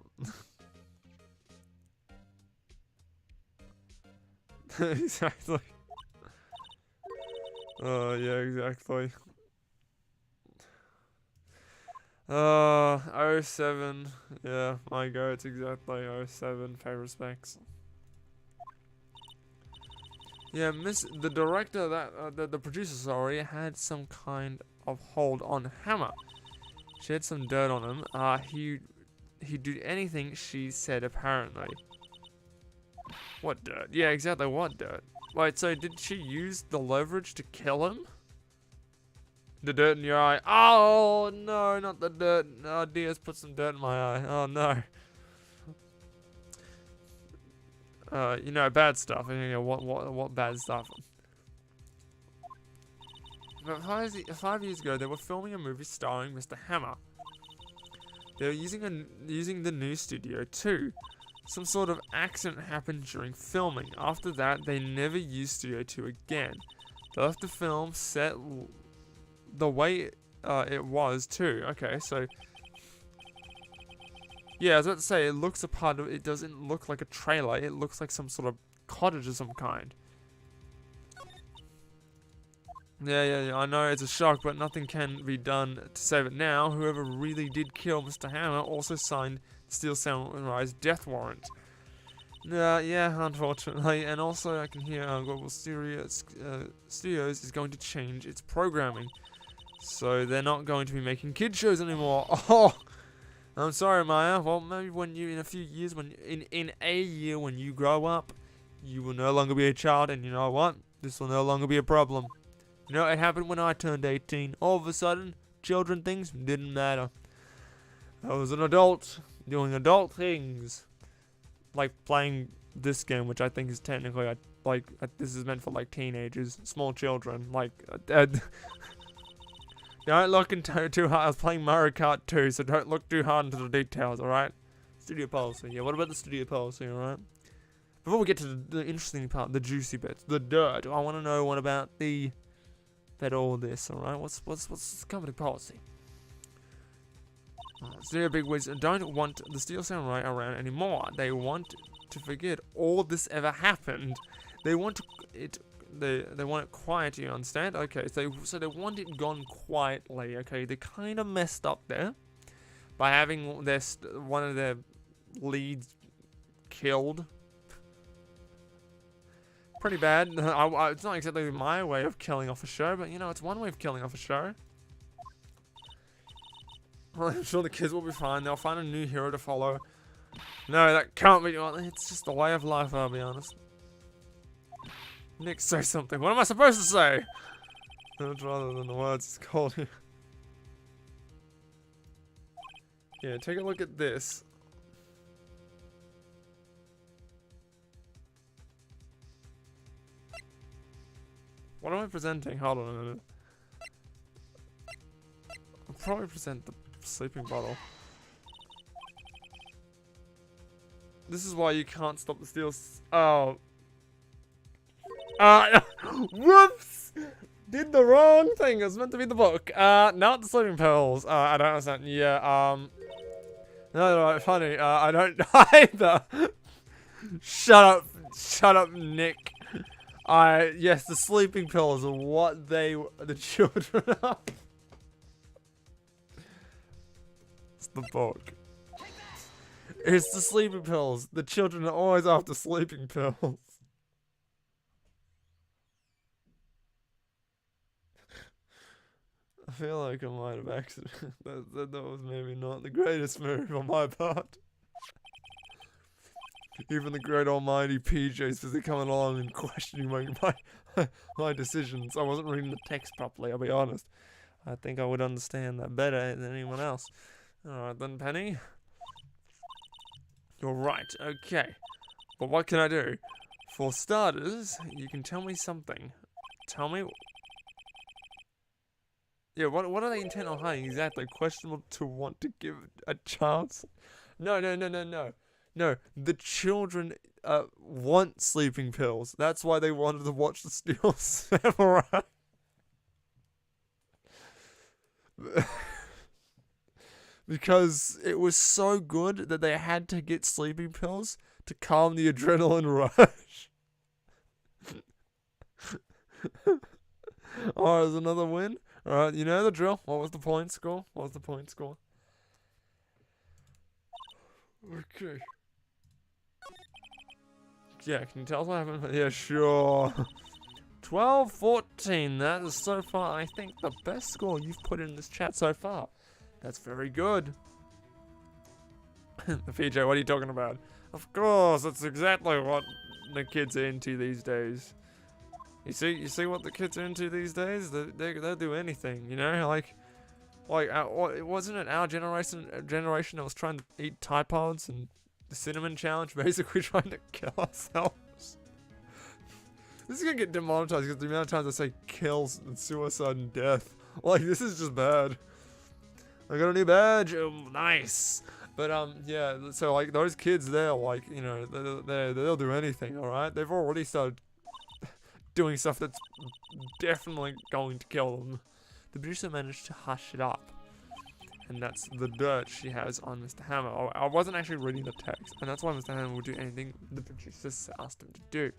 Exactly. Yeah, exactly. 07. Yeah, my goats, exactly. 07, pay respects. Yeah, the director, the producer, sorry, had some kind of hold on Hammer. She had some dirt on him. He'd do anything she said, apparently. What dirt? Yeah, exactly, what dirt? Wait, so did she use the leverage to kill him? The dirt in your eye. Oh, no, not the dirt. Oh, Diaz put some dirt in my eye. Oh, no. You know, bad stuff. You know, what bad stuff? But 5 years ago, they were filming a movie starring Mr. Hammer. They were using the new studio too. Some sort of accident happened during filming. After that, they never used Studio 2 again. They left the film set the way it was too. Okay, so yeah, I was about to say, it doesn't look like a trailer. It looks like some sort of cottage of some kind. Yeah, I know it's a shock, but nothing can be done to save it now. Whoever really did kill Mr. Hammer also signed Steel Samurai's death warrant. Yeah, unfortunately. And also, I can hear Global Studios is going to change its programming. So they're not going to be making kid shows anymore. Oh, I'm sorry, Maya. Well, maybe in a few years, in a year when you grow up, you will no longer be a child, and you know what? This will no longer be a problem. You know, it happened when I turned 18. All of a sudden, children things didn't matter. I was an adult, doing adult things. Like playing this game, which I think is technically, this is meant for, like, teenagers, small children. Like, don't look into too hard. I was playing Mario Kart 2, so don't look too hard into the details, alright? Studio policy. Yeah, what about the studio policy, alright? Before we get to the interesting part, the juicy bits, the dirt, I want to know what about all this, alright? What's the company policy? Studio bigwigs don't want the Steel Samurai around anymore. They want to forget all this ever happened. They want it quiet, you understand? Okay, so they want it gone quietly, okay? They kind of messed up there by having one of their leads killed. Pretty bad. It's not exactly my way of killing off a show, but you know, it's one way of killing off a show. Well, I'm sure the kids will be fine. They'll find a new hero to follow. No, that can't be. It's just the way of life, I'll be honest. Nick, say something. What am I supposed to say? Much rather than the words it's called here. Yeah, take a look at this. What am I presenting? Hold on a minute. I'll probably present the sleeping bottle. This is why you can't stop the steel. Oh. Whoops! Did the wrong thing. It was meant to be the book. Not the sleeping pills. I don't understand. Yeah, no, funny. I don't either. Shut up, Nick. Yes, the sleeping pills are what the children are. It's the book. It's the sleeping pills. The children are always after sleeping pills. I feel like I might have accident. That was maybe not the greatest move on my part. Even the great almighty PJ's busy coming along and questioning my decisions. I wasn't reading the text properly, I'll be honest. I think I would understand that better than anyone else. Alright then, Penny. You're right, okay. But what can I do? For starters, you can tell me something. Tell me... Yeah, what are they intent on hiding exactly? Questionable to want to give a chance? No. No, the children want sleeping pills. That's why they wanted to watch the Steel Samurai. Because it was so good that they had to get sleeping pills to calm the adrenaline rush. Oh, there's another win. Alright, you know the drill. What was the point score? Okay. Yeah, can you tell us what happened? Yeah, sure. 12-14. That is so far, I think, the best score you've put in this chat so far. That's very good. PJ, what are you talking about? Of course, that's exactly what the kids are into these days. You see what the kids are into these days? They'll do anything, you know? Like wasn't it our generation that was trying to eat Tide Pods and the cinnamon challenge, basically trying to kill ourselves? This is gonna get demonetized because the amount of times I say kills and suicide and death. Like, this is just bad. I got a new badge. Oh, nice. But yeah. So like those kids there, like, you know, they'll do anything. All right. They've already started doing stuff that's definitely going to kill them. The producer managed to hush it up, and that's the dirt she has on Mr. Hammer. I wasn't actually reading the text, and that's why Mr. Hammer would do anything the producers asked him to do.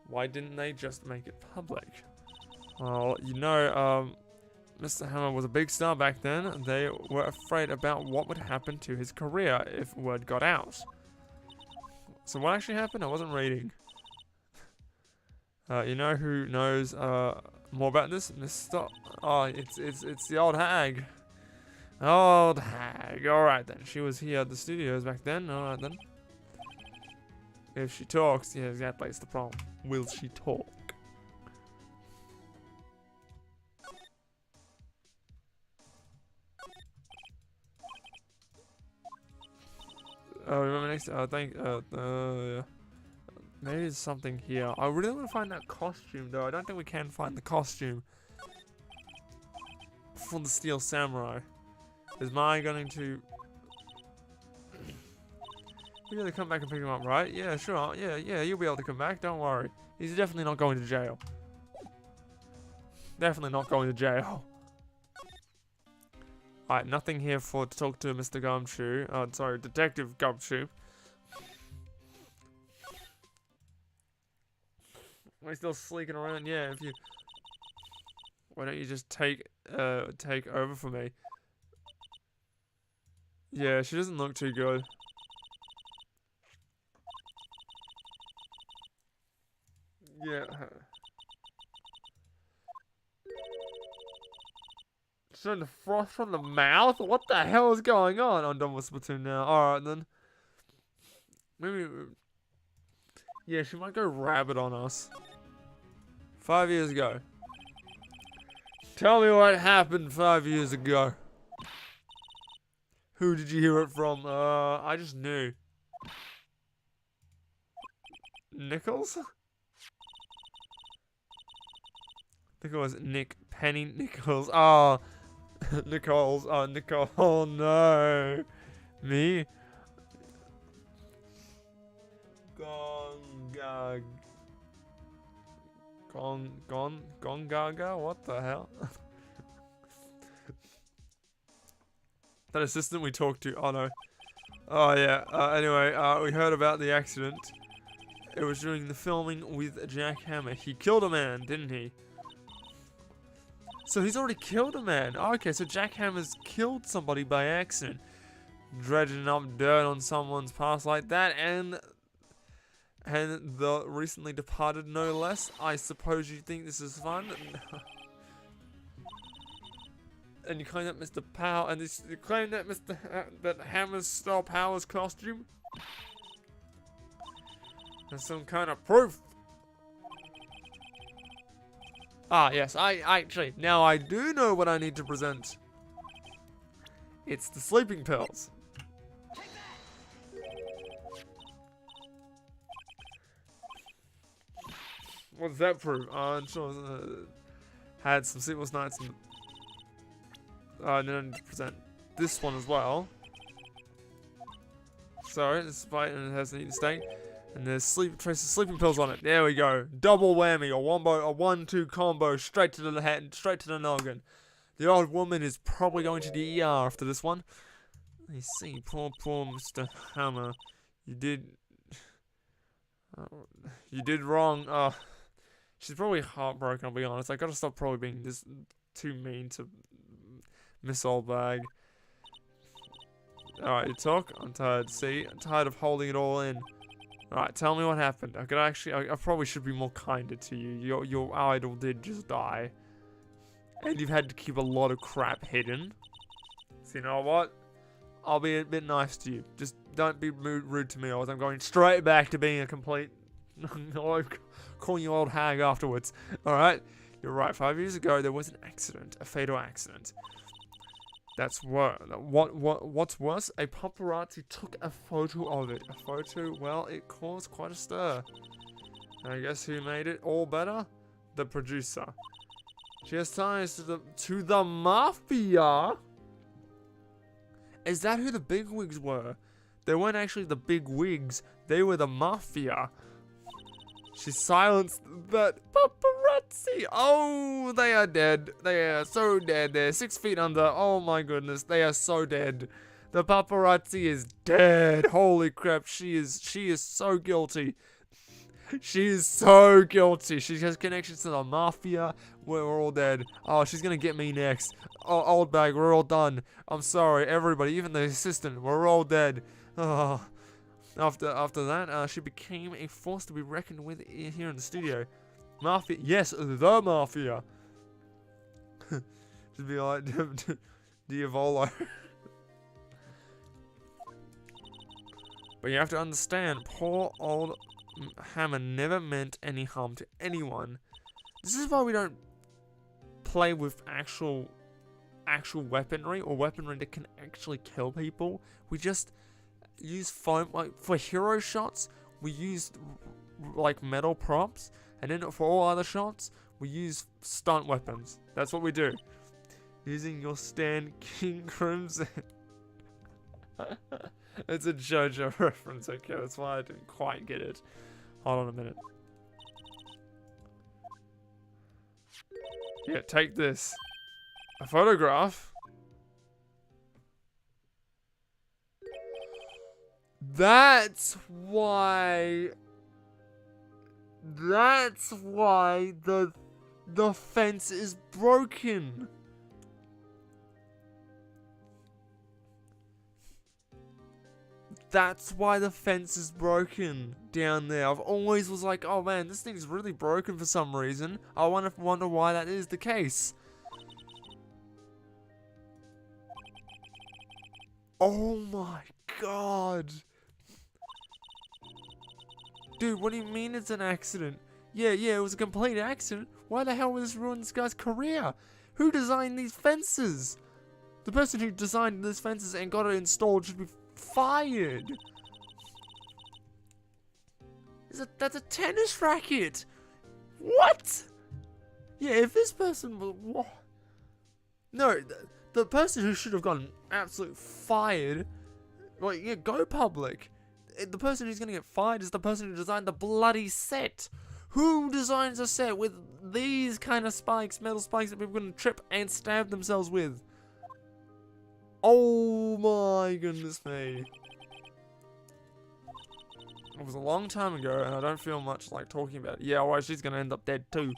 Why didn't they just make it public? Well, you know, Mr. Hammer was a big star back then. They were afraid about what would happen to his career if word got out. So what actually happened? I wasn't reading. You know who knows more about this? Mr. Oh, it's the old hag. Old hag. Alright then. She was here at the studios back then. Alright then. If she talks, yeah, exactly, it's the problem. Will she talk? Remember next, yeah. Maybe there's something here. I really want to find that costume, though. I don't think we can find the costume for the Steel Samurai. Is Mai going to... You're gonna come back and pick him up, right? Yeah, sure. Yeah, you'll be able to come back. Don't worry. He's definitely not going to jail. Definitely not going to jail. Alright, nothing here to talk to Mr. Gumshoe. Sorry, Detective Gumshoe. Are you still sleeking around? Yeah, if you... Why don't you just take over for me? Yeah, she doesn't look too good. Yeah. Showing the frost from the mouth? What the hell is going on? I'm done with Splatoon now. Alright then. Maybe... Yeah, she might go rabbit on us. 5 years ago. Tell me what happened 5 years ago. Who did you hear it from? I just knew. Nichols? I think it was Penny Nichols. Oh, Nichols. Oh, Nicole. Oh no. Me? Gongaga? What the hell? That assistant we talked to. Oh no. Oh yeah. Anyway, we heard about the accident. It was during the filming with Jack Hammer. He killed a man, didn't he? So he's already killed a man. Oh, okay, so Jack Hammer's killed somebody by accident. Dredging up dirt on someone's past like that, and the recently departed, no less. I suppose you think this is fun? And you claim that Mr. Powell, and you claim that that Hammer's stole Powell's costume? There's some kind of proof. Ah, yes, I actually, now I do know what I need to present. It's the sleeping pills. What does that prove? Had some sleepless nights and then I need to present this one as well. So, despite and it has an eating state. And there's traces of sleeping pills on it. There we go. Double whammy. A 1-2 combo straight to the head, straight to the noggin. The old woman is probably going to the ER after this one. Let me see. Poor Mr. Hammer. You did wrong. She's probably heartbroken, I'll be honest. I gotta stop probably being this too mean to Miss Old Bag. Alright, you talk? I'm tired. See? I'm tired of holding it all in. Alright, tell me what happened. I probably should be more kinder to you. Your idol did just die. And you've had to keep a lot of crap hidden. So you know what? I'll be a bit nice to you. Just don't be rude to me, or I'm going straight back to being a complete... calling you old hag afterwards. Alright? You're right. 5 years ago, there was an accident. A fatal accident. That's worse. What's worse? A paparazzi took a photo of it. A photo, well, it caused quite a stir. And I guess who made it all better? The producer. She has ties to the mafia. Is that who the bigwigs were? They weren't actually the bigwigs. They were the mafia. She silenced that paparazzi. Oh, they are dead. They are so dead. They're 6 feet under. Oh my goodness, they are so dead. The paparazzi is dead. Holy crap, she is so guilty. She is so guilty. She has connections to the mafia. We're all dead. Oh, she's gonna get me next. Oh, Old Bag, we're all done. I'm sorry, everybody, even the assistant, we're all dead. Oh. After that, she became a force to be reckoned with here in the studio. Mafia, yes, the mafia. Just be like, Diavolo. But you have to understand, poor old Hammer never meant any harm to anyone. This is why we don't play with actual weaponry or weaponry that can actually kill people. We just use foam, like for hero shots we use like metal props, and then for all other shots we use stunt weapons. That's what we do. Using your stand, King Crimson. It's a JoJo reference, okay, that's why I didn't quite get it. Hold on a minute. Yeah, take this. A photograph. That's why the fence is broken. That's why the fence is broken down there. I've always was like, oh man, this thing's really broken for some reason. I wonder why that is the case. Oh my god. Dude, what do you mean it's an accident? Yeah, it was a complete accident. Why the hell would this ruin this guy's career? Who designed these fences? The person who designed these fences and got it installed should be fired. That's a tennis racket. What? Yeah, if this person was... What? No, the person who should have gotten absolute fired... Well, yeah, go public. The person who's gonna get fired is the person who designed the bloody set. Who designs a set with these kind of spikes, metal spikes that people are gonna trip and stab themselves with? Oh my goodness me. It was a long time ago, and I don't feel much like talking about it. Yeah, well, she's gonna end up dead too.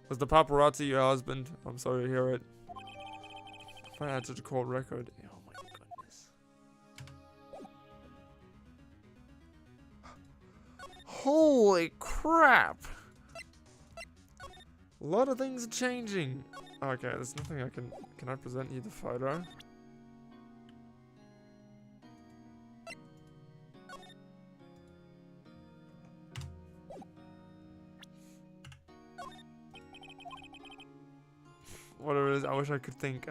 Was the paparazzi your husband? I'm sorry to hear it. If I had such a cold record. Oh my goodness. Holy crap! A lot of things are changing. Okay, there's nothing I can I present you the photo? whatever it is. I wish I could think.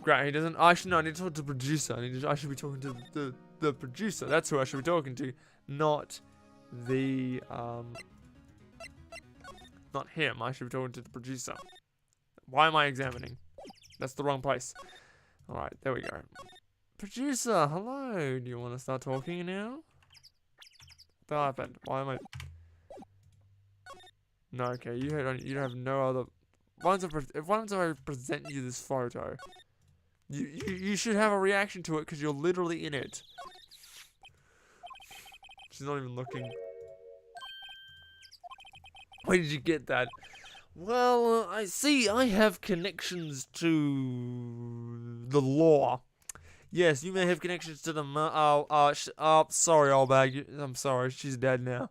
Great, he doesn't. Actually, no, I need to talk to the producer. I should be talking to the producer. That's who I should be talking to, not the not him. I should be talking to the producer. Why am I examining? That's the wrong place. All right, there we go. Producer, hello. Do you want to start talking now? What happened? Why am I? No, okay. You have no other. Once I present you this photo, you should have a reaction to it because you're literally in it. She's not even looking. Where did you get that? Well, I see. I have connections to the law. Yes, you may have connections to the sorry, old bag. I'm sorry. She's dead now.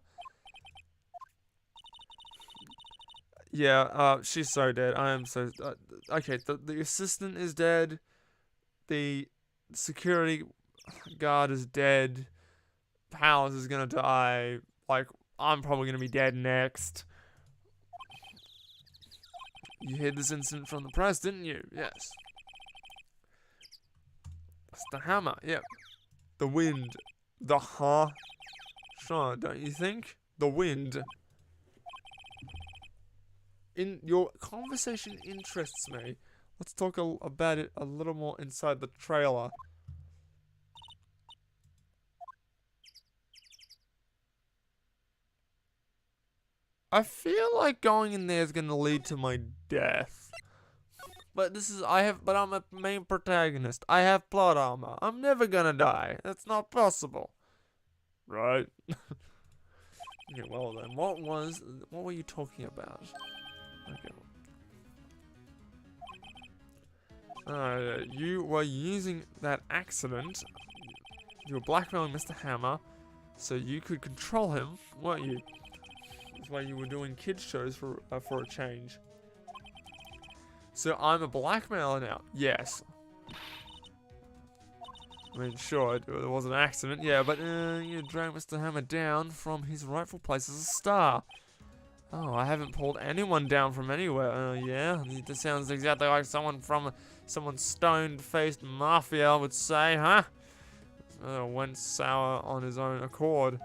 Yeah, she's so dead. I am so... okay, the assistant is dead. The security guard is dead. Powers is gonna die. Like, I'm probably gonna be dead next. You heard this incident from the press, didn't you? Yes. That's the hammer, yep. The wind. The Sure, don't you think? The wind. Your conversation interests me. Let's talk about it a little more inside the trailer. I feel like going in there is gonna lead to my death. But but I'm a main protagonist. I have plot armor. I'm never gonna die. That's not possible. Right? Yeah, well then, what were you talking about? Okay. You were using that accident. You were blackmailing Mr. Hammer, so you could control him, weren't you? That's why you were doing kids shows for a change. So I'm a blackmailer now. Yes. I mean, sure, it was an accident, yeah, but you dragged Mr. Hammer down from his rightful place as a star. Oh, I haven't pulled anyone down from anywhere. Yeah, this sounds exactly like someone from someone stoned-faced mafia would say, huh? Went sour on his own accord.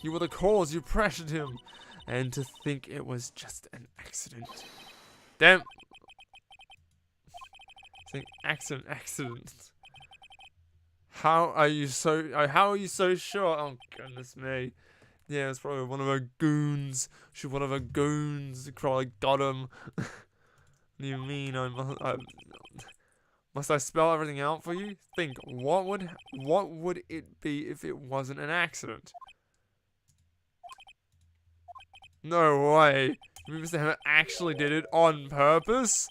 You were the cause. You pressured him, and to think it was just an accident. Damn. Think accident. How are you so sure? Oh goodness me. Yeah, it's probably one of her goons. One of her goons probably got him. What do you mean? Must I spell everything out for you? Think. What would it be if it wasn't an accident? No way. You mean Mr. Hammer actually did it on purpose?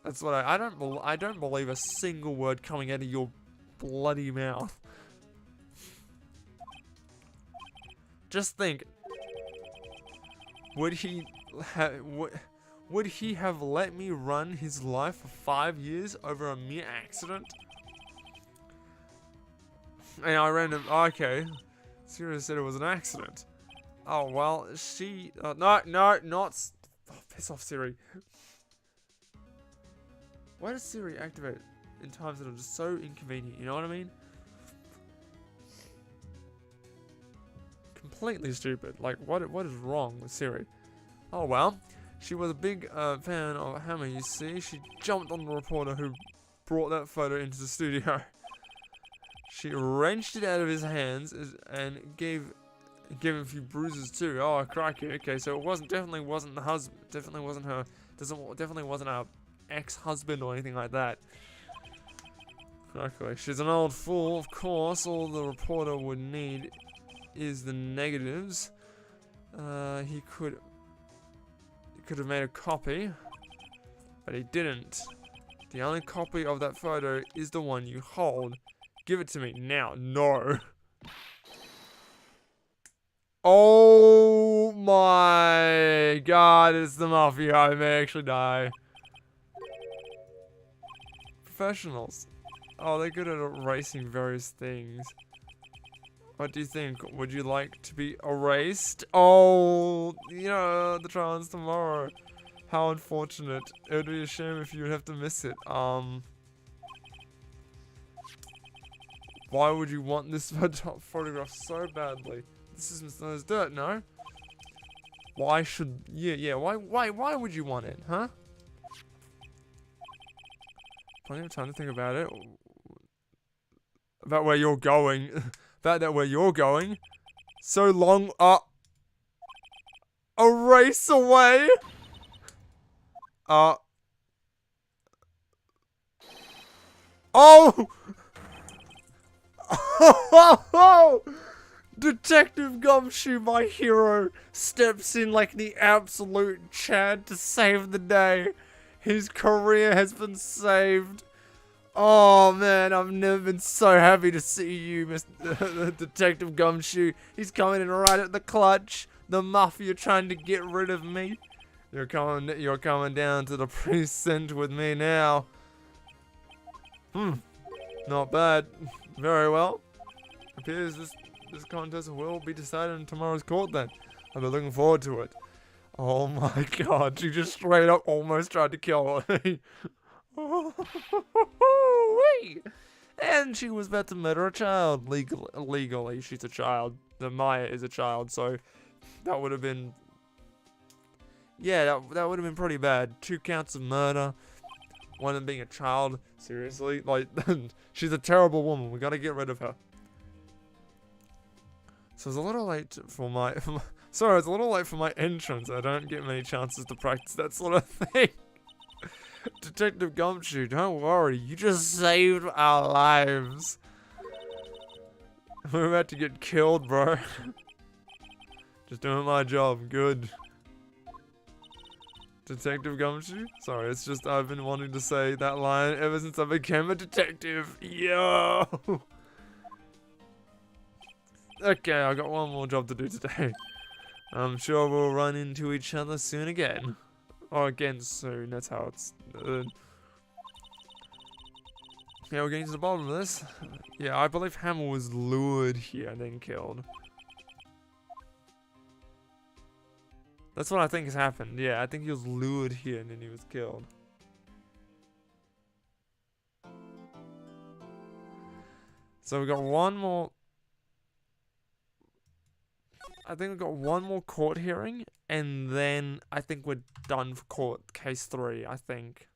That's what I don't believe a single word coming out of your bloody mouth. Just think. Would he have let me run his life for 5 years over a mere accident? And I ran him. Okay. Siri said it was an accident. Oh well, she. No, not. Oh, piss off, Siri. Why does Siri activate in times that are just so inconvenient? You know what I mean? Completely stupid. Like, what is wrong with Siri? Oh well, she was a big fan of Hammer. You see, she jumped on the reporter who brought that photo into the studio. She wrenched it out of his hands and gave him a few bruises too. Oh crikey! Okay, so it definitely wasn't the husband. Definitely wasn't her. Definitely wasn't our ex-husband or anything like that. Okay, she's an old fool, of course. All the reporter would need is the negatives. He could have made a copy, but he didn't. The only copy of that photo is the one you hold. Give it to me now. No. Oh my god, it's the mafia. I may actually die. Professionals. Oh, they're good at erasing various things. What do you think? Would you like to be erased? Oh, the trial is tomorrow. How unfortunate. It would be a shame if you would have to miss it. Why would you want this photograph so badly? This is Mr. Noah's dirt, no? Why should... Yeah, why would you want it, huh? Plenty of time to think about it. About where you're going. About that where you're going. So long, a race away! Oh! Detective Gumshoe, my hero, steps in like the absolute Chad to save the day. His career has been saved. Oh man, I've never been so happy to see you, Mr. Detective Gumshoe. He's coming in right at the clutch. The mafia trying to get rid of me. You're coming down to the precinct with me now. Not bad. Very well. Appears this contest will be decided in tomorrow's court then. I've been looking forward to it. Oh my god, she just straight up almost tried to kill me. And she was about to murder a child. Legally, she's a child. The Maya is a child, so that would have been... Yeah, that would have been pretty bad. 2 counts of murder. One of them being a child. Seriously? Like, she's a terrible woman. We gotta get rid of her. So it's a little late for my... Sorry, it's a little late for my entrance. I don't get many chances to practice that sort of thing. Detective Gumshoe, don't worry. You just saved our lives. We're about to get killed, bro. Just doing my job. Good. Detective Gumshoe? Sorry, it's just I've been wanting to say that line ever since I became a detective. Yo! Okay, I got one more job to do today. I'm sure we'll run into each other soon again. Or again soon, that's how it's... Yeah, we're getting to the bottom of this. Yeah, I believe Hammer was lured here and then killed. That's what I think has happened. Yeah, I think he was lured here and then he was killed. So we got one more... I think we've got one more court hearing, and then I think we're done for court case 3, I think.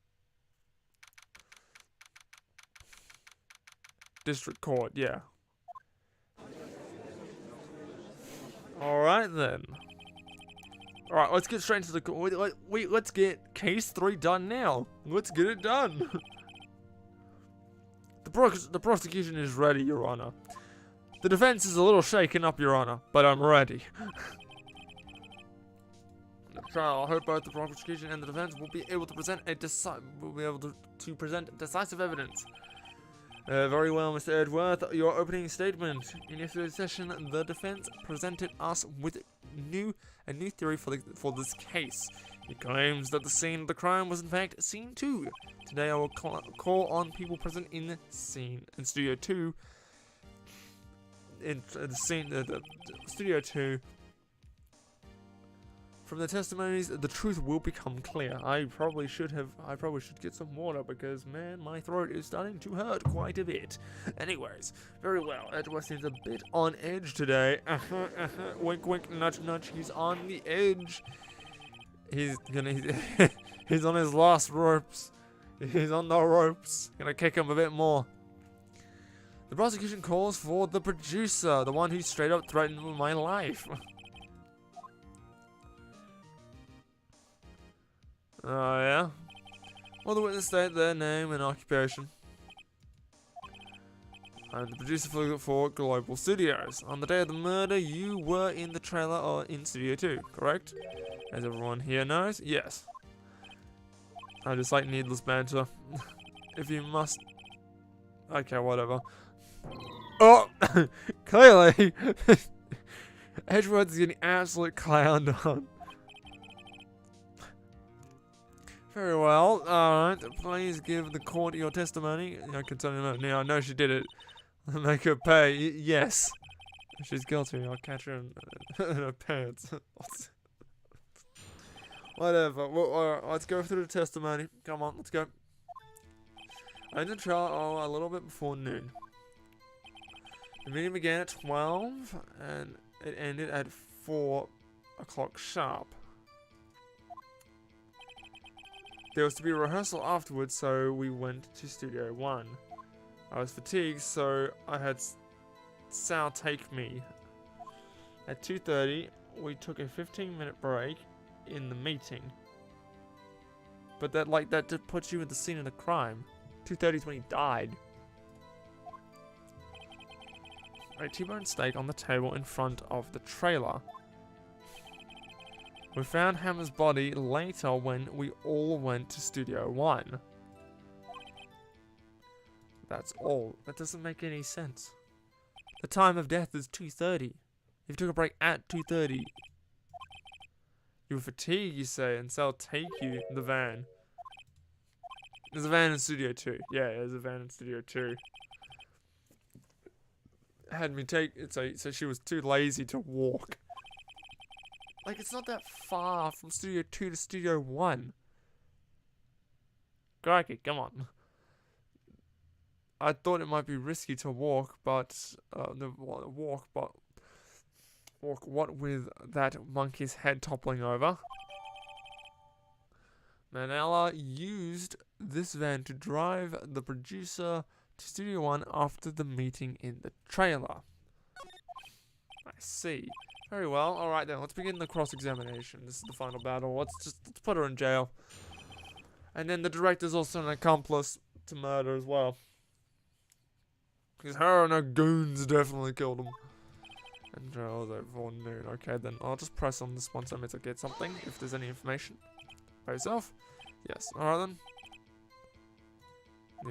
District Court, yeah. Alright then. Alright, let's get straight into the court. Wait, let's get case 3 done now. Let's get it done. The prosecution is ready, Your Honor. The defense is a little shaken up, Your Honor, but I'm ready. The trial, I hope both the prosecution and the defense will be able to present decisive evidence. Very well, Mr. Edworth. Your opening statement. In yesterday's session, the defense presented us with a new theory for this case. It claims that the scene of the crime was in fact scene 2. Today, I will call on people present in Studio 2. In the Studio 2. From the testimonies, the truth will become clear. I probably should get some water because, man, my throat is starting to hurt quite a bit. Anyways, very well. Edward seems a bit on edge today. Wink, wink, nudge, nudge. He's on the edge. He's on his last ropes. He's on the ropes. Gonna kick him a bit more. The prosecution calls for the producer, the one who straight up threatened my life. Oh, yeah? Will the witness state their name and occupation? I'm the producer for Global Studios. On the day of the murder, you were in the trailer or in Studio 2, correct? As everyone here knows, yes. I just like needless banter. If you must... Okay, whatever. Oh! Clearly! Edgeworth's getting absolute clowned on. Very well. Alright, please give the court your testimony. I can tell you now. I know she did it. Make her pay. Yes. She's guilty. I'll catch her in her pants. Whatever. Well, alright, let's go through the testimony. Come on, let's go. I entered the trial a little bit before noon. The meeting began at 12 and it ended at 4 o'clock sharp. There was to be a rehearsal afterwards, so we went to Studio 1. I was fatigued, so I had Sal take me. At 2:30, we took a 15-minute break in the meeting. But that did put you in the scene of the crime. 2:30 is when he died. A T-bone steak on the table in front of the trailer. We found Hammer's body later when we all went to Studio 1. That's all. That doesn't make any sense. The time of death is 2:30. If you took a break at 2:30, you were fatigued, you say, and Sal take you in the van. There's a van in Studio 2. Yeah, there's a van in Studio 2. Had me take it, so she was too lazy to walk. Like, it's not that far from Studio 2 to Studio 1. Crikey, come on. I thought it might be risky to walk, but walk what with that monkey's head toppling over. Manella used this van to drive the producer to Studio 1 after the meeting in the trailer. I see. Very well. Alright then, let's begin the cross-examination. This is the final battle. Let's put her in jail. And then the director's also an accomplice to murder as well. Because her and her goons definitely killed him. And jail is over noon. Okay then, I'll just press on this one so I might get something, if there's any information. By yourself? Yes. Alright then.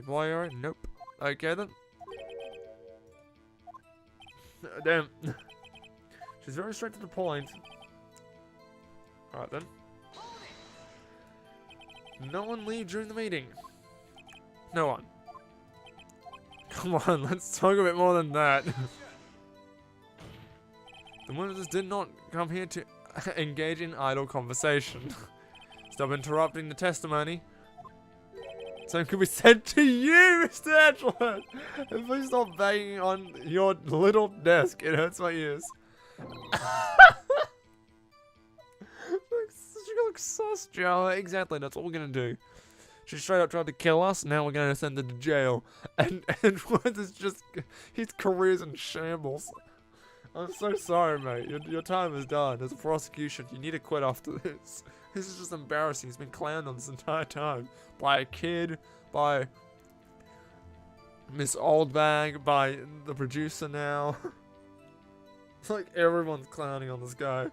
The lawyer? Nope. Okay then. Damn. She's very straight to the point. Alright then. No one leave during the meeting. No one. Come on, let's talk a bit more than that. The witnesses did not come here to engage in idle conversation. Stop interrupting the testimony. Same could be said to you, Mr. Edgeworth. And please stop banging on your little desk. It hurts my ears. She looks sus, Joe. Exactly, that's what we're gonna do. She straight up tried to kill us, now we're gonna send her to jail. And Edgeworth is just, his career's in shambles. I'm so sorry, mate. Your time is done. As a prosecution, you need to quit after this. This is just embarrassing. He's been clowned on this entire time. By a kid, by Miss Oldbag, by the producer now. It's like everyone's clowning on this guy.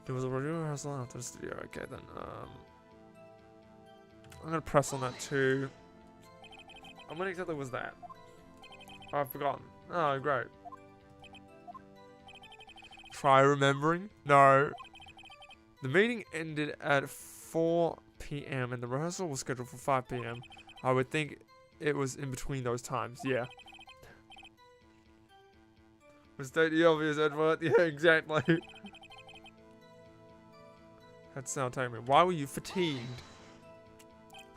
There was a review rehearsal after the studio. Okay, then, I'm gonna press on that too. And when exactly was that? Oh, I've forgotten. Oh, great. Try remembering? No. The meeting ended at 4 p.m. and the rehearsal was scheduled for 5 p.m. I would think it was in between those times, yeah. Mistake the obvious, Edward. Yeah, exactly. That's now telling me. Why were you fatigued?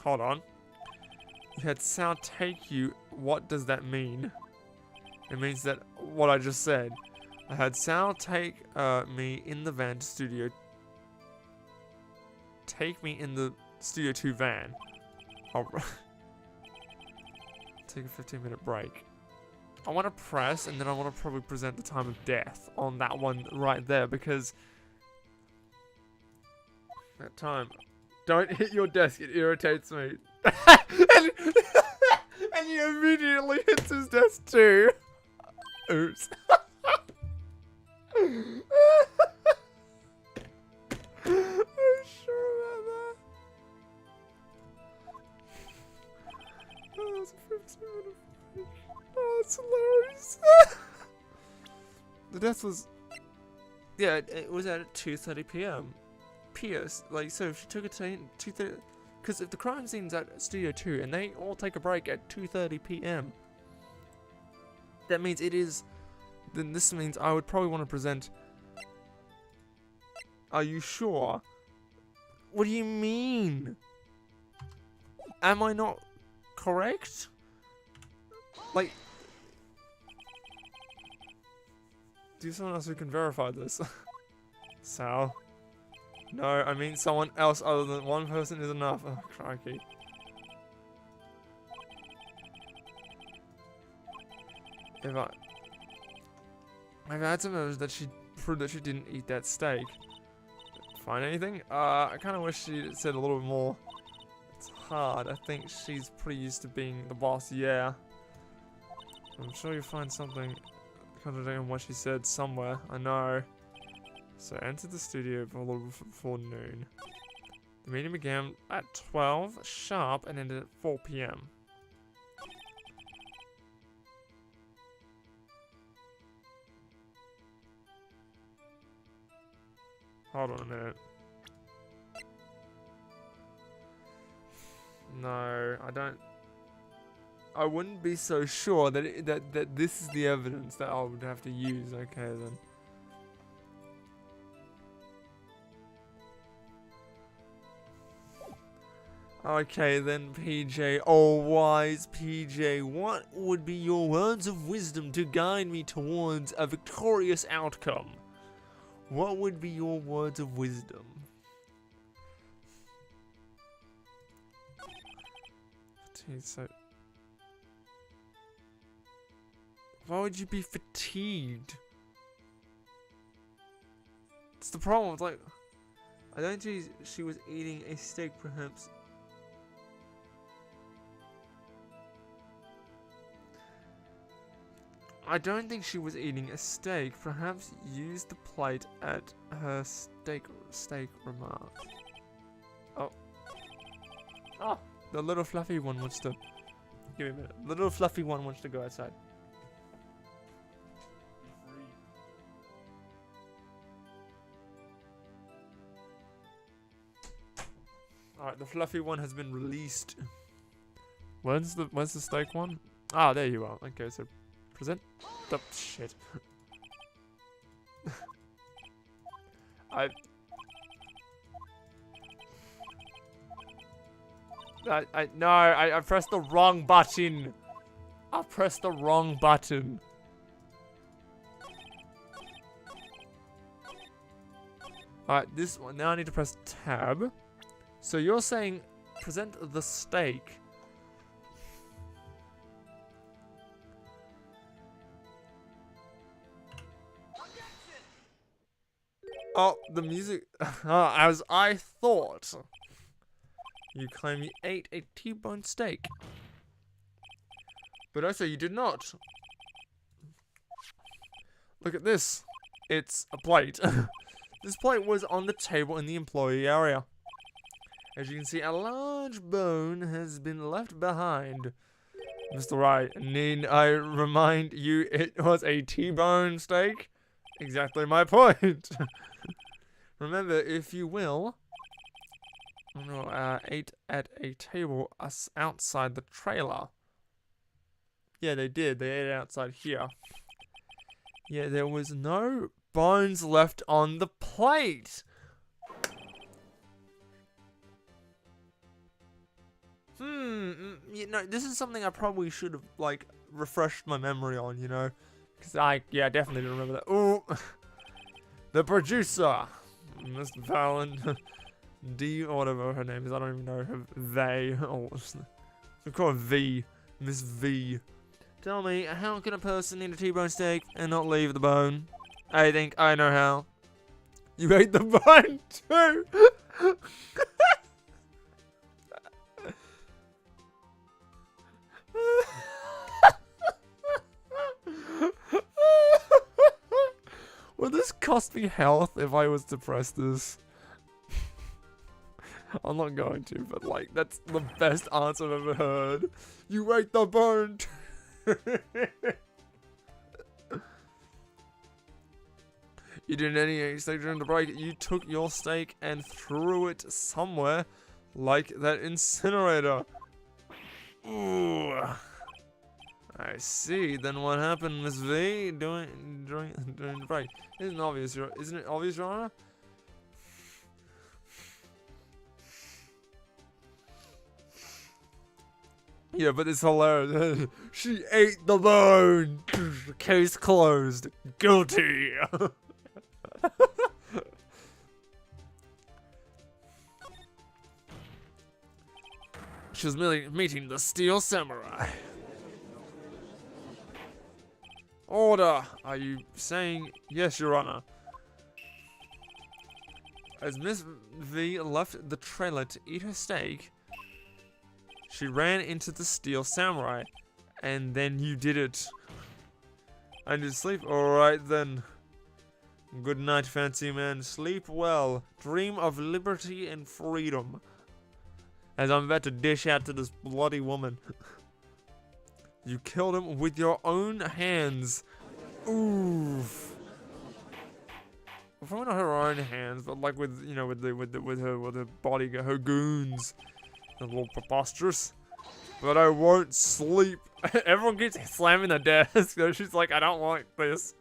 Hold on. You had sound take you. What does that mean? It means that what I just said. I had Sal take me in the van to studio. Take me in the Studio 2 van. I'll take a 15-minute break. I want to press, and then I want to probably present the time of death on that one right there, because that time. Don't hit your desk, it irritates me. and he immediately hits his desk too. Oops. I'm sure about that. Oh, that's a 15-minute break. Oh, that's hilarious. The death was... Yeah, it was at 2:30 p.m. Pierce, like, so if she took it to 2:30... Because if the crime scene's at Studio 2 and they all take a break at 2:30 p.m. that means it is then this means I would probably want to present... Are you sure? What do you mean? Am I not correct? Like... Do someone else who can verify this? Sal? No, I mean someone else other than one person is enough. Oh, crikey. If I've had some evidence that she proved that she didn't eat that steak. Find anything? I kind of wish she said a little bit more. It's hard. I think she's pretty used to being the boss, yeah. I'm sure you'll find something contradicting what she said somewhere. I know. So enter the studio a little before noon. The meeting began at 12 sharp and ended at 4 p.m. Hold on a minute. No, I don't. I wouldn't be so sure that that this is the evidence that I would have to use. Okay then. Okay then, PJ. Oh, wise PJ, what would be your words of wisdom to guide me towards a victorious outcome? What would be your words of wisdom? So, why would you be fatigued? It's the problem. It's like, I don't think she was eating a steak, perhaps. I don't think she was eating a steak. Perhaps use the plate at her steak remark. Oh. Oh, the little fluffy one wants to... Give me a minute. The little fluffy one wants to go outside. Alright, the fluffy one has been released. Where's the steak one? Ah, there you are. Okay, so... Present? Oh, shit. I pressed the wrong button. I pressed the wrong button. Alright, this one. Now I need to press tab. So you're saying present the steak. Oh, the music. As I thought. You claim you ate a T-bone steak. But I say you did not. Look at this. It's a plate. This plate was on the table in the employee area. As you can see, a large bone has been left behind. Mr. Wright, need I remind you it was a T-bone steak? Exactly my point. Remember, if you will, ate at a table outside the trailer. Yeah, they did. They ate it outside here. Yeah, there was no bones left on the plate. You know, this is something I probably should have, like, refreshed my memory on, you know? Because I definitely didn't remember that. Ooh. The producer, Miss Valen, D, or whatever her name is, I don't even know her, they, or, we call her V, Miss V. Tell me, how can a person eat a T-bone steak and not leave the bone? I think I know how. You ate the bone too! Would this cost me health if I was to press this? I'm not going to, but like, that's the best answer I've ever heard. You ate the bone. You didn't eat any steak during the break. You took your steak and threw it somewhere, like that incinerator. Ooh. I see. Then what happened, Miss V? During the break? Isn't it obvious, Your Honor? Yeah, but it's hilarious. She ate the bone. Case closed. Guilty. She was merely meeting the Steel Samurai. Order! Are you saying yes, Your Honor? As Miss V left the trailer to eat her steak, she ran into the Steel Samurai, and then you did it. I need to sleep? Alright then. Good night, fancy man. Sleep well. Dream of liberty and freedom. As I'm about to dish out to this bloody woman. You killed him with your own hands. Oof. Probably not her own hands, but like with, you know, with her body, her goons. A little preposterous. But I won't sleep. Everyone keeps slamming the desk. She's like, I don't like this.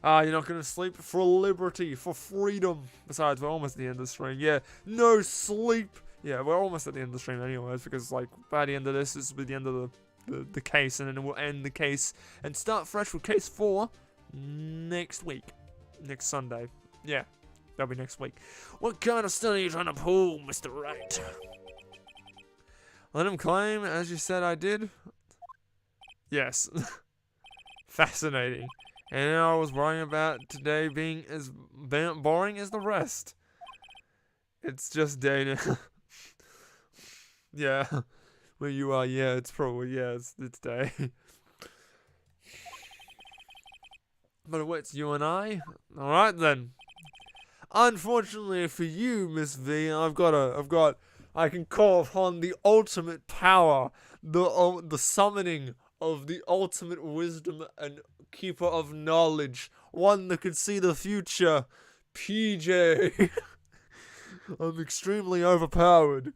You're not gonna sleep? For liberty, for freedom. Besides, we're almost at the end of the stream. Yeah, no sleep. Yeah, we're almost at the end of the stream anyways, because like by the end of this will be the end of the case, and then we'll end the case and start fresh with case 4 next week. Next Sunday. Yeah, that'll be next week. What kind of stunt are you trying to pull, Mr. Wright? Let him claim, as you said I did? Yes. Fascinating. And I was worrying about today being as boring as the rest. It's just day now. Yeah. Where you are, yeah, it's probably, yeah, it's day. But it's you and I? Alright then. Unfortunately for you, Miss V, I can call upon the ultimate power, the summoning of the ultimate wisdom and keeper of knowledge, one that can see the future, PJ. I'm extremely overpowered.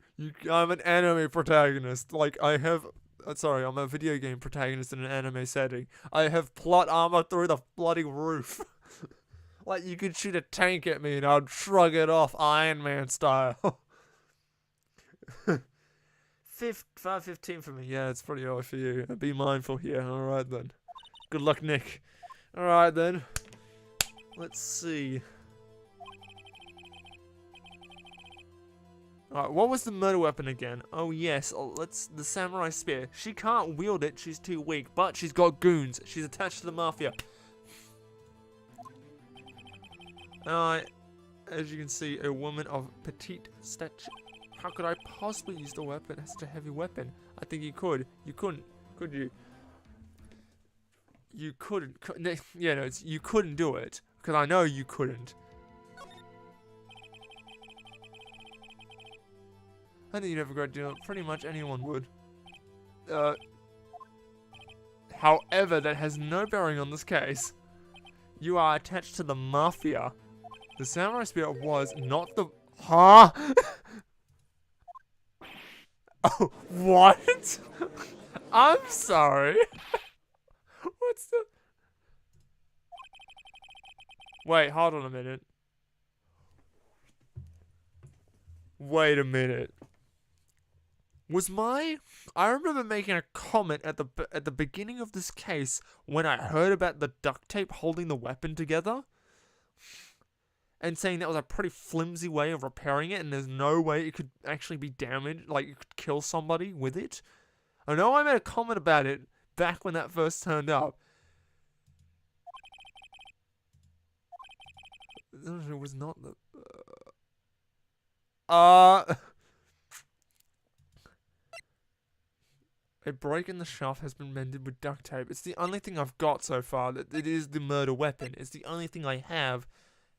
I'm an anime protagonist. Like, I'm a video game protagonist in an anime setting. I have plot armor through the bloody roof. Like, you could shoot a tank at me and I'd shrug it off Iron Man style. 5:15 for me. Yeah, it's pretty early for you. Be mindful here. Alright then. Good luck, Nick. Alright then. Let's see. Alright, what was the murder weapon again? Oh yes, the samurai spear. She can't wield it, she's too weak, but she's got goons. She's attached to the mafia. Alright, as you can see, a woman of petite stature. How could I possibly use the weapon? It's such a heavy weapon. I think you could. You couldn't, could you? You couldn't. Yeah, no, you couldn't do it. Because I know you couldn't. I think you'd have a great deal. Pretty much anyone would. However, that has no bearing on this case. You are attached to the mafia. The samurai spear was not the... Huh? Oh, what? I'm sorry. What's the... Wait, hold on a minute. Wait a minute. I remember making a comment at the beginning of this case when I heard about the duct tape holding the weapon together, and saying that was a pretty flimsy way of repairing it, and there's no way it could actually be damaged, like you could kill somebody with it. I know I made a comment about it back when that first turned up. It was not the... A break in the shaft has been mended with duct tape. It's the only thing I've got so far. That it is the murder weapon. It's the only thing I have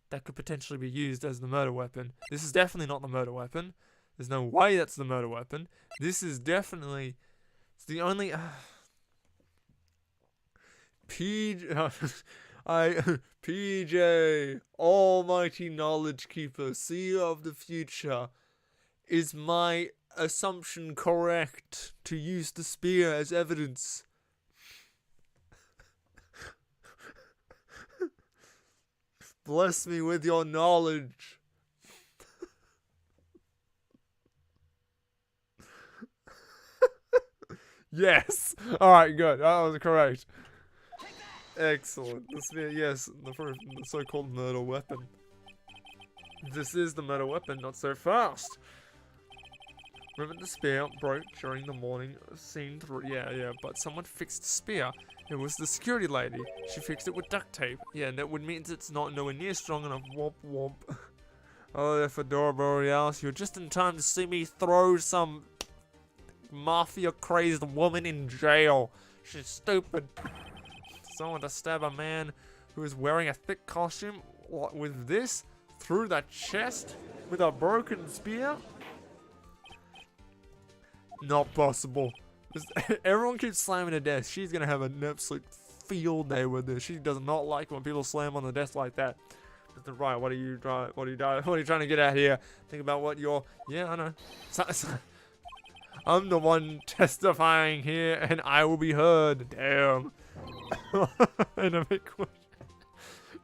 that could potentially be used as the murder weapon. This is definitely not the murder weapon. There's no way that's the murder weapon. This is definitely... It's the only... PJ, almighty knowledge keeper, seer of the future. Is my assumption correct to use the spear as evidence? Bless me with your knowledge. Yes. All right, good. That was correct. Excellent. The spear, yes, the so-called murder weapon. This is the murder weapon, not so fast. Remember the spear broke during the morning scene through. Yeah, but someone fixed the spear. It was the security lady. She fixed it with duct tape. Yeah, and that would mean it's not nowhere near strong enough. Womp womp. Oh, there, Fedora Borealis, you're just in time to see me throw some mafia-crazed woman in jail. She's stupid. Someone to stab a man who is wearing a thick costume with this through the chest with a broken spear? Not possible. Everyone keeps slamming the desk. She's gonna have an absolute field day with this. She does not like when people slam on the desk like that. Mr. Wright, what are you trying to get at here? Think about what you're. Yeah, I know. I'm the one testifying here, and I will be heard. Damn. And a big question.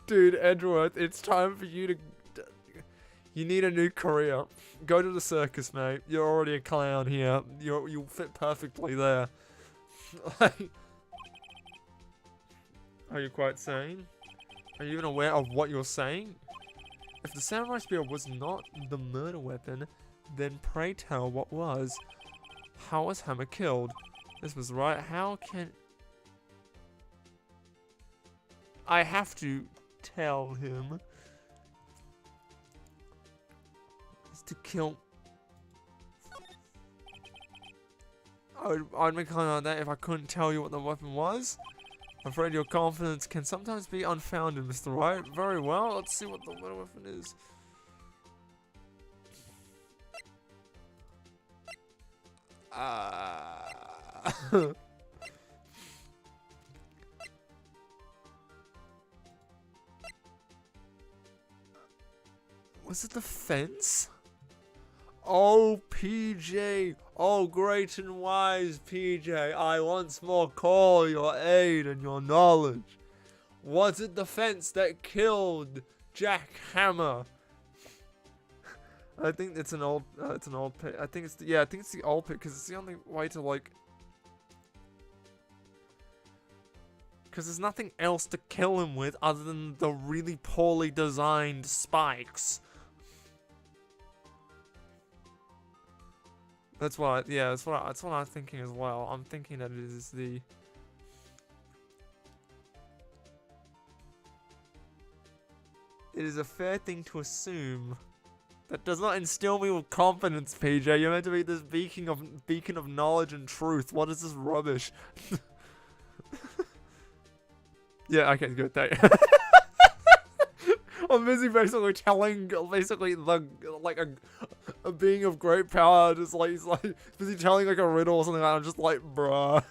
Dude, Edgeworth, it's time for you to. You need a new career. Go to the circus, mate. You're already a clown here. You'll fit perfectly there. Like, are you quite sane? Are you even aware of what you're saying? If the samurai spear was not the murder weapon, then pray tell what was. How was Hammer killed? This was right. How can... I have to tell him. To kill. I'd make kind of that if I couldn't tell you what the weapon was. I'm afraid your confidence can sometimes be unfounded, Mr. Wright. Very well, let's see what the weapon is. Was it the fence? Oh, PJ. Oh, great and wise PJ. I once more call your aid and your knowledge. Was it the fence that killed Jack Hammer? I think it's an old pit. I think it's the old pit because it's the only way to like. Because there's nothing else to kill him with other than the really poorly designed spikes. That's what I'm thinking as well. I'm thinking that it is the... It is a fair thing to assume. That does not instill me with confidence, PJ. You're meant to be this beacon of knowledge and truth. What is this rubbish? Yeah, okay, good, thank you. I'm busy basically telling a being of great power just like he's like busy telling like a riddle or something like that. I'm just like, bruh.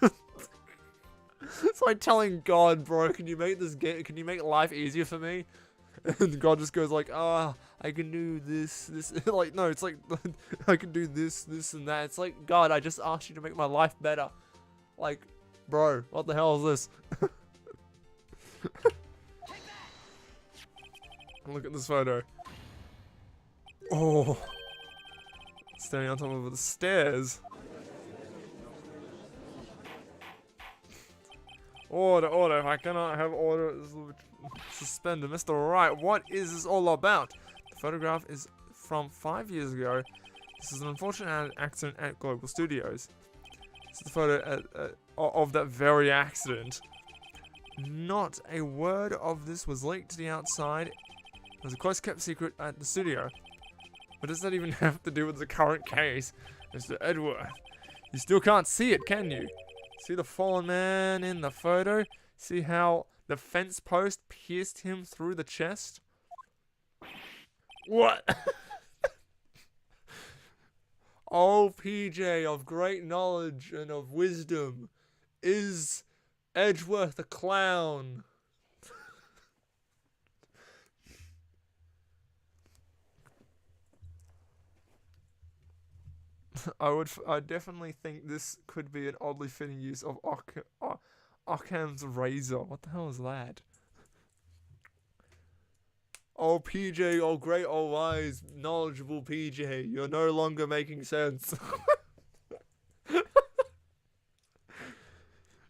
It's like telling God, bro, can you make life easier for me? And God just goes like, I can do this. Like, no, it's like I can do this and that. It's like, God, I just asked you to make my life better. Like, bro, what the hell is this? Look at this photo. Oh. Standing on top of the stairs. Order. If I cannot have order suspended. Mr. Wright, what is this all about? The photograph is from 5 years ago. This is an unfortunate accident at Global Studios. This is the photo of that very accident. Not a word of this was leaked to the outside. It was a close kept secret at the studio. What does that even have to do with the current case? Mr. Edgeworth, you still can't see it, can you? See the fallen man in the photo? See how the fence post pierced him through the chest? What? Oh, PJ of great knowledge and of wisdom, is Edgeworth a clown? I definitely think this could be an oddly fitting use of Occam's razor. What the hell is that? Oh, PJ, oh, great, oh, wise, knowledgeable PJ, you're no longer making sense.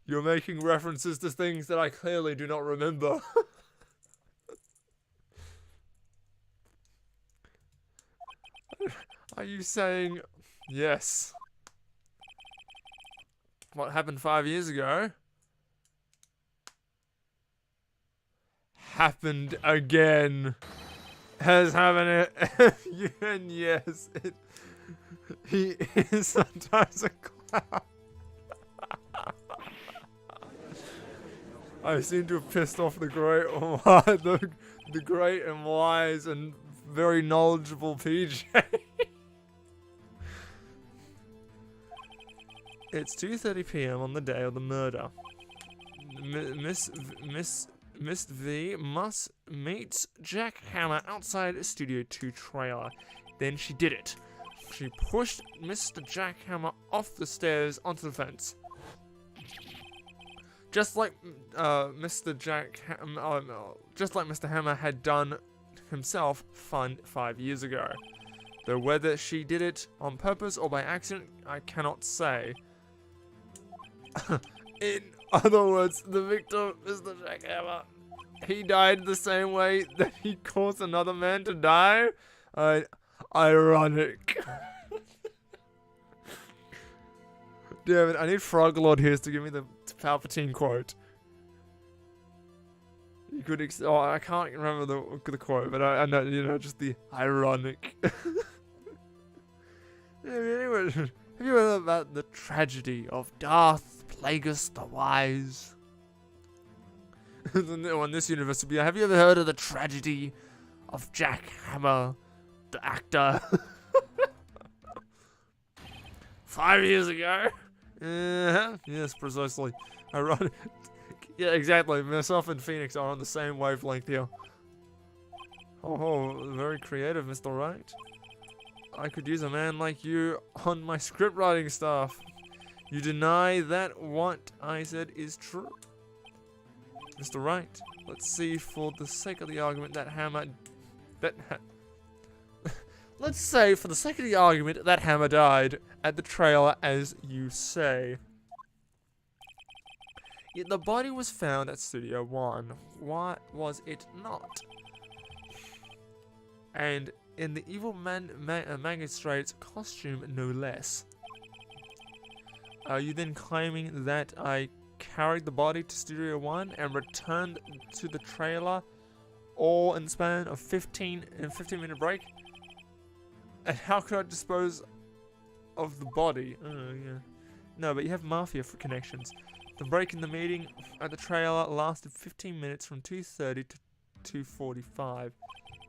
You're making references to things that I clearly do not remember. Are you saying yes? What happened 5 years ago happened again. Has happened again, yes. He is sometimes a clown. I seem to have pissed off the great, the great and wise and very knowledgeable PJ. It's 2:30 p.m. on the day of the murder. Miss V meets Jack Hammer outside Studio 2 trailer. Then she did it. She pushed Mr. Jack Hammer off the stairs onto the fence. Just like Mr. Hammer had done himself 5 years ago. Though whether she did it on purpose or by accident, I cannot say. In other words, the victim, Mr. Jack Hammer, he died the same way that he caused another man to die? Ironic. Damn it, I need Frog Lord here to give me the Palpatine quote. You could I can't remember the quote, but I know, you know, just the ironic. Anyway, have you heard about the tragedy of Darth Plagueis the Wise? On this universe, have you ever heard of the tragedy of Jack Hammer, the actor? 5 years ago? Yes, precisely. Ironic. Yeah, exactly. Myself and Phoenix are on the same wavelength here. Oh, very creative, Mr. Wright. I could use a man like you on my script writing stuff. You deny that what I said is true? Mr. Wright, let's see for the sake of the argument that Hammer... Let's say for the sake of the argument that Hammer died at the trailer as you say. Yet the body was found at Studio 1. Why was it not? And in the evil magistrate's costume, no less. Are you then claiming that I carried the body to Studio 1 and returned to the trailer all in the span of 15-minute break? And how could I dispose of the body? Yeah. No, but you have mafia for connections. The break in the meeting at the trailer lasted 15 minutes from 2:30 to 2:45.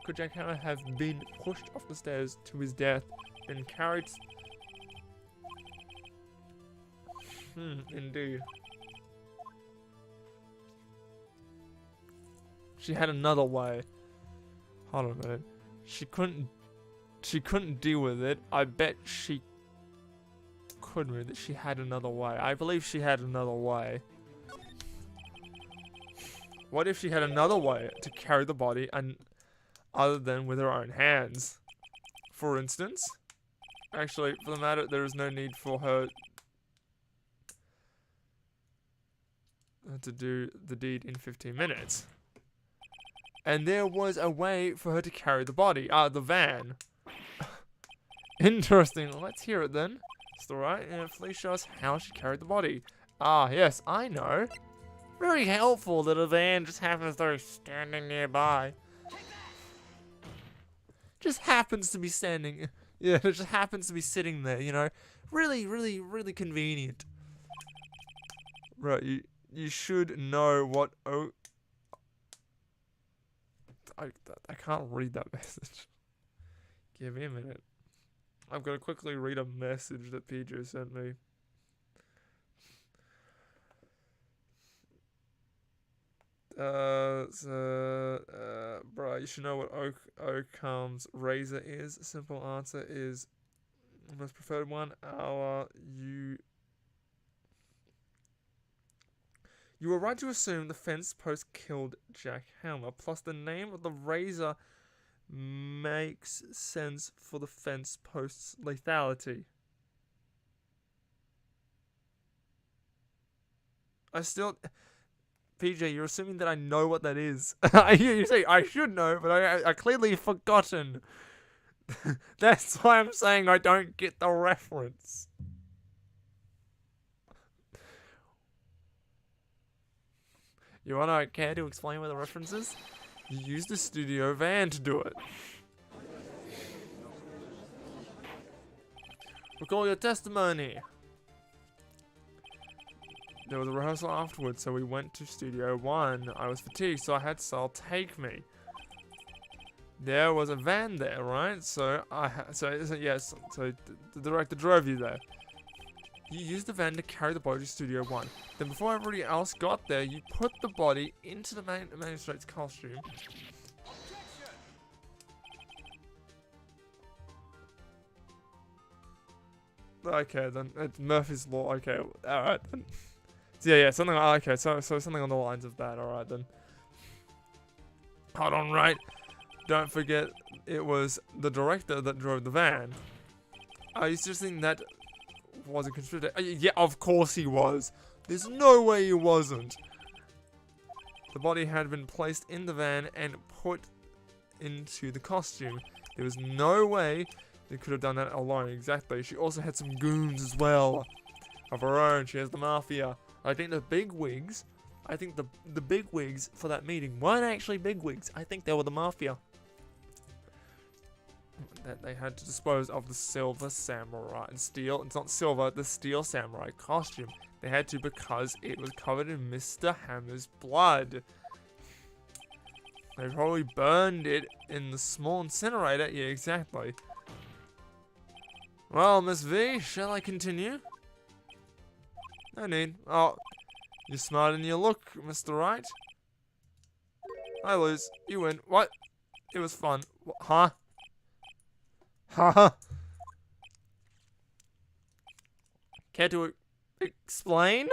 Could Jack Hammer have been pushed off the stairs to his death and carried... indeed. She had another way. Hold on a minute. She couldn't deal with it. I bet she could with it. She had another way. I believe she had another way. What if she had another way to carry the body and other than with her own hands? For instance, actually, for the matter, there is no need for her to do the deed in 15 minutes. And there was a way for her to carry the body, the van. Interesting. Let's hear it then. It's alright. And please show us how she carried the body. Ah, yes, I know. Very helpful that a van just happens to be standing nearby. Just happens to be standing. Yeah, it just happens to be sitting there, you know. Really, really, really convenient. Right, you should know what... I can't read that message. Give me a minute. I've got to quickly read a message that PJ sent me. Bruh, you should know what Oakam's razor is. Simple answer is the most preferred one. You were right to assume the fence post killed Jack Hammer, plus the name of the razor makes sense for the fence post's lethality. I still... PJ, you're assuming that I know what that is. You say I should know, but I clearly forgotten. That's why I'm saying I don't get the reference. You wanna care to explain where the reference is? You used the studio van to do it. Recall your testimony. There was a rehearsal afterwards, so we went to Studio 1. I was fatigued, so I had Sal take me. There was a van there, right? So the director drove you there. You used the van to carry the body to Studio 1. Then before everybody else got there, you put the body into the magistrate's costume. Okay, then it's Murphy's Law. Okay, alright then. So yeah, something like, okay, so something on the lines of that, alright then. Hold on, right? Don't forget, it was the director that drove the van. I used to think that was a contributor. Yeah, of course he was. There's no way he wasn't. The body had been placed in the van and put into the costume. There was no way they could have done that alone. Exactly. She also had some goons as well of her own. She has the mafia. I think the bigwigs, the bigwigs for that meeting weren't actually bigwigs. I think they were the mafia. That they had to dispose of the silver samurai and steel. It's not silver, the steel samurai costume. They had to because it was covered in Mr. Hammer's blood. They probably burned it in the small incinerator. Yeah, exactly. Well, Miss V, shall I continue? No need. Oh, you're smarter than you look, Mr. Wright. I lose. You win. What? It was fun. Huh? Huh? Care to explain?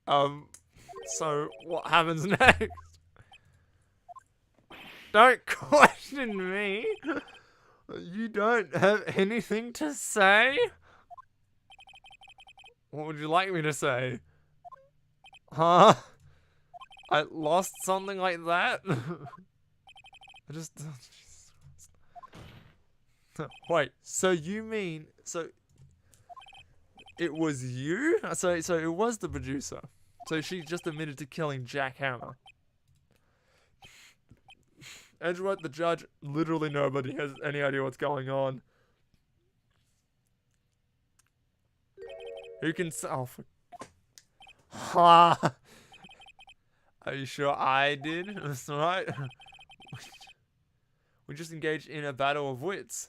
So what happens next? Don't question me. You don't have anything to say? What would you like me to say? Huh? I lost something like that? I just... Wait, so you mean... So... It was you? So it was the producer. So she just admitted to killing Jack Hammer. Edgeworth, the judge, literally nobody has any idea what's going on. Who can... Oh, for... Ha! Are you sure I did? That's right. We just engaged in a battle of wits.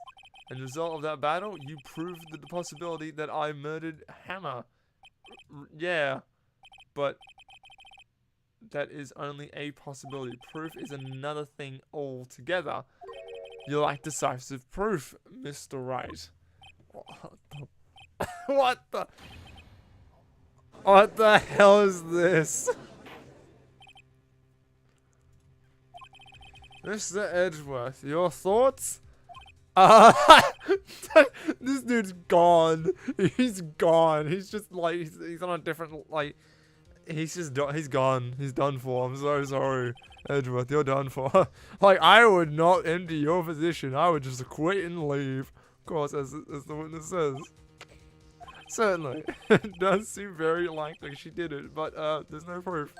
As a result of that battle, you proved the possibility that I murdered Hammer. Yeah, but that is only a possibility. Proof is another thing altogether. You like decisive proof, Mr. Wright. What the... What the hell is this? Mr. Edgeworth, your thoughts? This dude's gone. He's gone. He's just like, he's on a different, like, he's gone. He's done for. I'm so sorry, Edgeworth, you're done for. Like, I would not empty your position. I would just quit and leave. Of course, as the witness says. Certainly. It does seem very likely she did it, but, there's no proof.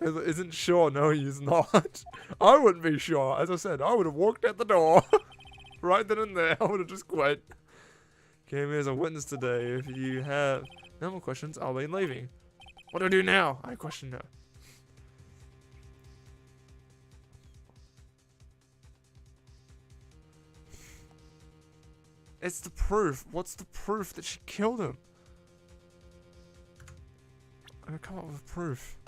Isn't sure, no he's not. I wouldn't be sure. As I said, I would have walked out the door. Right then and there, I would have just quit. Came here as a witness today. If you have no more questions, I'll be leaving. What do I do now? I question her. It's the proof. What's the proof that she killed him? I'm gonna come up with proof.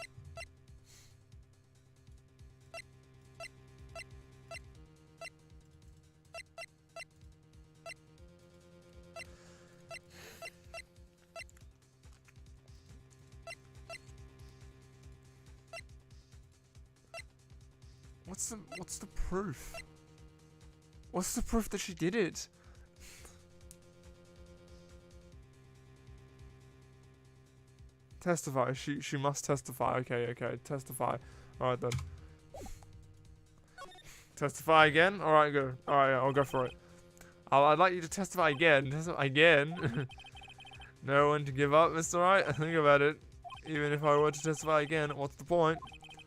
What's the proof? What's the proof that she did it? Testify. She must testify. Okay, testify. Alright then. Testify again? Alright, good. Alright, I'll go for it. I'd like you to testify again. Testify again. No one to give up, Mr. Wright. Think about it. Even if I were to testify again, what's the point?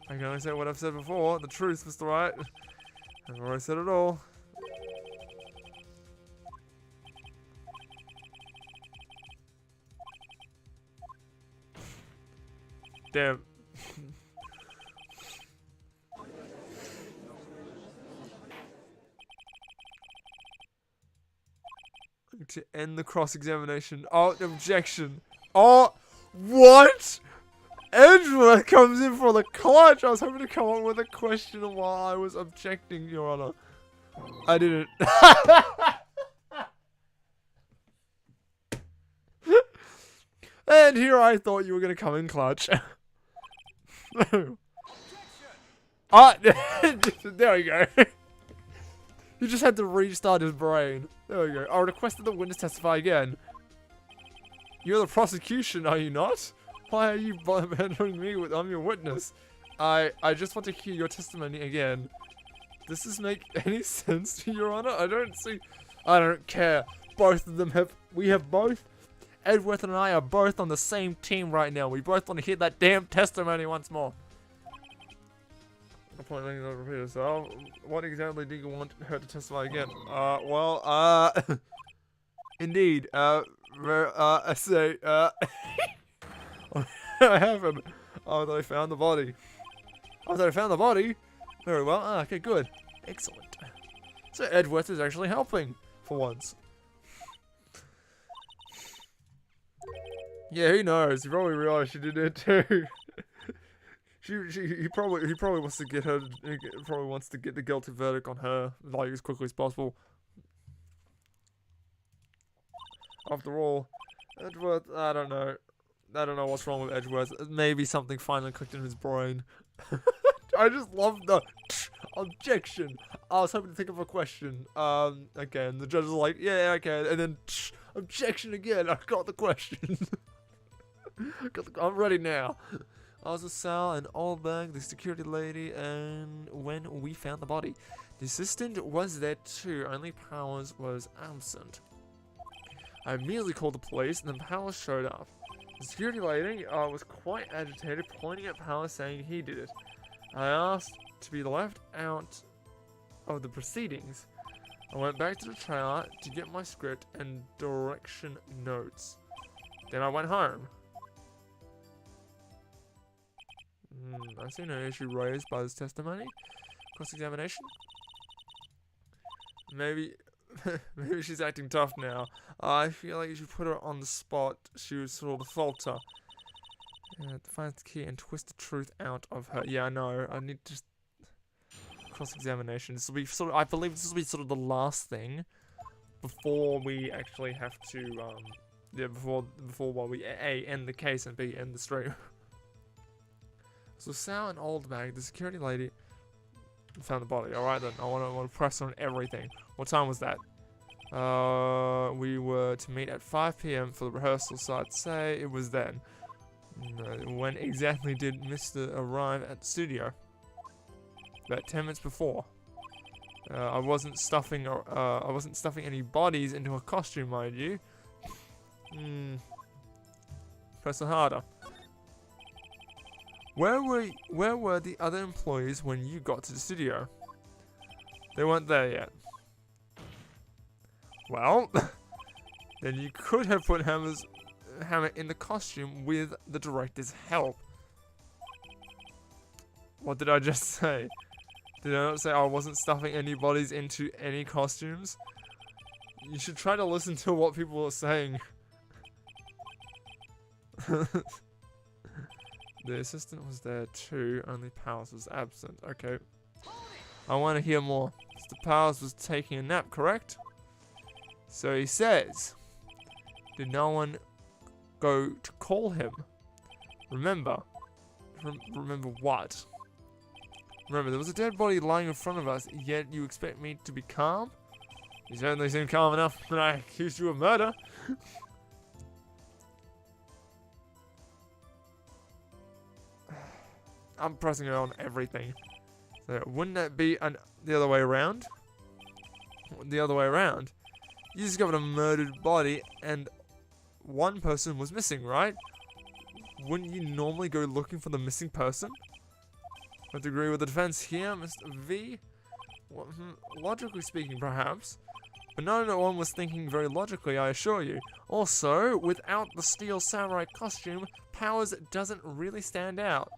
I can only say what I've said before. The truth, Mr. Wright. I've already said it all. Damn. To end the cross-examination. Oh, objection. Oh, what? Edgeworth comes in for the clutch. I was hoping to come up with a question while I was objecting, Your Honor. I didn't. And here I thought you were going to come in clutch. Ah, there we go. You just had to restart his brain. There we go. I requested the witness testify again. You're the prosecution, are you not? Why are you bothering me with I'm your witness? I just want to hear your testimony again. Does this make any sense to Your Honor? I don't care. Both of them we have both. Edgeworth and I are both on the same team right now. We both want to hear that damn testimony once more. So, what exactly do you want her to testify again? Indeed, I say, I haven't. Oh, that I found the body. Oh, that I found the body? Very well. Ah, okay, good. Excellent. So Edgeworth is actually helping, for once. Yeah, who knows? He probably realized she did it too. He probably wants to get her. He probably wants to get the guilty verdict on her like as quickly as possible. After all, Edgeworth, I don't know what's wrong with Edgeworth. Maybe something finally clicked in his brain. I just love the objection. I was hoping to think of a question. Again, the judge is like, yeah, okay, and then objection again. I got the question. I'm ready now. I was with Sal and Allberg, the security lady, and when we found the body. The assistant was there too, only Powers was absent. I immediately called the police, and then Powers showed up. The security lady was quite agitated, pointing at Powers, saying he did it. I asked to be left out of the proceedings. I went back to the trailer to get my script and direction notes. Then I went home. I see no issue raised by this testimony. Cross-examination? Maybe she's acting tough now. I feel like if you put her on the spot, she would sort of falter. Find the key and twist the truth out of her. Yeah, I know. I need to cross-examination. This will be sort of. I believe this will be sort of the last thing before we actually have to. Before while we A, end the case, and B, end the stream. So Sal and Oldbag, the security lady, found the body. Alright then, I want to press on everything. What time was that? We were to meet at 5 PM for the rehearsal, so I'd say it was then. When exactly did Mr. arrive at the studio? About 10 minutes before. I wasn't stuffing any bodies into a costume, mind you. Press it harder. Where were the other employees when you got to the studio? They weren't there yet. Well, then you could have put Hammer in the costume with the director's help. What did I just say? Did I not say I wasn't stuffing any bodies into any costumes? You should try to listen to what people are saying. The assistant was there too, only Powers was absent. Okay. I want to hear more. Mr. Powers was taking a nap, correct? So he says. Did no one go to call him? Remember. Remember what? Remember, there was a dead body lying in front of us, yet you expect me to be calm? You certainly seem calm enough when I accused you of murder. I'm pressing it on everything. So wouldn't that be the other way around? The other way around. You discovered a murdered body and one person was missing, right? Wouldn't you normally go looking for the missing person? I would agree with the defense here, Mr. V. Well, logically speaking, perhaps. But no one was thinking very logically, I assure you. Also, without the steel samurai costume, Powers doesn't really stand out.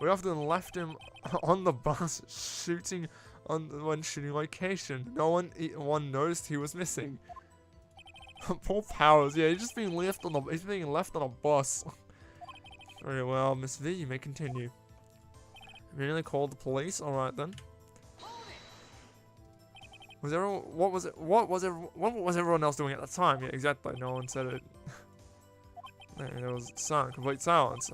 We often left him on the bus shooting when shooting location. No one noticed he was missing. Poor Powers, yeah, he's being left on a bus. Very well, Miss V, you may continue. Immediately called the police. All right then. What was everyone else doing at the time? Yeah, exactly. No one said it. There was complete silence.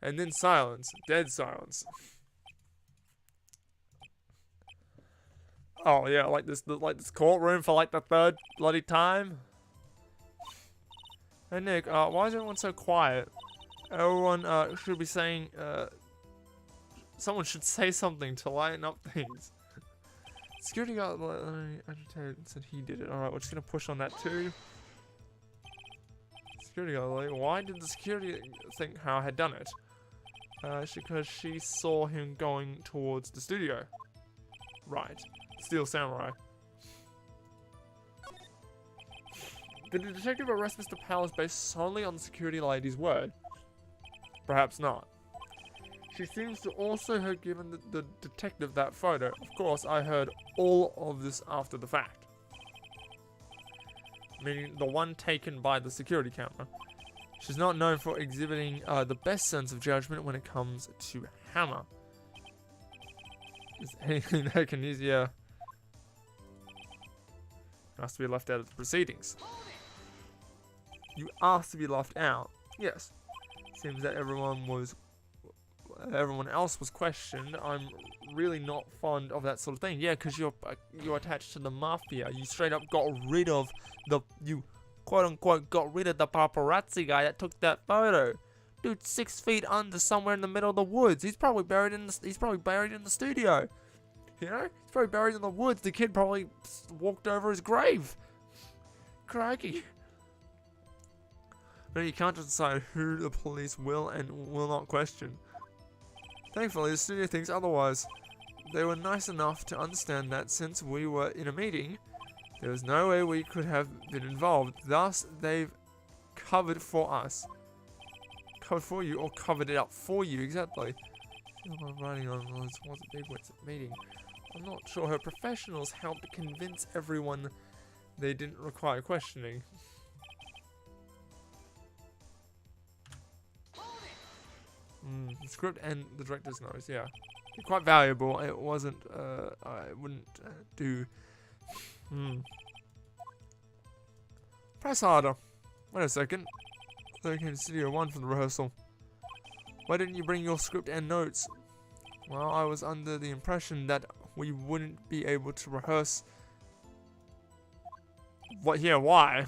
And then silence, dead silence. Oh yeah, like this courtroom for like the third bloody time. Hey Nick, why is everyone so quiet? Everyone should be saying, someone should say something to lighten up things. Security guard agitated and said he did it. Alright, we're just gonna push on that too. Security guard, why did the security think Hao had done it? Because she saw him going towards the studio. Right. Steel Samurai. Did the detective arrest Mr. Powers based solely on the security lady's word? Perhaps not. She seems to also have given the detective that photo. Of course, I heard all of this after the fact. Meaning the one taken by the security camera. She's not known for exhibiting the best sense of judgment when it comes to Hammer. Is anything they can use? Yeah. Has to be left out of the proceedings. You asked to be left out. Yes. Seems that everyone else was questioned. I'm really not fond of that sort of thing. Yeah, because you're attached to the mafia. You straight up got rid of you quote unquote got rid of the paparazzi guy that took that photo. Dude, 6 feet under, somewhere in the middle of the woods. He's probably buried in the studio. You know, he's probably buried in the woods. The kid probably walked over his grave. Crikey. No, you can't just decide who the police will and will not question. Thankfully, the studio thinks otherwise. They were nice enough to understand that since we were in a meeting, there was no way we could have been involved. Thus, they've covered for us. Covered for you, or covered it up for you, exactly. I'm writing on was a big meeting. I'm not sure her professionals helped convince everyone they didn't require questioning. The script and the director's notes, yeah. Quite valuable. It wasn't, I wouldn't do. Press harder. Wait a second. I came to Studio 1 for the rehearsal. Why didn't you bring your script and notes? Well, I was under the impression that we wouldn't be able to rehearse. What? Yeah, why?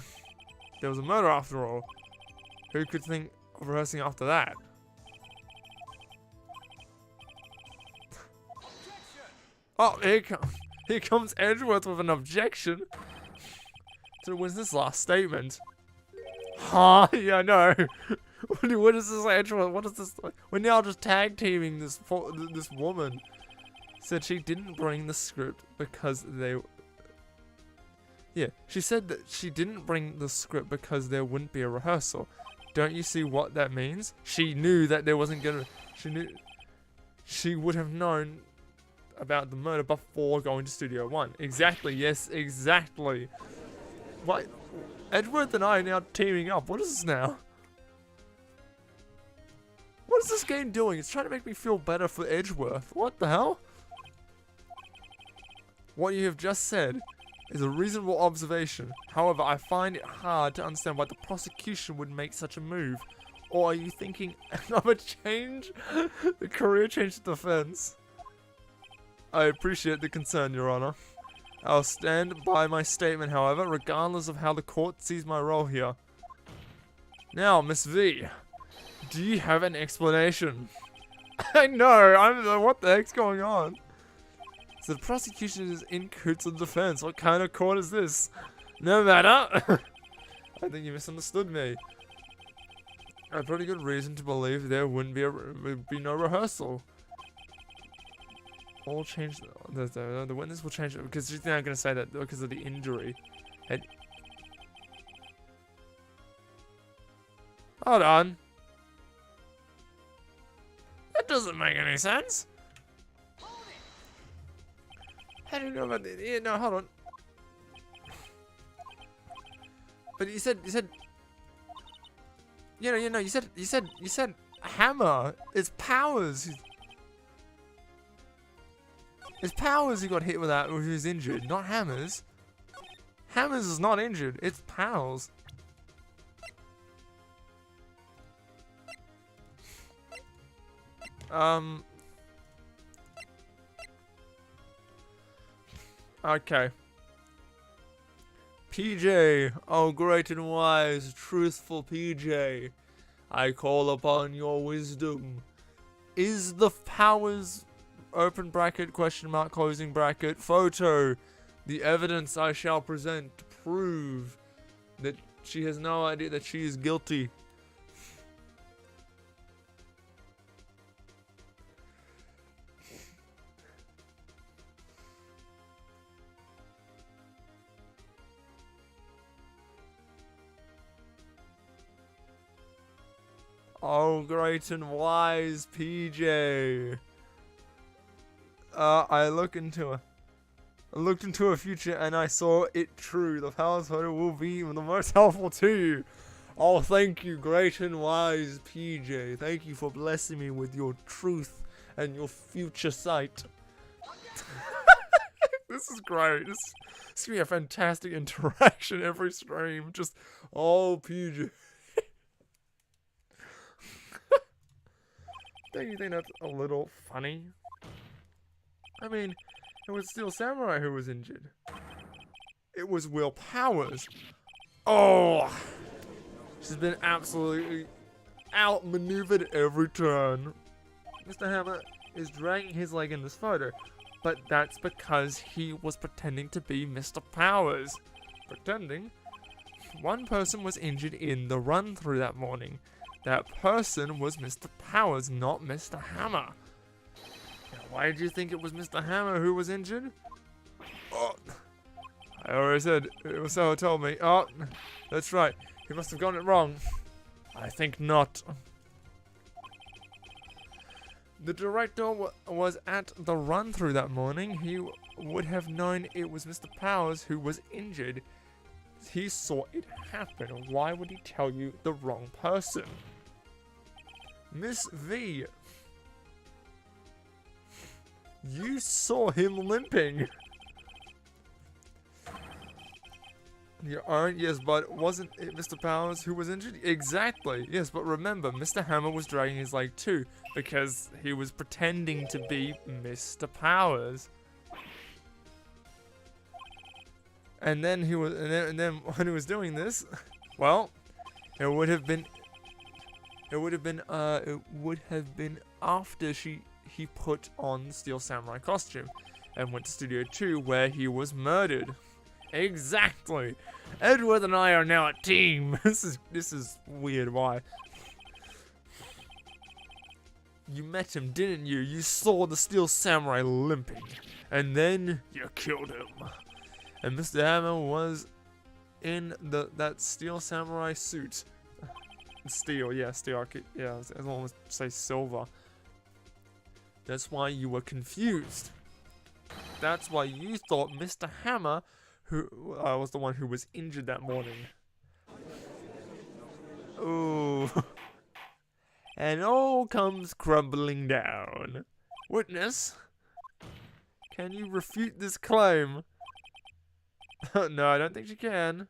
There was a murder after all. Who could think of rehearsing after that? Oh, here comes Edgeworth with an objection. So what's this last statement? Huh? Yeah, I know. What is this, Edgeworth? What is this? We're now just tag teaming this woman. Said she didn't bring the script because they... Yeah, she said that she didn't bring the script because there wouldn't be a rehearsal. Don't you see what that means? She knew that there wasn't gonna... She would have known about the murder before going to Studio 1. Exactly, yes, exactly. What? Edgeworth and I are now teaming up. What is this now? What is this game doing? It's trying to make me feel better for Edgeworth. What the hell? What you have just said. is a reasonable observation. However, I find it hard to understand why the prosecution would make such a move. Or are you thinking of a change? The career change to defense? I appreciate the concern, Your Honor. I'll stand by my statement, however, regardless of how the court sees my role here. Now, Miss V, do you have an explanation? I know, what the heck's going on? So the prosecution is in cahoots with the defense. What kind of court is this? No matter. I think you misunderstood me. I have pretty good reason to believe there would be no rehearsal. All change. The witness will change it because she's not going to say that because of the injury. And hold on. That doesn't make any sense. How do you know about the? Yeah, no, hold on. But you said. You said hammer. It's Powers. It's Powers who got hit with that, who's injured, not Hammers. Hammers is not injured. It's Powers. Okay. PJ, oh great and wise, truthful PJ, I call upon your wisdom. Is the Powers, open bracket, question mark, closing bracket, photo, the evidence I shall present to prove that she has no idea that she is guilty? Oh, great and wise PJ. I looked into a future and I saw it true. The Powers photo will be the most helpful to you. Oh, thank you, great and wise PJ. Thank you for blessing me with your truth and your future sight. This is great. This is gonna be a fantastic interaction every stream. Just, oh, PJ. Don't you think that's a little funny? I mean, it was Steel Samurai who was injured. It was Will Powers. Oh! She's been absolutely outmaneuvered every turn. Mr. Hammer is dragging his leg in this photo, but that's because he was pretending to be Mr. Powers. Pretending? One person was injured in the run-through that morning. That person was Mr. Powers, not Mr. Hammer. Now, why did you think it was Mr. Hammer who was injured? Oh, I already said, it was so told me. Oh, that's right. He must have gotten it wrong. I think not. The director was at the run-through that morning. He would have known it was Mr. Powers who was injured. He saw it happen. Why would he tell you the wrong person? Miss V, you saw him limping. You aren't, yes, but wasn't it Mr. Powers who was injured? Exactly, yes, but remember, Mr. Hammer was dragging his leg too, because he was pretending to be Mr. Powers. And then he was, and then when he was doing this, well, it would have been after he put on the Steel Samurai costume and went to Studio 2 where he was murdered. Exactly. Edward and I are now a team. This is weird. Why? You met him, didn't you? You saw the Steel Samurai limping, and then you killed him. And Mr. Hammer was in that Steel Samurai suit. Steel, yeah, steel. Yeah, I was almost say silver. That's why you were confused. That's why you thought Mr. Hammer, who was the one who was injured that morning. Ooh. And all comes crumbling down. Witness, can you refute this claim? No, I don't think she can.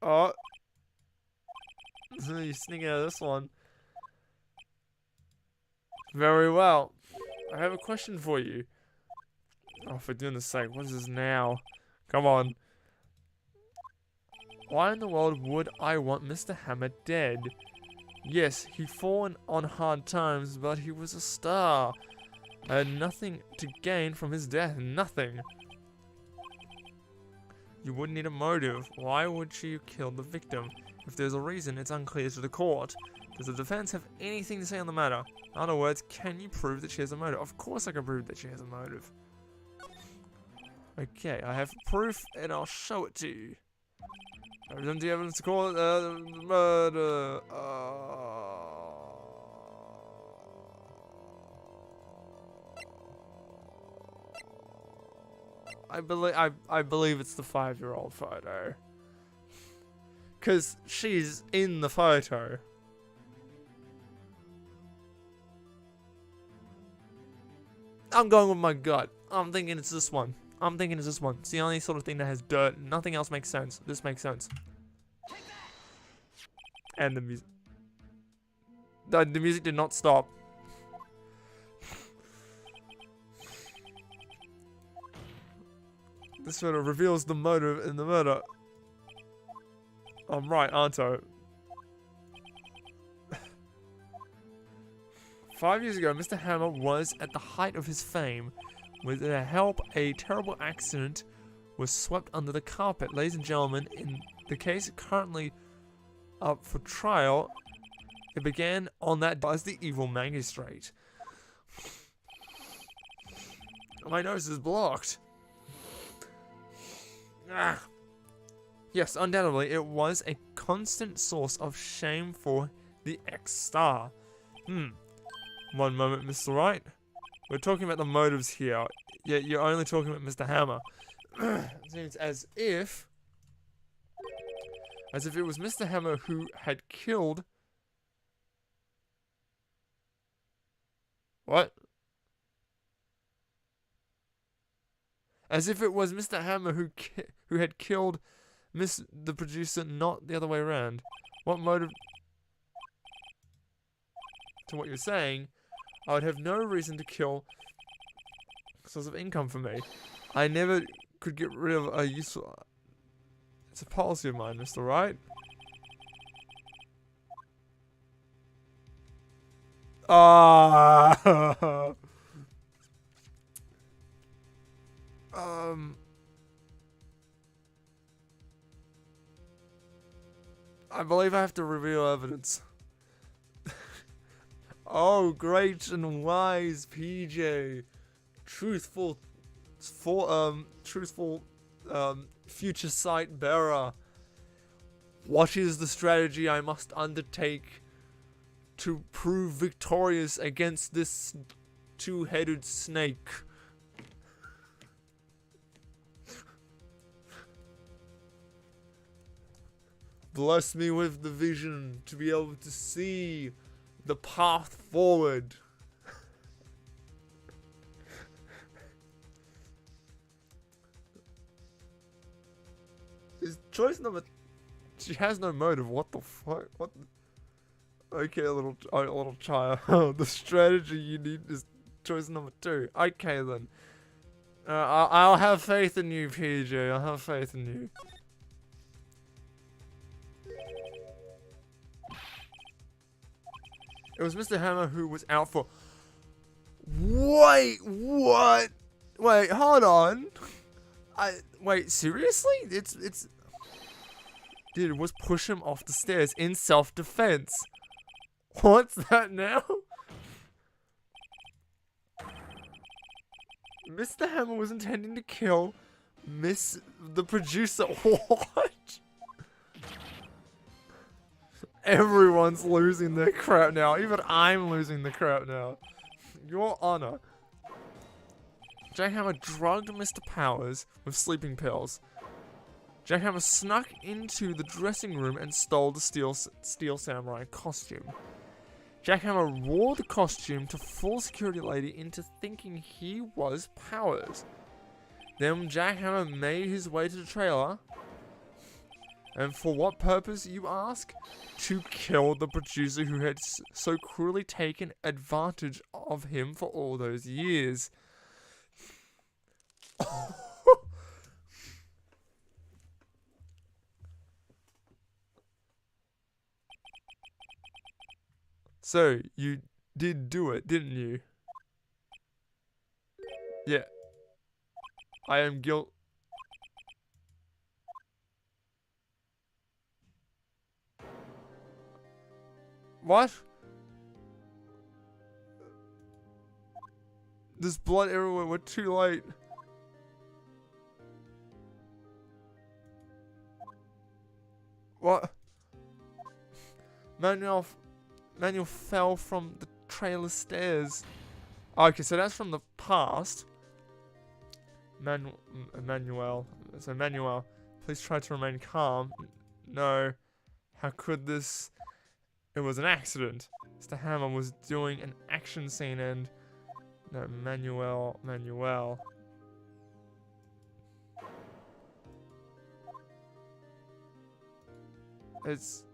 Oh. You sneaking out of this one. Very well. I have a question for you. Oh, for goodness sake, what is this now? Come on. Why in the world would I want Mr. Hammer dead? Yes, he fallen on hard times, but he was a star. I had nothing to gain from his death. Nothing. You wouldn't need a motive. Why would she kill the victim? If there's a reason, it's unclear to the court. Does the defense have anything to say on the matter? In other words, can you prove that she has a motive? Of course I can prove that she has a motive. Okay, I have proof and I'll show it to you. I present the evidence to call it murder. I believe it's the 5-year-old photo. Cause she's in the photo. I'm going with my gut. I'm thinking it's this one. It's the only sort of thing that has dirt. Nothing else makes sense. This makes sense. And the music. The music did not stop. This photo reveals the motive in the murder. I'm right, aren't I? 5 years ago, Mr. Hammer was at the height of his fame. With their help, a terrible accident was swept under the carpet. Ladies and gentlemen, in the case currently up for trial, it began on that day as the evil magistrate. My nose is blocked. Ah. Yes, undoubtedly, it was a constant source of shame for the ex-star. One moment, Mr. Wright. We're talking about the motives here, yet you're only talking about Mr. Hammer. It seems as if it was Mr. Hammer who had killed... What? As if it was Mr. Hammer who had killed the producer, not the other way around. What motive... To what you're saying, I would have no reason to kill source of income for me. I never could get rid of a useful... It's a policy of mine, Mr. Wright. I believe I have to reveal evidence. Oh, great and wise PJ. Truthful future sight bearer. What is the strategy I must undertake to prove victorious against this two-headed snake? Bless me with the vision to be able to see the path forward. Is choice number... She has no motive. What the fuck? What the... Okay, little child. The strategy you need is choice number 2. Okay, then. I'll have faith in you, PJ. I'll have faith in you. It was Mr. Hammer who was out for... Wait, what? Wait, hold on. Wait, seriously? It's... Dude, it was push him off the stairs in self-defense. What's that now? Mr. Hammer was intending to kill the producer. What? Everyone's losing their crap now. Even I'm losing the crap now. Your Honor. Jackhammer drugged Mr. Powers with sleeping pills. Jackhammer snuck into the dressing room and stole the Steel Samurai costume. Jackhammer wore the costume to fool security lady into thinking he was Powers. Then Jackhammer made his way to the trailer. And for what purpose, you ask? To kill the producer who had so cruelly taken advantage of him for all those years. So, you did do it, didn't you? Yeah. I am guilt. What? There's blood everywhere. We're too late. What? Manuel fell from the trailer stairs. Okay, so that's from the past. Manuel. So Manuel, please try to remain calm. No. How could this? It was an accident. Mr. Hammer was doing an action scene and... No, Manuel. It's...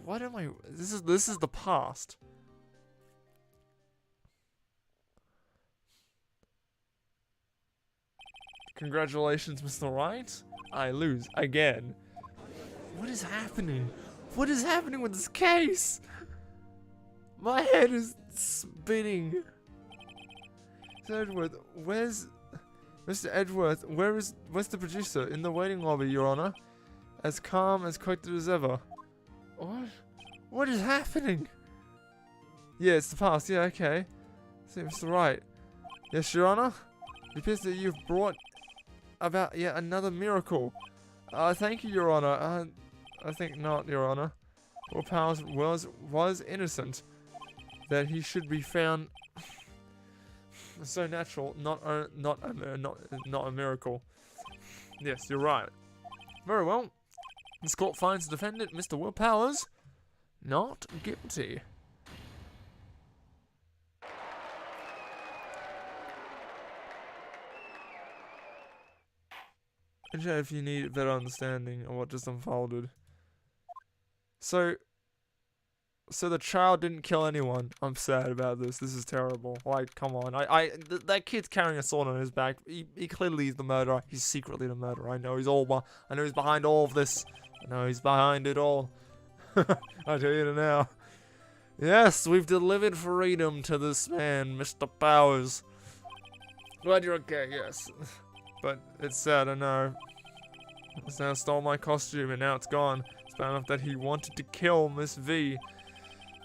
What am I... This is the past. Congratulations, Mr. Wright. I lose again. What is happening? What is happening with this case? My head is spinning. Mr. Edgeworth, where's... Mr. Edgeworth, where's the producer? In the waiting lobby, Your Honor. As calm, as collected as ever. What? What is happening? Yeah, it's the past. Yeah, okay. See, Mr. Wright. Yes, Your Honor? It appears that you've brought about yet another miracle. Thank you, Your Honor. I think not, Your Honor. Will Powers was innocent. That he should be found so natural, not a miracle. Yes, you're right. Very well. This court finds the defendant, Mr. Will Powers, not guilty. If you need a better understanding of what just unfolded. So the child didn't kill anyone. I'm sad about this. This is terrible. Like, come on. That kid's carrying a sword on his back. He clearly is the murderer. He's secretly the murderer. I know he's behind all of this. I know he's behind it all. I tell you now. Yes, we've delivered freedom to this man, Mr. Powers. Glad you're okay, yes. But it's sad, I know. This now stole my costume and now it's gone. It's bad enough that he wanted to kill Miss V.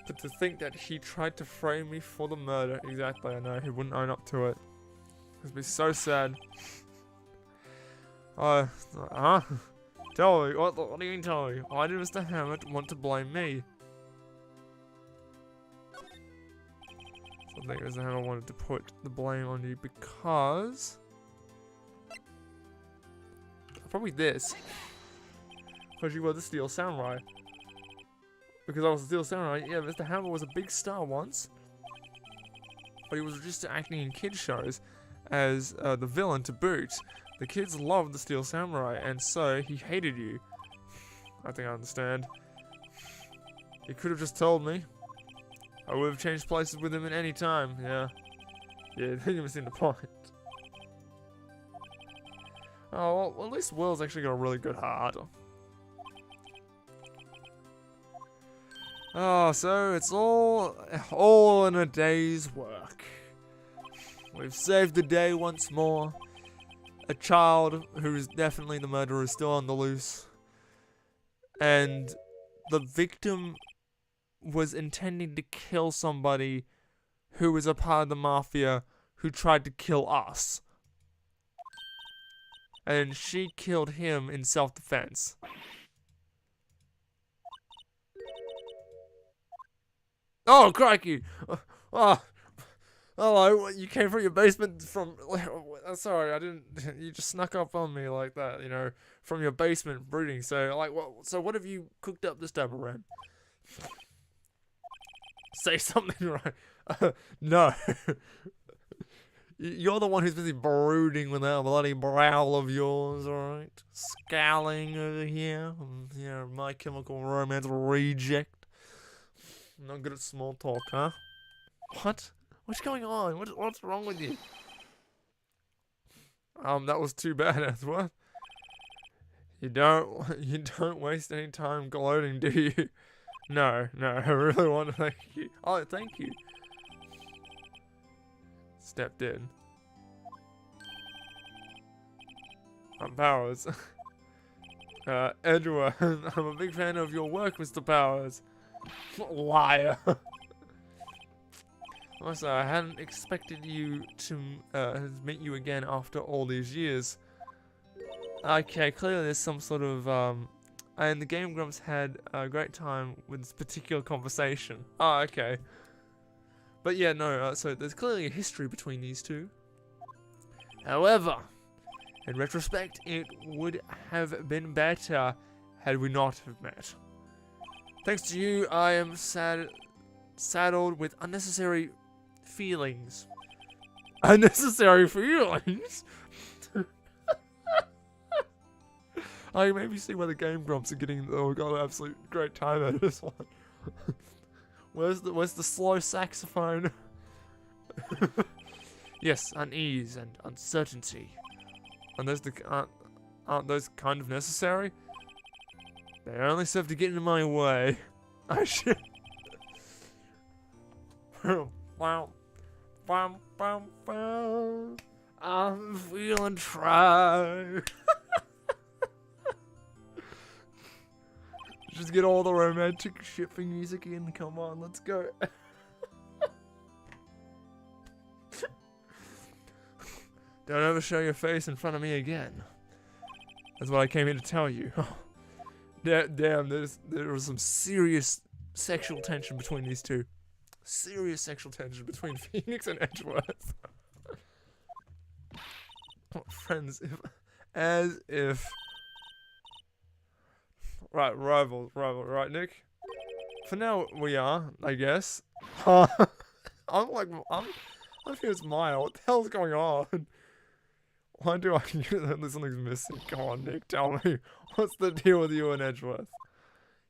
But to think that he tried to frame me for the murder. Exactly, I know. He wouldn't own up to it. It'd be so sad. Tell me. What do you mean tell me? Why did Mr. Hammett want to blame me? So I think Mr. Hammett wanted to put the blame on you because... Probably this. Because you were the Steel Samurai. Because I was the Steel Samurai. Yeah, Mr. Hammer was a big star once. But he was just acting in kids shows as the villain to boot. The kids loved the Steel Samurai and so he hated you. I think I understand. He could have just told me. I would have changed places with him at any time. Yeah. Yeah, then you've seen the point. Oh, well, at least Will's actually got a really good heart. Oh, so it's all in a day's work. We've saved the day once more. A child who is definitely the murderer is still on the loose. And the victim was intending to kill somebody who was a part of the mafia who tried to kill us. And she killed him in self-defense. Oh, crikey! Oh, hello, you came from your basement from... Sorry, I didn't... You just snuck up on me like that, you know, from your basement brooding. So, like, what have you cooked up this time around? Say something right. No. You're the one who's busy brooding with that bloody brow of yours, alright? Scowling over here. Yeah, My Chemical Romance reject. Not good at small talk, huh? What? What's going on? What's wrong with you? That was too bad, Edward. You don't waste any time gloating, do you? No, I really want to thank you. Oh, thank you. Stepped in. Powers. Edward, I'm a big fan of your work, Mr. Powers. Liar. Also, I hadn't expected you to meet you again after all these years. Okay, clearly there's some sort of and the Game Grumps had a great time with this particular conversation. Oh, okay. But yeah, no, so there's clearly a history between these two. However, in retrospect, it would have been better had we not have met. Thanks to you, I am saddled with unnecessary feelings. Unnecessary feelings? I maybe see why the Game Grumps are getting got an absolute great time out of this one. Where's the slow saxophone? Yes, unease and uncertainty. And those aren't those kind of necessary? They only serve to get in my way. I should. I'm feeling try. Just get all the romantic shipping music in. Come on, let's go. Don't ever show your face in front of me again. That's what I came here to tell you. Damn, there was some serious sexual tension between these two. Serious sexual tension between Phoenix and Edgeworth. Friends, as if. Right, rival, right, Nick? For now, we are, I guess. I'm here as Maya. What the hell's going on? Why do I feel that something's missing? Come on, Nick, tell me. What's the deal with you and Edgeworth?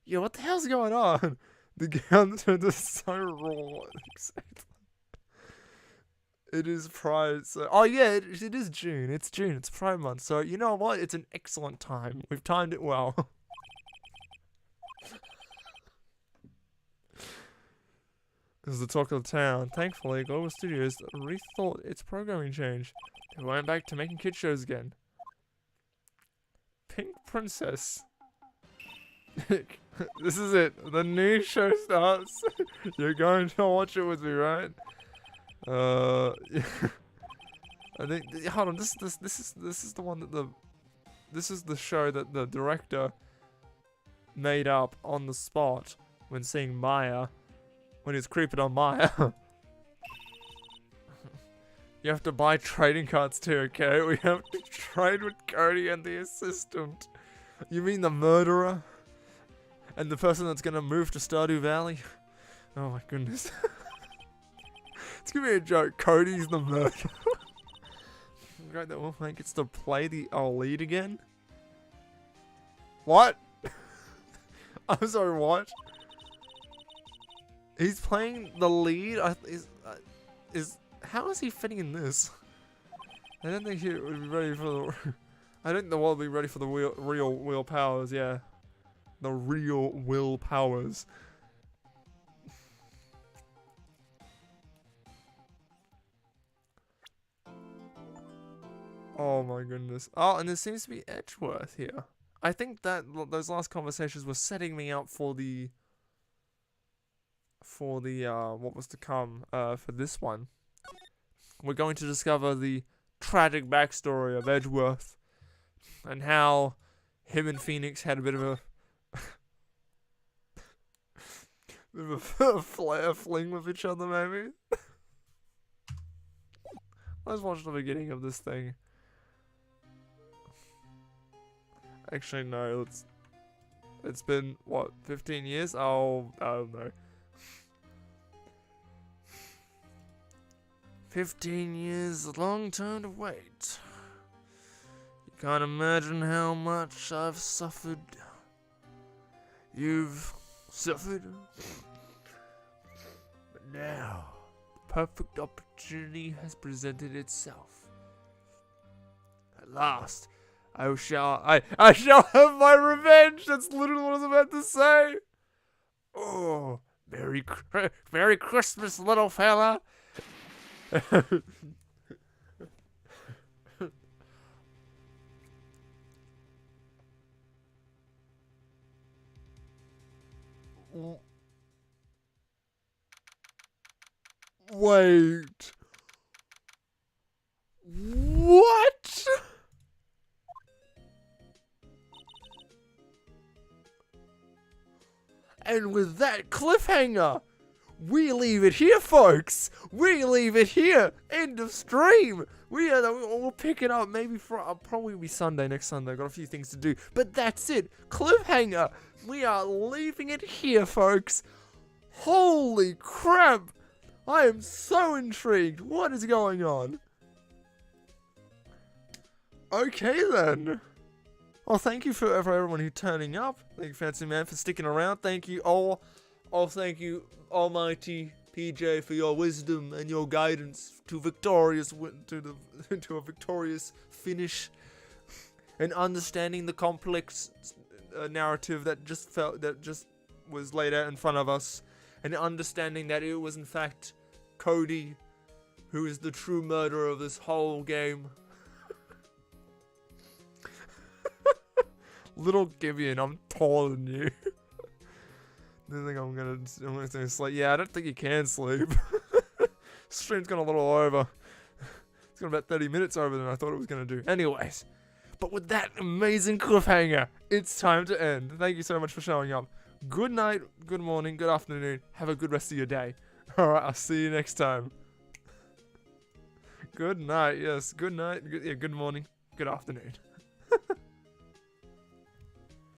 Yeah, what the hell's going on? The guns are just so raw. It is Pride, so... Oh yeah, it is June. It's June. It's Pride month. So, you know what? It's an excellent time. We've timed it well. This is the talk of the town. Thankfully, Global Studios rethought its programming change. They went back to making kid shows again. Pink Princess. This is it. The new show starts. You're going to watch it with me, right? I think. Hold on. This is the one that this is the show that the director made up on the spot when seeing Maya. When he's creeping on Maya. You have to buy trading cards too, okay? We have to trade with Cody and the assistant. You mean the murderer? And the person that's gonna move to Stardew Valley? Oh my goodness. It's gonna be a joke. Cody's the murderer. Great that Wolfman gets to play the lead again. What? I'm sorry, what? He's playing the lead. How is he fitting in this? I don't think he would be ready for the. I don't think the world will be ready for the real will powers. Yeah, the real will powers. Oh my goodness. Oh, and there seems to be Edgeworth here. I think that those last conversations were setting me up for the what was to come for this one. We're going to discover the tragic backstory of Edgeworth and how him and Phoenix had a bit of a fling with each other, maybe. Let's watch the beginning of this thing. Actually, no. It's been what, 15 years? Oh, I don't know. 15 years is a long time to wait. You can't imagine how much I've suffered. You've suffered. But now, the perfect opportunity has presented itself. At last, I shall have my revenge. That's literally what I was about to say. Oh, Merry Christmas, little fella. Wait. What? And with that cliffhanger, we leave it here, folks. We leave it here. End of stream. We'll pick it up maybe I'll probably be Sunday, next Sunday. Got a few things to do. But that's it. Cliffhanger. We are leaving it here, folks. Holy crap. I am so intrigued. What is going on? Okay, then. Well, thank you for everyone who's turning up. Thank you, Fancy Man, for sticking around. Thank you all. Thank you, Almighty PJ, for your wisdom and your guidance to a victorious finish, and understanding the complex narrative that just was laid out in front of us, and understanding that it was in fact Cody who is the true murderer of this whole game. Little G1beon, I'm taller than you. I think I'm gonna sleep. Yeah, I don't think you can sleep. Stream's gone a little over. It's got about 30 minutes over than I thought it was gonna do. Anyways, but with that amazing cliffhanger, it's time to end. Thank you so much for showing up. Good night, good morning, good afternoon. Have a good rest of your day. Alright, I'll see you next time. Good night, yes. Good night, good morning, good afternoon.